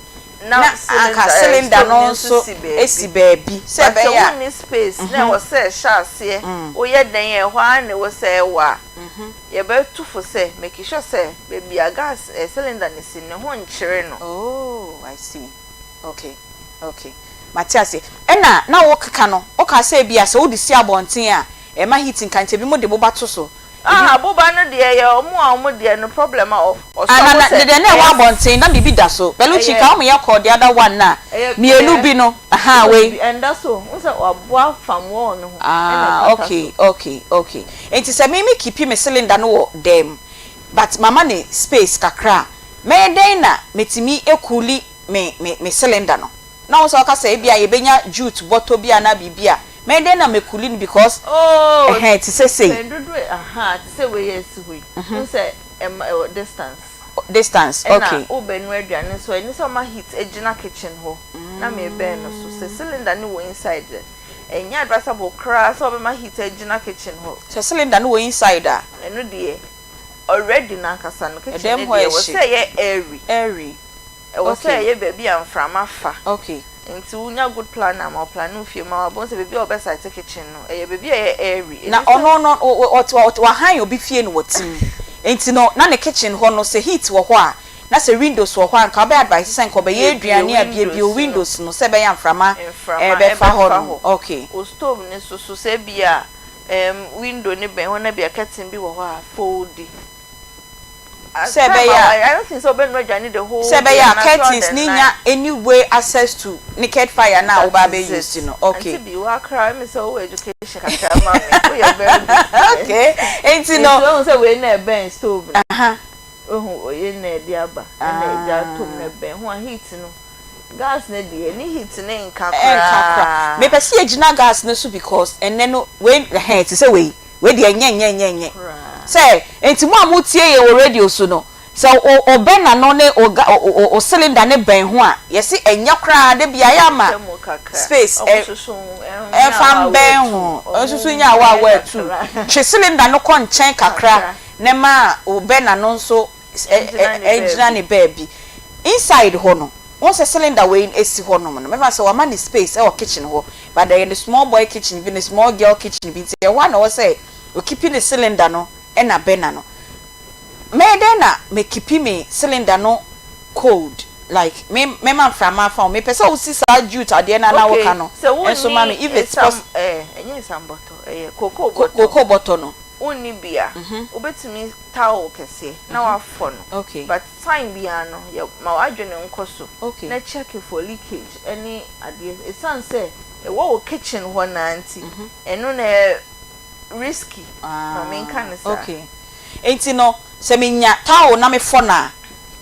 na aka cylinder no so esi baabi se be ya ni space na wo se hyaase wo ye den ye hwa na wo se wa ye be tufo se make sure se baby a gas cylinder ni si ne ho nkyere no. Oh, I see. Okay. Matias na wo keka no o ka se bia se wo di si abonten a e ma heating kan te bi mo de bo bato so. Boba no de ye omo de no problem of na de na wa bonten na bibi da so pelu chika o me ye call the other one na mienu bi no aha we and that so unse oboa fam wo no okay enti se me keep me cylinder no wo dem but mama ne space kakra me den na metimi ekuli me cylinder no na wo so ka say bia ye benya jute bottle bia na bibia me den na me cooling because it say to say we yes we say distance okay o be no aduane so any so ma heat ejina kitchen ho na me be no so say cylinder no inside enya advisable crass so be ma heat ejina kitchen ho so cylinder no inside eno de already na kasa no kitchen e dey we say ye airy e we say ye baby amframa fa okay nti unya good plan na ma plan no fie ma bon se baby obesite kitchen no baby airy na ono wa han obi fie no wotim enti no na ne kitchen ho no se heat wo ho a na se windows wo ho an ka be advice sen ko be ye aduane a bia windows no se be ya mframa be fa ho no okay o stove ne so se bia window ne be ho na bia curtain bi wo ho a foldy I don't think so. Ben Roger the whole. Sebeya curtains ninya any way access to naked fire now. Obabe used you know. Okay. Be work crime is so education. We are very good. Okay. Ain't you know? Don't say we na ben stove. Oh, you na diaba. Na ja tom na ben. Who heat no. Gas na di any heat na nkakra. Me pese ejina gas na so because and then when head say we dey nye. Say enti mo amutie ye wo radio so no so o ben na no ne o cylinder ne ben ho a yesi enya kra de bia ya ma space fam ben ho osusu nya wa tu che cylinder no ko nchen kakra ne ma o ben na no so ejina ne baby inside ho no once a cylinder we esi ho no no me say wa ma ne space e o kitchen ho but there the small boy kitchen even the small girl kitchen be say one o say o keeping the cylinder no ena bena no me den na me keep me cylinder no cold like me man from my me pese o si sa jute ade na na woka no so mama if it's enye some bottle cocoa bottle no onni bia obetumi towel kese na wa fo no okay but time bia no ma wadwene nkoso okay na check for leakage any ade it sounds say e wo kitchen ho na anti eno na risky no mean can say okay enti no se me nya towel na me fo na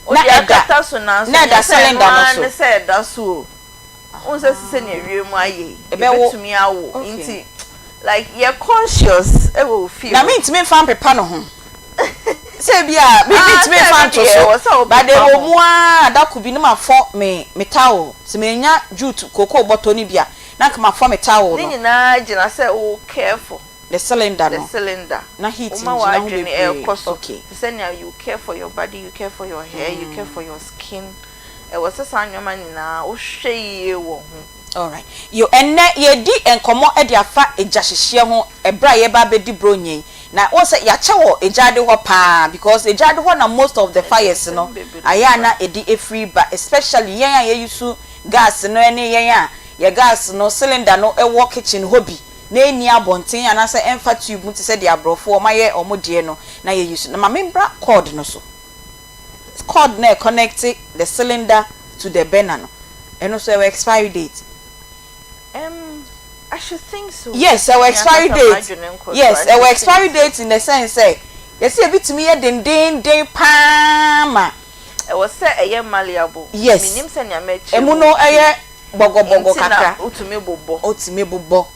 eda so na cylinder no so say da so unse se na wie mu aye betumi awo enti like you're conscious e will feel na me ntimi fan pepa no ho se bia me ntimi fan to so but they wo mu a da ku bi no ma fo me towel se me nya jute cocoa bottle ni bia na ka ma fo me towel no ni na gina say o careful the cylinder na heat okay say now you care for your body, you care for your hair, you care for your skin. E was a san your man na o hwe wo all right you enne ye di enkomo e dia fa ejahihye ho ebra ye ba bedi bronyin na won say ya chewo ejade ho pa because ejade ho na most of the fires no aya na edi e free ba especially yen ya use gas no ene yen ya gas no cylinder no e wo kitchen hobby na eni abonten anase emfa tube ti se de abrofo o maye omodie no na ye use na ma membra cord no so cord na connect the cylinder to the burner no and also expiry date I should think so. Yes, our expiry date. Yes, our expiry date in the sense say yes e bitimi ye den pama e was say e ye malleable yes minim se nya mechi emu no e ye bogo kakra otime bobo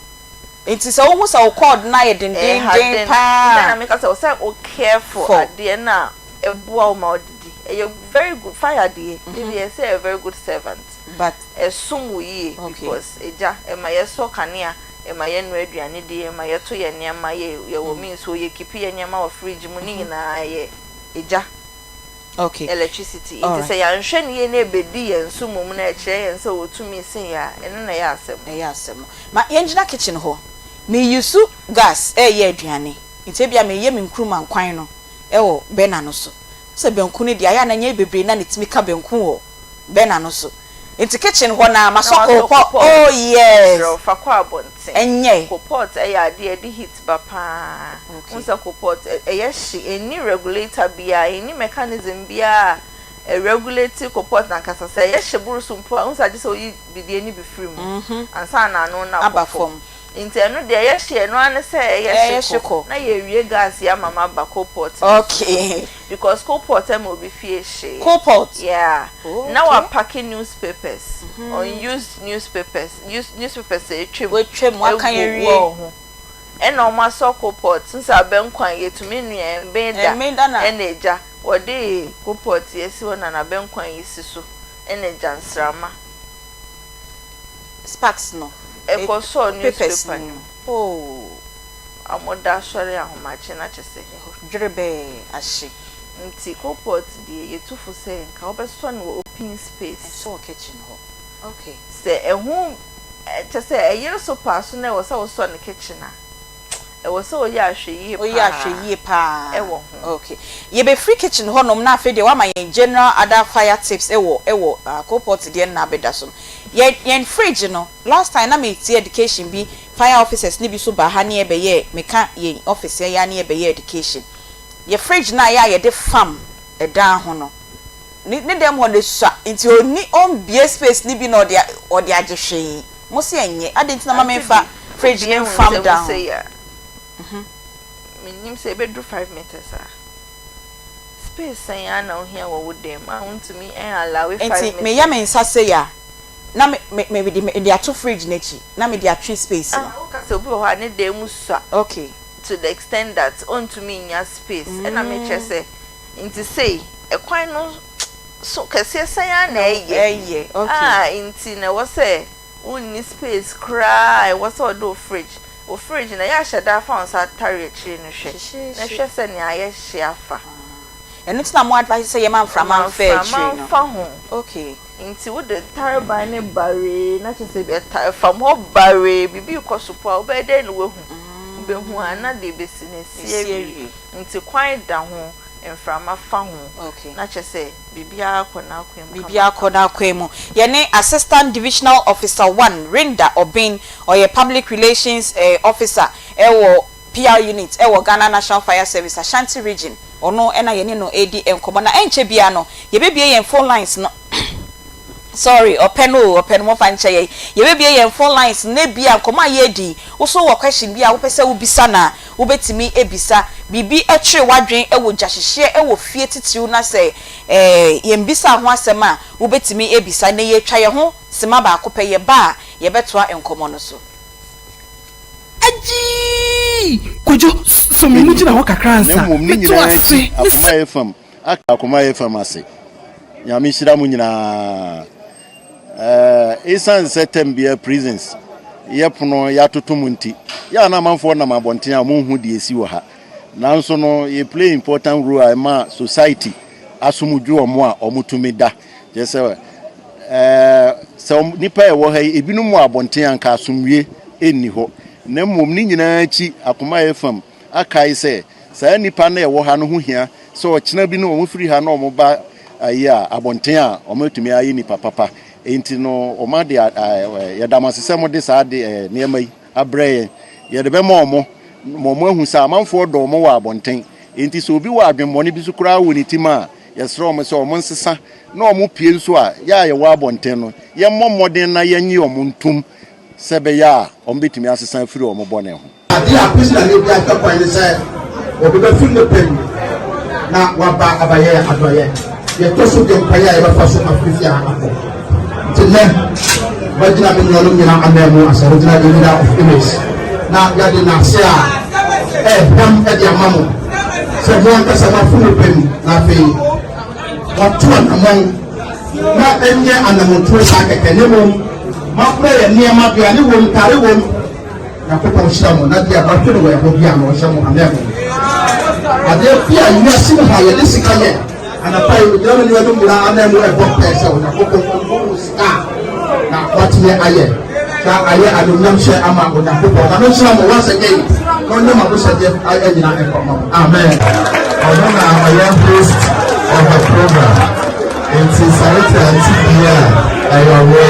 enti se wo so cord na ye den pa na make say o say o careful ade na e boa o ma odidi e you very good fire dey if say a very good servant but esum yi because eja e ma ye so kanea e ma ye no aduane dey e ma ye to ye niam ma ye wo mean so ye keep ye niam wa fridge mu ni na ye eja Okay. Electricity. It is a yanhwe ne na ebedi yensu mum na ekire yense wotumi sin ya eno na ya asem. Asem. Ma yenjina kitchen ho. Me use gas ye aduane. Nti bia me ye me nkruma nkwan no. Ewo bena no so. Se benku ne dia ya na nye bebre na netimi ka benku wo. Bena no so. Nti kitchen ho na masoko pot. Oh yes. Fa kwa abonte. Enye. Ko pot ya de heat ba pa. Unsa ko pot ye hye any regulator bia any mechanism bia a regulate ko pot na kasa say ye hye burusu mpo unsa je so yi bidie ni bi free mu. Ansa na no na abafom. Nti eno de ye hye no an say ye hye ko na ye wie gas ya mama ba ko pot. Okay. Because ko pot am obi fie hye. Ko pot. Yeah. Now we're packing newspapers. Unused newspapers. Use newspapers we trim what can you read? And no my soko pot since I've been quiet to me and benda and eja or day go pot yes one and I've been quiet so and a jansrama sparks no a coso newspaper. Oh, I'm more dash sorry how much and I just say Drebe as she nti ko pot die ye tu for say ka obeso na open space so kitchen ho. Okay. Say ehun just say a year so pass na wo say wo so na kitchen a e wo say o ya hwe yi pa e wo ho. Okay. Ye be free kitchen ho nom na afi de wa ma yen general other fire tips e wo ko pot die na beda so. Yen fridge no last time na me ti education bi fire officers ni bi so ba ha na e be ye meka yen office ya na e be ye education. Ye fridge na ya ye de fam e dan ho no ni dem ho de swa nti oni on bie space ni bi no de agehwe mo se enye adenti na ma memfa fridge ni fam down minim say be do 5 meters space say na o hia wo dem want me allow 5 meters nti me ya me nsa say ya na me de ato fridge na chi na me de atwe space no so obi ho ani dem swa. Okay. To the extent that onto me in your space and I make sure say into say a quite no so kase say na eye. Okay. Into na was say only space cry was all do fridge na ya shada found sa tare chi no hwe na hwe say na ya hye afa and it's not more advice say man from man fair tree no. Okay. Into what the tare by ne bare na say be from ho bare bibi ko support obede no we hu be hu ana de business ye nti kwan da ho enframa fa ho. Okay. Na che say bibia akona akwemu ye ne assistant divisional officer 1 Rinda Obin or ye public relations officer ewo PR unit ewo Ghana National Fire Service Ashanti region ono ena ye ne no AD enkomo na enche bia no ye bebie ye phone lines no sorry open mo fanche ye bebie ye phone lines na bia nkoma ye di wo so wo question bia wo pese wo bisa na wo betimi ebisa bibi etwe wadwen ewo jahihye ewo fie titiw na se ye mbisa ho asem a wo betimi ebisa na ye twa ye ho sema ba akopɛ ye ba ye betoa enkomo no so aji kojo so me mugina ho kakra ansa meto ase akoma FM ase nyame hira mu nyina esan setembia prisons yepono yatotom nti ya na manfo na mabonten a monhu de esi wo ha nanso no ye play important role ma society asomudwo omo a omutumi da je se so nipa e wo ha ebinum abonten anka asomwie enni ho na mom ni nyina chi Akoma FM akai se saa nipa na e wo ha no ho hia so okina bi no omufiri ha na omoba aya abonten a omutumi ayi nipa papa enti no oma de ya damasesem de saa de niamai abreye ye de be mo ahu sa amanfo do mo wa abonten enti so obi wa adwemmone bi sukura wo ni tima ye sro mo se omo nsesa na omo pie nso a ya ye wa abonten no ye mommodin na ye nyi omo ntum sebe ya omo betimi asesa afiri omo bone ho ade apesi na ne bia ka kwani se obi be fun ne pen na wa ba abaye adoye ye to so de kwaya ye ba fa so afiri akọ tele wajina bin yolo mina amemu asarujina leader of image na yadi na sia hom e dia mamu se won ka sama funu pen na fe watu anamon na enye anamon to sa keke ne mo ma prayer ne ma bia ne won tare won na ko pon shamo na dia ba funu we ho bia no shamo amemu ade pia yasi ha ye disika ye and I pay you know you and then we book person na ko sika na what here aye na aye adumnyam share ama ko na ko na no share mo once again no no ma ko share aye nyina e ko amen ọdún na aye host of the program it is Aunty Bea ayowa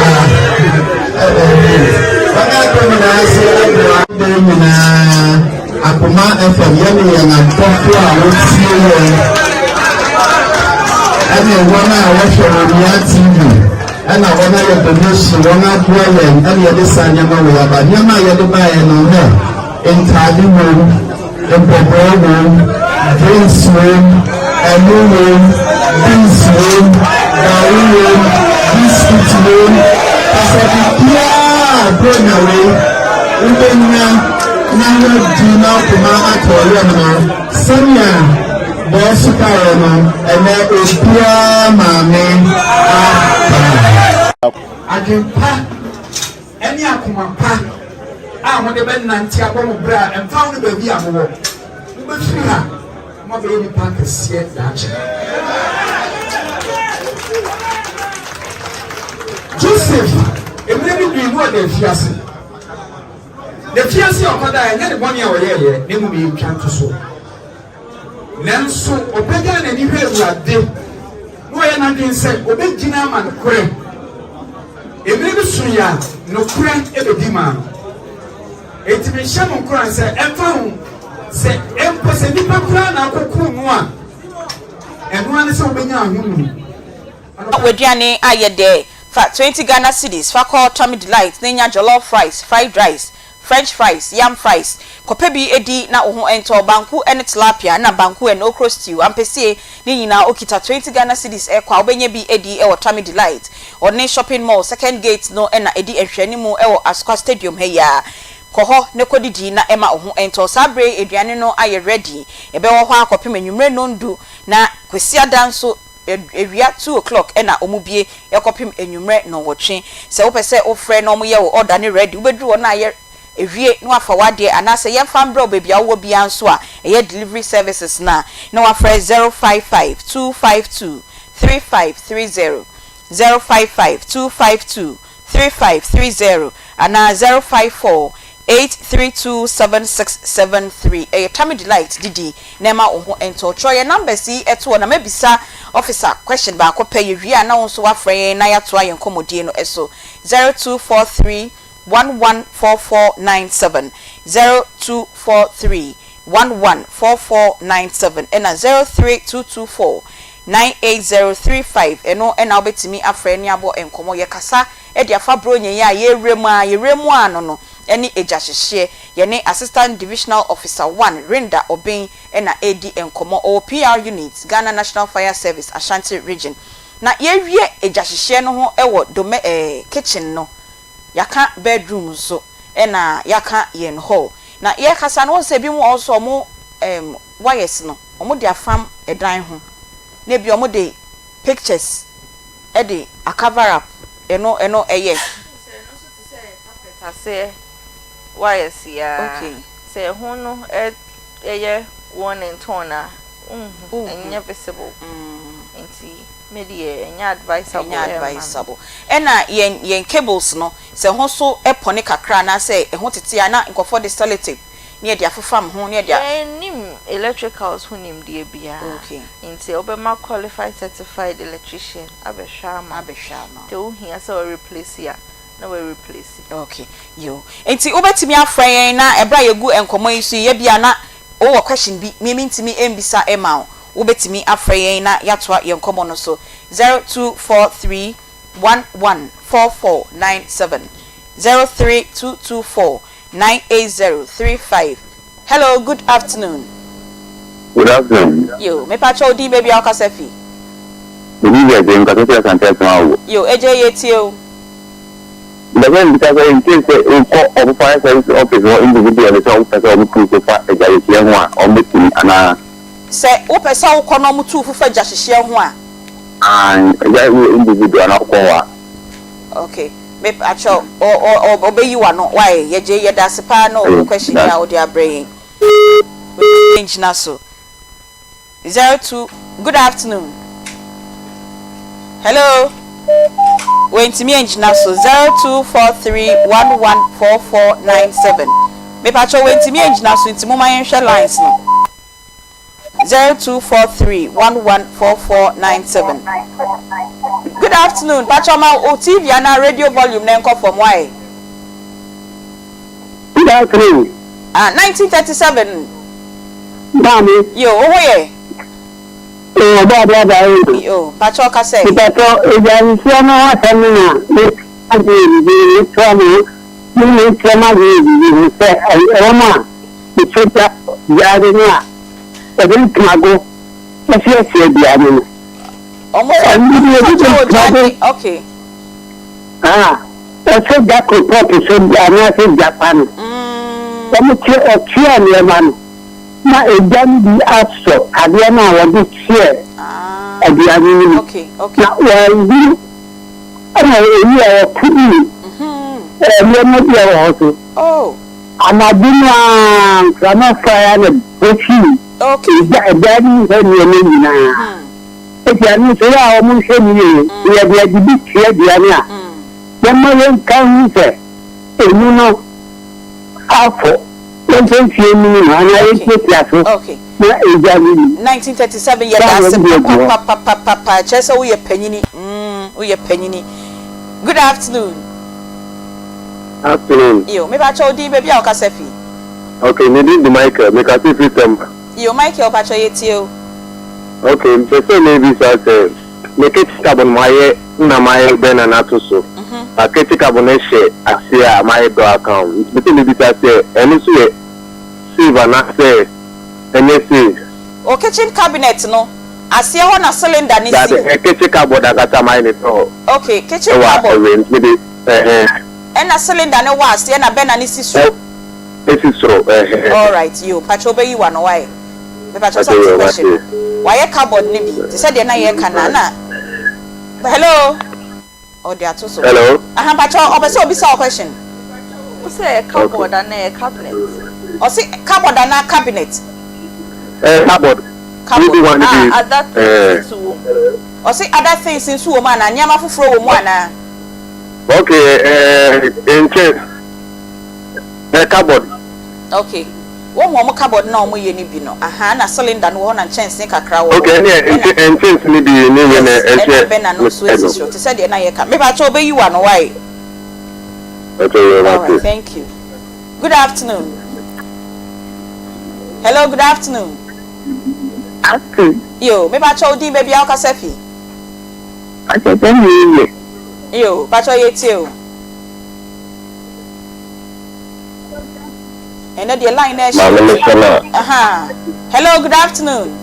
bana ko na se adwa na Akoma FM yẹn yẹn na tọ́kú àwọn tí ó yẹ ẹni wọn náà wọ́n ṣe Òmìnira TV ẹna wọn náà yẹ donation wọn náà bú ẹyẹ ẹni yẹ de sa nneɛma wọ yaba nneɛma yẹ de ba yẹ no hẹ ntaade wom mpɔpɔɔ wom drinks wom ɛnu wom beans wom gari wom biscuit wom kasabi biara bronya wom ndenya. Now do not come out for you. Sonia, boss, and there is pure mammy. I can pack any Akoma pack. I want to bend Nantia bra and found the baby. I'm a but free her. My baby pack is yet that. Joseph, it may be more than fiancé. The fiancé of Mother and the money over here, they will be trying to so. Nanso, Opega and you are dead. No, I am not saying, Obey Gina and Cray. A little suya, no crank ever demand. It may shaman cry, say, and found, say, Empress and Nipa Cran, I could one. And one is over now. With Yanni, I a day. For 20 Ghana cedis, for call Tommy Delight, Nanya jollof rice, fried rice. French fries, yam fries, kopebi edi na oho ento banku ene tilapia na banku and okra stew ampese ni nyina okita 20 Ghana cedis ekwa obenye bi edi e Tommy Delight one shopping mall second gate no ena edi ehwani mu e Asqua Stadium heya koho ne kodidi na ema oho ento sabre eduane no aye ready ebe wo ho akopem enwumre no ndu na kwesi adanso ewia 2 o'clock ena omubie ekopem enwumre no wotwe se wo pese ofre no mo ye wo order ne ready ubedru wo na aye ewie no afa wade anase yem fam bro baby awo bia nso a eye delivery services na wafre 055 252 3530 055 252 3530 ana 054 832 7673 Tommy Delight didi nema oho ento troye number si eto na mabisa officer question ba ko pay wi ana won so wafre na yato ayen komodie no eso 0243 114497 0243 114497 and 03224 98035 eno ena obetimi afre ni abo enkomo ye kasa e dia fa bro nyen ya ye remu ano no eni ejahihye ye ne assistant divisional officer 1 Rinda Oben ena edi enkomo o PR unit Ghana National Fire Service Ashanti region na ye wie ejahihye no ho ewo dome kitchen no yaka bedroom so ena yaka yen hall na ye kasa no se bi mu also mo wires no omo dia fam edan ho na bi omo de pictures e de a cover up eno eye say wires ya okay say ho no eye one and tona enya visible enti media enya advisable ena yen cables no se ho so epone kakra na se ho tete ya na nkofo de solitape ne dia fofam ho ne dia nim electricals ho nim dia bia okay enti obema qualified certified electrician abehwa ma te o hia se o replace ya na we replace okay yo enti obetimi afran na ebra yegu enkomo yisu ye bia na o question bi me ntimi embisa ema ubetimi afrayen na yatwa yenkomo no so 0243 114497 03224 98035 hello good afternoon yo me pacho di baby akasefi yo eje yetio the when because in case of fire service office or individual so person who to fa ejalisi ho a o metimi ana se wo pesa wo kono mu tu fufa jahihye ho a and individual na ko wa okay me pacho o be you no why ye je ye da sepa no question ya o dia brain change na so 02 good afternoon Hello. Wait to me engineer so 0243114497. Me pacho wait to me engineer so into mama yen lines no. 0243114497. Good afternoon. Pacho ma o TV and radio volume na nko from why? Good afternoon. 1937. Mami. Yo, oh yeah. Baba. Yo, Pacho ka say. Pacho, eja si ama wa tamina. Ni tramu. Ni trauma ni se Roma. Ni chota ya denia. Ebe tmago. Ese bia ni. Omo. Okay. Ese Jaco pop so bia na se Japan. Omo che o chia ni man. Na ejani bi aso ade na wo bi tie aduane ni okay na wa yi ana yi ya kudi mo bi ya ho oh amadina kana fire na bochi okay ejani se ni ni na ejani se ya o mu se ni ya bi bi tie aduane a mo yen kan se enu no afọ. Okay. 1937 yeah that's papa chesa we penyini we penyini. Good afternoon. Afternoon. Yo me ba cho di baby a okasefi. Okay, me di Michael make I see temper. Yo Michael pa cho yetio. Okay, so maybe say make it carbon my na my ben na to so. A kitchen cabinet share asia my do account. Between the say any so save and say any save. O kitchen cabinet no asia ho na cylinder ni si. That kitchen cupboard that my ni to. Okay, kitchen cupboard. Maybe and a cylinder no wa asia na ben na ni si so. This is so. All right, you patcho be you one why. Me patcho something question. Why your cupboard ni bi? They said they na ye kana na. Hello. Oh, they are too so. Hello. Patcho obese obi say question. Who say cupboard and a cabinet? Or say cupboard and a cabinet. Cupboard. Cupboard. Other things in or say other things in so man and nyama fufuro wo mu ana. Okay, in case cupboard. Okay. Wo mo cupboard na omo ye ni bi no. Na cylinder no ho na chance kakra wo. Okay, in case ni bi ni we na e be na no so esi so. Te say de na ye ka. Me ba cho be you one why. Okay, right, thank you. Good afternoon. Hello, good afternoon. Okay. Yo, me ba cho di baby a okasefi. Okay, tell me. Yo, ba cho yetio. And the line there. Hello, good afternoon.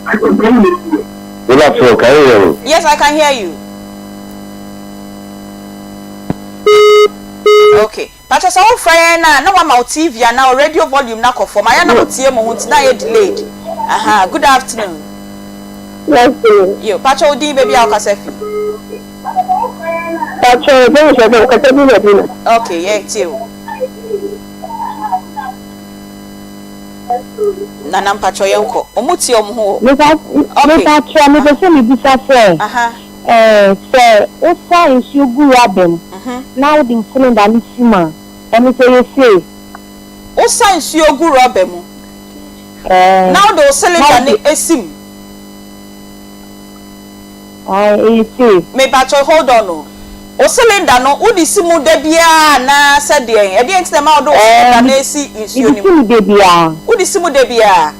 Good afternoon, can you hear me? Yes, I can hear you. Okay. But as our friend na wa ma TV and now radio volume na conform. I na tie mo hunti na ye delayed. Good afternoon. Yes, sir. Yo, Pacho di baby a okasefi. Pacho, don't say no, ka tabi na. Okay, yeah, tio. Nana Pacho yenko. Omuti omho. Me Pacho, me be se me bisa se. Sir, o sa insu gu abem. Now the cylinder ni sima. Emi say you say. O sa insu gu rubber mu. Now the cylinder ni esim. You say. Me Pacho hold on no. O cylinder no udi simu de bia na se de e de enti ma do cylinder na esi insu ni. Udi simu de bia. Udi simu de bia.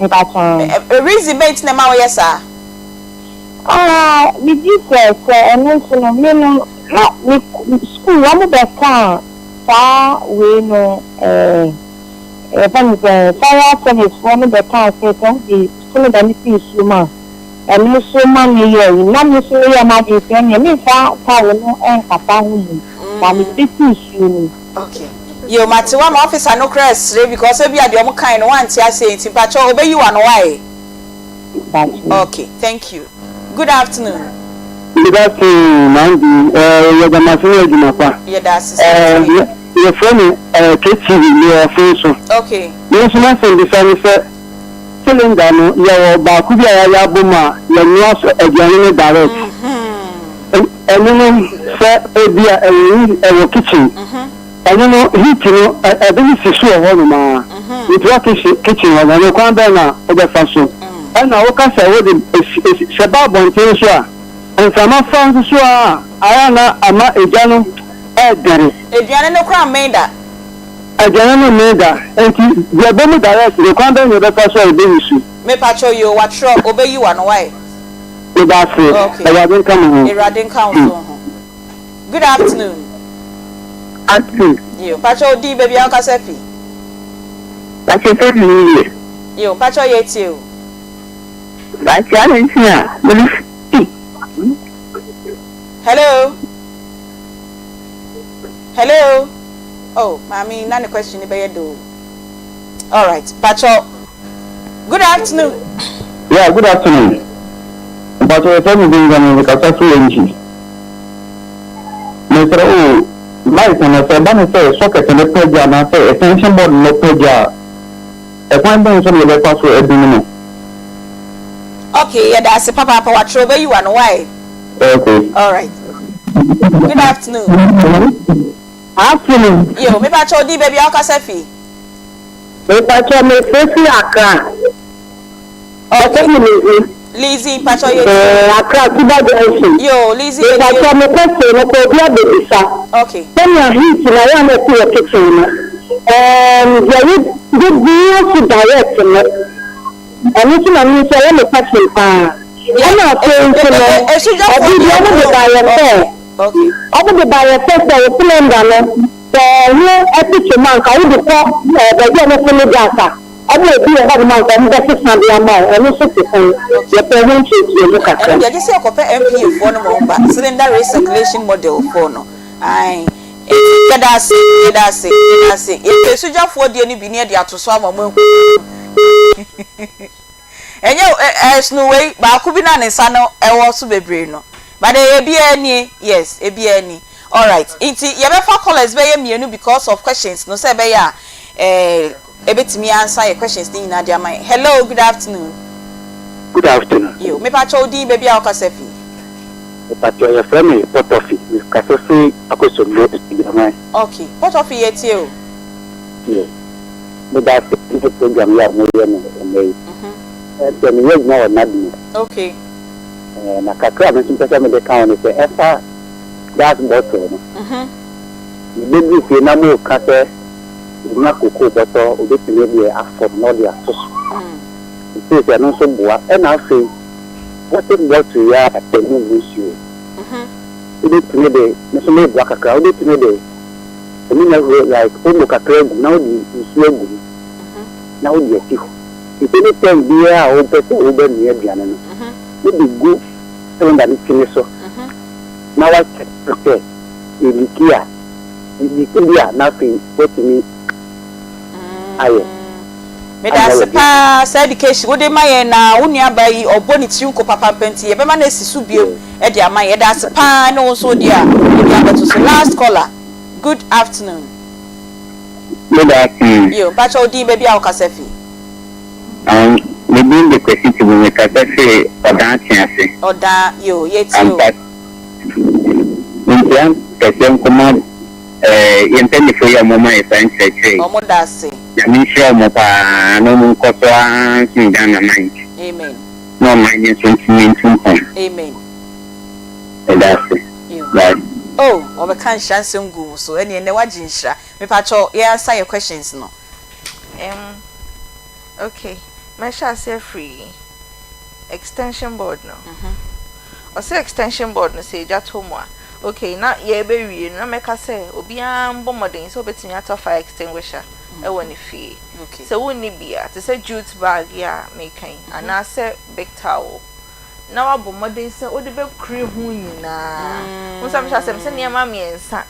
Me Pacho. Reason bait na ma wo yesa. Me Jesus and no me no school one of the car far we no fire service one of the car say the school that is suma and no so many years na me so ya ma dey say me fa no en kapa hu na me dey issue. Okay. Yo mati one officer no crest because we are the omo kind one tia say nti pa cho obey you one why. Okay, thank you. Good afternoon. Good afternoon, Mandy. You're the Mafia Jumapa. Yeah, that's your friend, KTV, your friend. Okay. Yes, my friend, the service cylinder, your Bakubia Yabuma, your nurse, a general direct. no say ebia e kitchen no heat no e be si so ho no ma it work kitchen wa no kwa be na o be fa so na wo ka say wo de se ba bonten so a nsama fa so a aya na ama eja no e dere eduane no kwa menda eduane no menda enti ye be mu direct the kwa be no be fa so e be isu me pacho yo wa tro obeyi wa no why that's it Eradin come home good afternoon yo pacho di baby aka sefi pacho sefi yo pacho yeti o pacho antia hello oh mami na the question be do all right pacho good afternoon yeah good afternoon but we tell me the successful engine Mr. O light and a ban say socket and a program and say extension board no program a point down so the password minimum okay yeah that's a papa what trouble you and why okay all right good afternoon yo me pacho di baby aka sefi me pacho me sefi aka okay Lizzie pacho ye Accra Tiba Junction yo Lizzie pacho me question no ko bia de bisa okay then ya heat na ya na to kitchen na ya you to direct no and you na me say me question pa ya na ko no obi dia mo de direct okay obi de direct say o plan da no so you epic man ka you de ko ba dia no so me gasa Abu bi e ha man ka ndase san dia ma eno so te kan ye present you look at and you say ko pe MPA for no mo ba cylinder recirculation model for no ai kada se e suja for dia ni bi ne dia to so amamo enye no way ba ku bi na ne sa no e wo so bebre no but e bi ani yes e bi ani all right inti ye be for callers be ye mienu because of questions no say be ya ebetimi answer your questions ni na dia mai hello good afternoon yo me pa chodi baby akasefi me pa cho your friend potofi me kasofi akoso no dia mai okay potofi yeti o yeah me da the program ya mo ye me eh me ye na na bi okay na kakra me simpesa me de kan ni se efa gas bottle no me bi fi na mo kase na koko boto obetime bi afọ no dia so se no so boa e na afi water bottle ya atemu wusu obetime de no so me boa kakra obetime de emi na like o kakra gu na odi wusu egu na odi ati ho itene tem bi a o pese o be ni aduane no no bi gu e nda ni tini so na wa prepare ilikia ilikia na afi wetimi aye me da sepa say education wo de maye na woni abai oboni tiunko papa penti ye be ma na sisu biem e de amaye da sepa na wo so dia e dia beto so last caller good afternoon yo pacho di baby a okasefi me bin the question to me kasefi oda tiase oda yo yetio Indian question come yenteni fo ya mama e san cheche omo da se ya mi sure mo pa no mun ko so an sin dan na mind amen no mind in something amen that's it right oh we can chance ngu so ene ne waji nhira me pa cho ye answer your questions no okay my shall say free extension board no o say extension board no say jato mo okay na ye be wie na meka say obi an bomodin so betimi ata fire extinguisher e woni fie okay so woni bia to say jute bag ya mekan ana say big towel na wa bomodin say odi be kure hu nyina unsa me say me ma miensa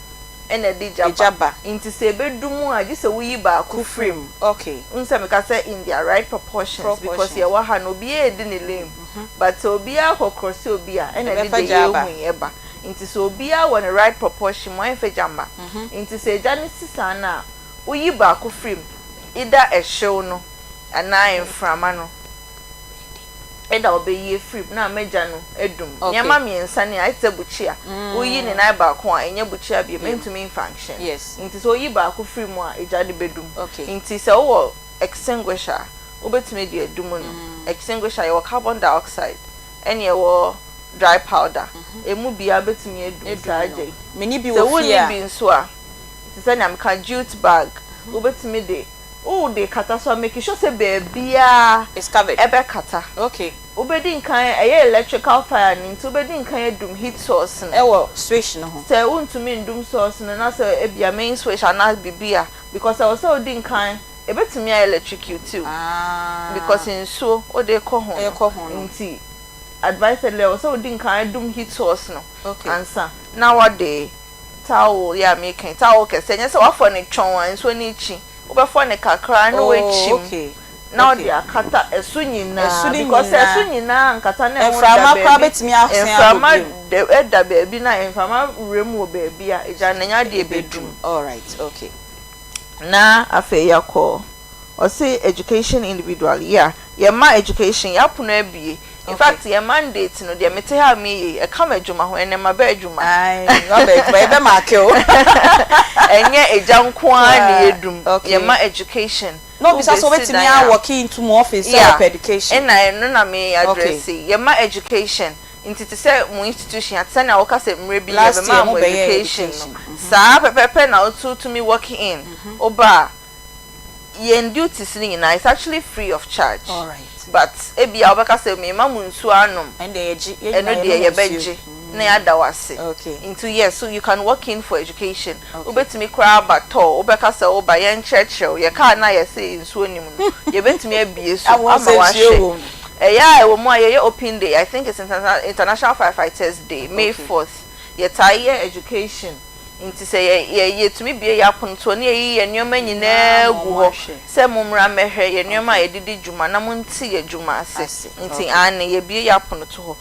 ena di jaba inti say be dumu agi say wuyi ba ku frame okay unsa me ka say in their right proportions because ye wa ha no bi e di ne lame but obi a kokro say obi a ena di de ye hu eba inti so bia won the right proportion mo enfe jamba inti se jani sisa na uyi ba ku frame ida ehyew no ana enframa no eda obeyi free na meja no edum nyama miensa ne aite buchia oyi ne na ba ko a enye buchia bi mentumi function yes nti so yi ba ko free mu a eja de bedum nti se wo extinguisher obetumi de edum no extinguisher ye carbon dioxide ene ye wo dry powder emu bia betumi edum saje meni bi wo fia so bi nso a nti se nyam ka jute bag obetumi de de kata so make sure say bebia is covered ebe kata okay obedi nkan electrical fire nti obedi nkan edum heat source no ewo switch no ho say untumi ndum source no na say ebia main switch ana bibia because I was odi nkan ebetumi electrocute too because nso ode ko ho nti advisedly was odi nkan edum heat source no answer now what day towel ya making towel kese nya say wafo ne twon nso ni chi obefo ne kakra no wechim now they akata esu nyina because esu nyina nkata na enframa kwa betimi asen enframa de eda baby na enframa remu baby a eja nanya de bedum all right okay na afa yakọ o say education individual yeah ma education ya puno abie in fact your mandate no de mete ha me e come adwuma ho ene ma ba adwuma ai be ma ke o enye eja nko a na edum your ma education no bisa so betimi a work into more office of education ena no na me address your ma education into to say mo institution atsa na woka say mre bi ye ma mo education sa pepepe na otu to me working in oba yen duties ni na it's actually free of charge all right but ebia obeka say me ma mu nsu anum and dey eji eno dey ye beje na ya dawase okay into yes so you can work in for education obetimi kra bato obeka say oba yen church ye ka na ye say nsu onim no ye betimi abie so ama wa hwe yeah we mo ye open day I think it's international firefighters day May 4th ye tie education inti say ye to me bia ya ponto na ye nyoma nyina gu ho se mumra mehwe ye nyoma ye didi djuma na munti ye djuma ase inti ane ye bia ya ponto ho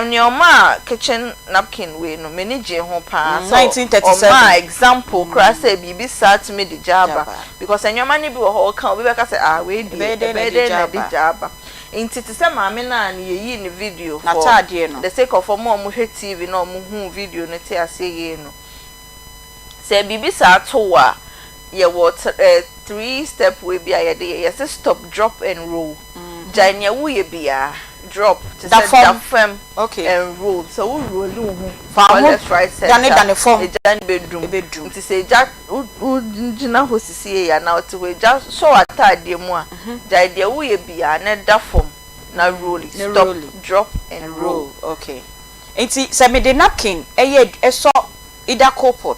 nyoma kitchen napkin we no meni je ho pa so 1937 my example kra say bibi start me di jaba because nyoma ni bi wo ho kan obi be ka say we di be di jaba inti to say maame na ne ye ni video for the sake of mo hwe TV na mo hu video no te ase ye no say bibi sa to wa ye water 3-step way bia ye dey ye say stop drop and roll janya wo ye bia drop to say that firm okay and roll so we roll hu for left right side dan form e jan bedroom to say ja jina hosisi ya na to we ja so atade mu a ja de wo ye bia na da form na roll stop drop and roll okay enti say me the napkin so either cold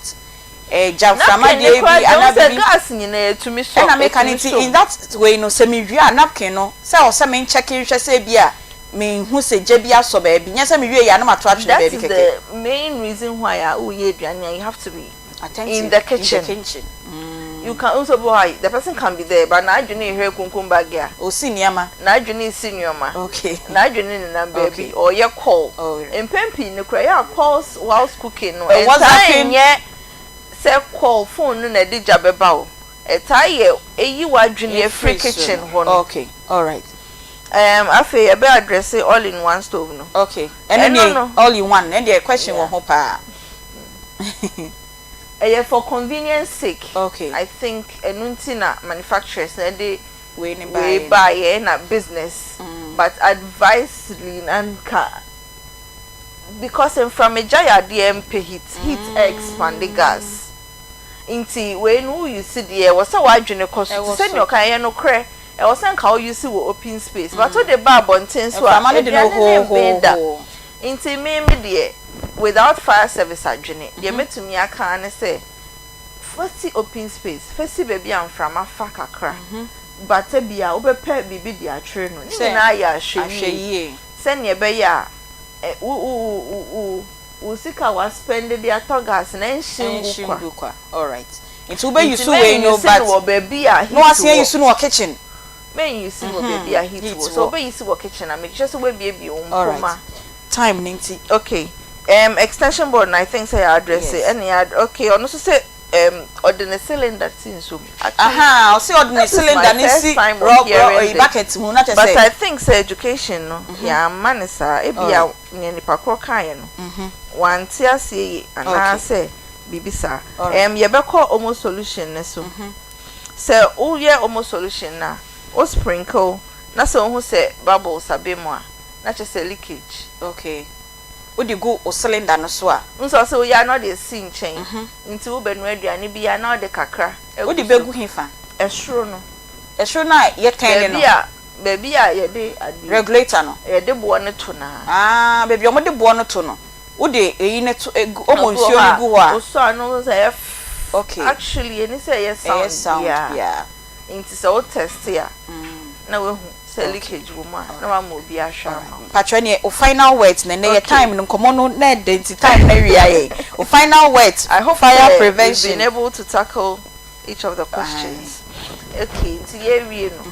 jamframa dey bi anabi gas nyina to me so na make an in that way no say me wi napkin no say o say me check hwe say bia me hu say je bia so ba bi nya say me wi ya na mato atwe ba bi keke that's the main reason why you aduane you have to be in the kitchen you can also boy the person can be there but na adwene hwe kunkum bag ya o si niama na adwene si nioma okay na adwene ni na baby or ye call empempi ne kra ya calls whilst cooking no and say call phone no na di jabeba o etaye eyi wadwene free kitchen ho no okay all right afi e be address all in one stove no okay and then all in one and the question wo ho pa for convenience sake okay I think enunti na manufacturers na dey we buy na business but advisedly nanka because from a jaya DMP heat expand the gas inti when you see there was a wadwene cost send your kan no kre e was an ka you see open space but to the bar bonten so amane de no ho inti me there without fire service adwene dey metumi aka ne say first open space first baby am from afa kakra but bia obepe bibi di atwe no ni na ya hwe send ye be ya usika was spend the atogas na nshimbu kwa all right it will be you so we no but baby a no asia you so no kitchen men you see wo baby a heat so be you see wo kitchen and make sure so we be right. Time 90 okay extension board and I think say address it and okay on also say ordinary cylinder thing so. Aha, I see ordinary cylinder ni see rubber bucket mu na say. But I think say education no, yeah man is ebi a nipa kro kan no. Wan ti ase and I say bibisa. Ye be call almost solution ne so. Say o ye almost solution na. O sprinkle na say who say bubbles abemu a na che say leakage. Okay. Wo di go o cylinder no so a. Nso say o ya no dey see nchen. Nti wo benu aduane bi ya na o de kakra. Wo di begu hifa. Esro no. Esro na ye kan no. Baby a ye de regulator no. Ye de bo no to na. Ah, baby o mo de bo no to no. Wo de eyi ne to o mo nsuo ni gu ho a. O so no say okay. Actually, any say yes sound. Yeah. Nti say o test ya. Na we hu say leakage woman. Na wa mo bi ahwa. Patron o final words na your time no komo no na identity time na wi aye. O final words. I hope fire prevention been able to tackle each of the questions. Okay, nti ye wie no.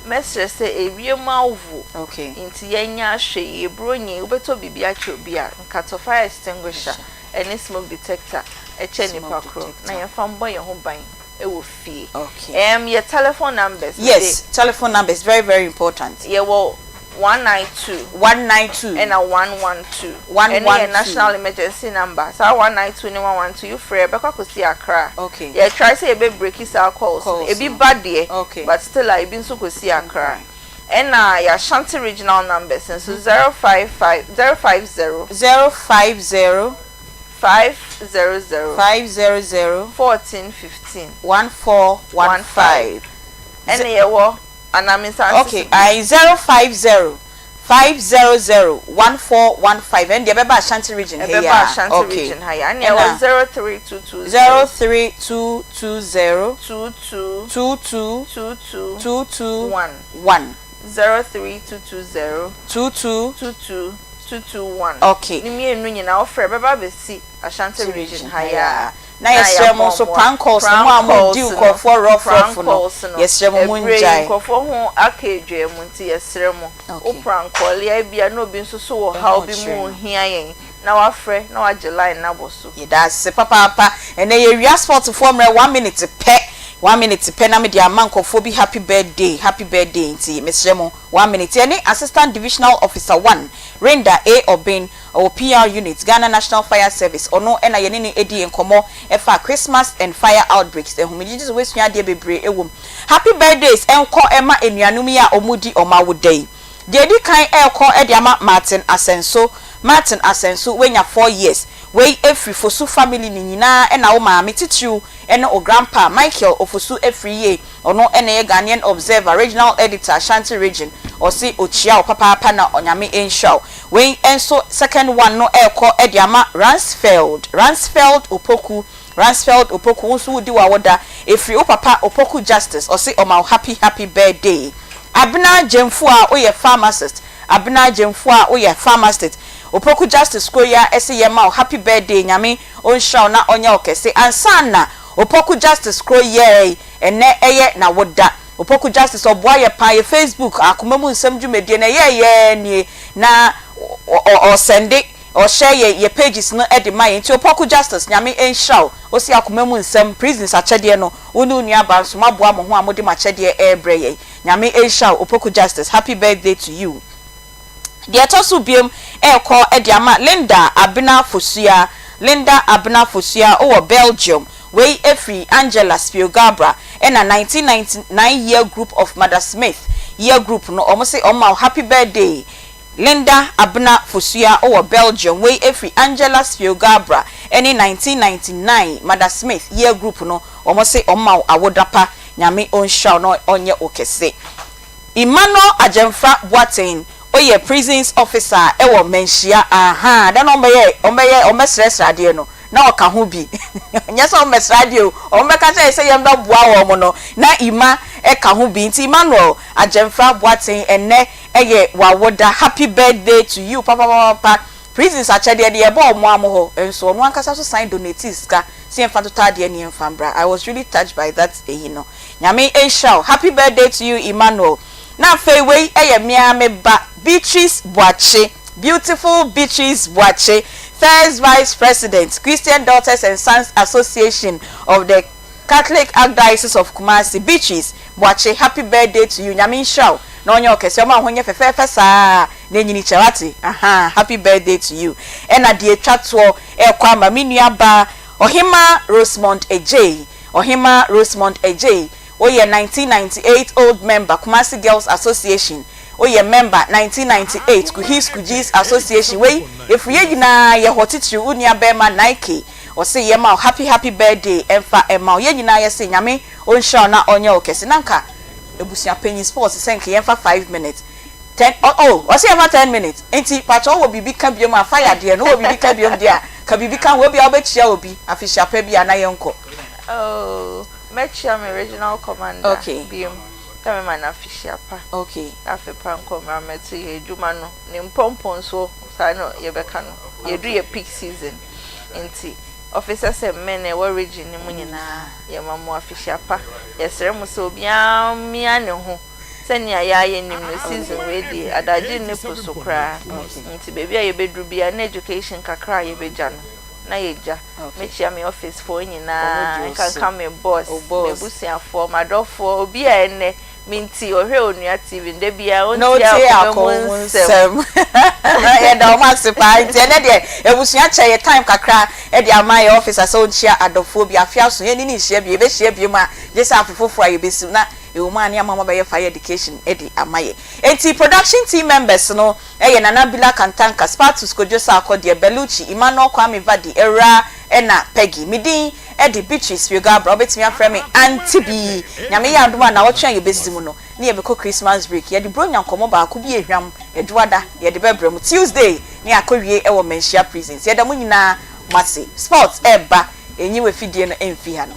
Mestre say ewie mawu. Okay. Nti ye nya hwe ye bronye obeto bibi ache obi a nkato fire extinguisher and smoke detector eche ni pakro na ye fambo ye ho ban e wo fie. Okay. Your telephone numbers. Yes, telephone number is very very important. Yeah, well 192 and a 112 and a national emergency number. So 192 and 112 you free because I see Accra. Okay. Yeah, try say a bit break his calls. It be bad there. Okay. But still I been so go see Accra. And your Shanti regional numbers and so 050 500 1415 1415 and yeah and I'm in okay, I 050 500 1415 and the Beba Shanti region here. Shanti region here. And yeah 03220 03220 okay. Ni me enu nyina ofre beba be si Ashanti region higher. Na yesremo so prank calls no am di ko for rough no. Yesremo munjai. Ko for ho akedwe mu nti yesremo. O prank call ya bia no bi nso so wo how bi mu hia yen. Na wa frɛ na wa line na boso. Ye da se papa and ye wi sport for 1 minute pe 1 minute pe na me dia mankofo bi happy birthday nti mesremo 1 minute any assistant divisional officer 1 Renda A Obin or PR unit Ghana National Fire Service ono ena ye ne edi enkomo efa Christmas and fire outbreaks the humidity we sua de bebre ewom happy birthdays enko ema enuanum ya omudi omawodai de edi kan elko ediama Martin Asenso wenya 4 years we every fosu family ni nyina ena wo maame titru ena o grandpa Michael ofosu every year ono ena ye Ghanaian Observer regional editor Shanti region o si ochia o papa na onyame enshaw we enso second one no elko ediama Ransfeld Opoku nso wudi wa woda every o papa Opoku Justice o si o ma happy birthday Abna Jemfu a o ye pharmacist Opoku Justice Koya ese yema happy birthday nyame onshaw na onya okese ansana Opoku Justice Koya ene eye na woda Opoku Justice oboa ye pa ye Facebook akoma mu nsam dwumedie na ye nie na o sende o share ye pages no e de my nti Opoku Justice nyame enshaw osi akoma mu nsam prisons achede no wonu nua ba so maboa mo ho amode machede ebre ye nyame enshaw Opoku Justice happy birthday to you. The atosu biem eko ediama Linda Abena Fosua o Belgium we every Angela Spielgabra and a 1999 year group of Mother Smith year group no almost say happy birthday Linda Abena Fosua o Belgium we every Angela Spielgabra any 1999 Mother Smith year group no almost say awodapa nyame onshaw no onye okese Emmanuel Ajemfa Boateng oye prisons officer ewo menhia da no omesres radio no na oka ho bi nyesa omesres radio omeka say yemba boa wo mo no na ima eka ho bi nti Emmanuel Ajemfa Boateng enne eye wawoda happy birthday to you papa prisons achede de ebo omo amho enso no ankasa so sign donatees ka si emfa total de ne emfa bra. I was really touched by that nyame enshaw happy birthday to you Emmanuel. Na fei wei eye mia me ba Beatrice Boache beautiful Beatrice Boache, first vice president, Christian Daughters and Sons Association of the Catholic Archdiocese of Kumasi. Beatrice Boache, happy birthday to you. Nyamin show. No nyo kese oma honye fefe saa na nyini chawati. Aha, happy birthday to you. Ena die twatwo kwa ma menua ba Ohima Rosemont AJ. Ohima Rosemont AJ. Oye 1998 old member Kumasi Girls Association. Oye member 1998 Kuhis Kujis Association. We if ye nyina ye hotitu unia bema Nike. O say ye ma happy birthday emfa ema ye nyina ye say nyame onsha na onye okese nanka ebusia penny sports senke ye fa 5 minutes 10 o say fa 10 minutes enti pacho wo bibi ka biom afire de no wo bibi ka biom de a ka bibi kan wo bia obechia obi afisha pa bia na ye nko Mechia my original commander. Okay. Biom. Tell me man official pa. Okay. Afi pan komra meti ye djuma no. Ni mpompon so sa no ye beka no. Ye do ye peak season. Enti officer say men e wa region ni mu nyina ye mamu official pa. Ye sere mu so bia mia ne ho. Senia ya ye nim no season we di adaji ne poso kra. Enti baby ye bedru bia na education kakra ye beja no. Na yeja mechia me office for nyina kan come me boss me busia for my door for obi ene minti ohwe onua TV nde bia onti akomonsem ya da max pa nti ene de ebusia che ye time kakra e de ama ye office asa onchia adofo bi afia so ye ni ni hia bi e be hia bi ma je sa afofofo aye besi na ewuma ne amama be fire education e de amaye enti production team members no ye Nana Bila Kantanka Spartus Kojosa Akode Beluchi Emmanuel Kwame Vadi Era ena Peggy midin e de Beatrice Yogabra obetimi afrɛ me Aunty Bea nyame ya adoma na wotwe ye besimu no ne ye beko Christmas break ye de bronya nkomo ba ko bi ehwam eduada ye de bebrem Tuesday ne akowie e wo menhia prisons ye da mu nyina mase sports eba enyi we fidie no emfi ha no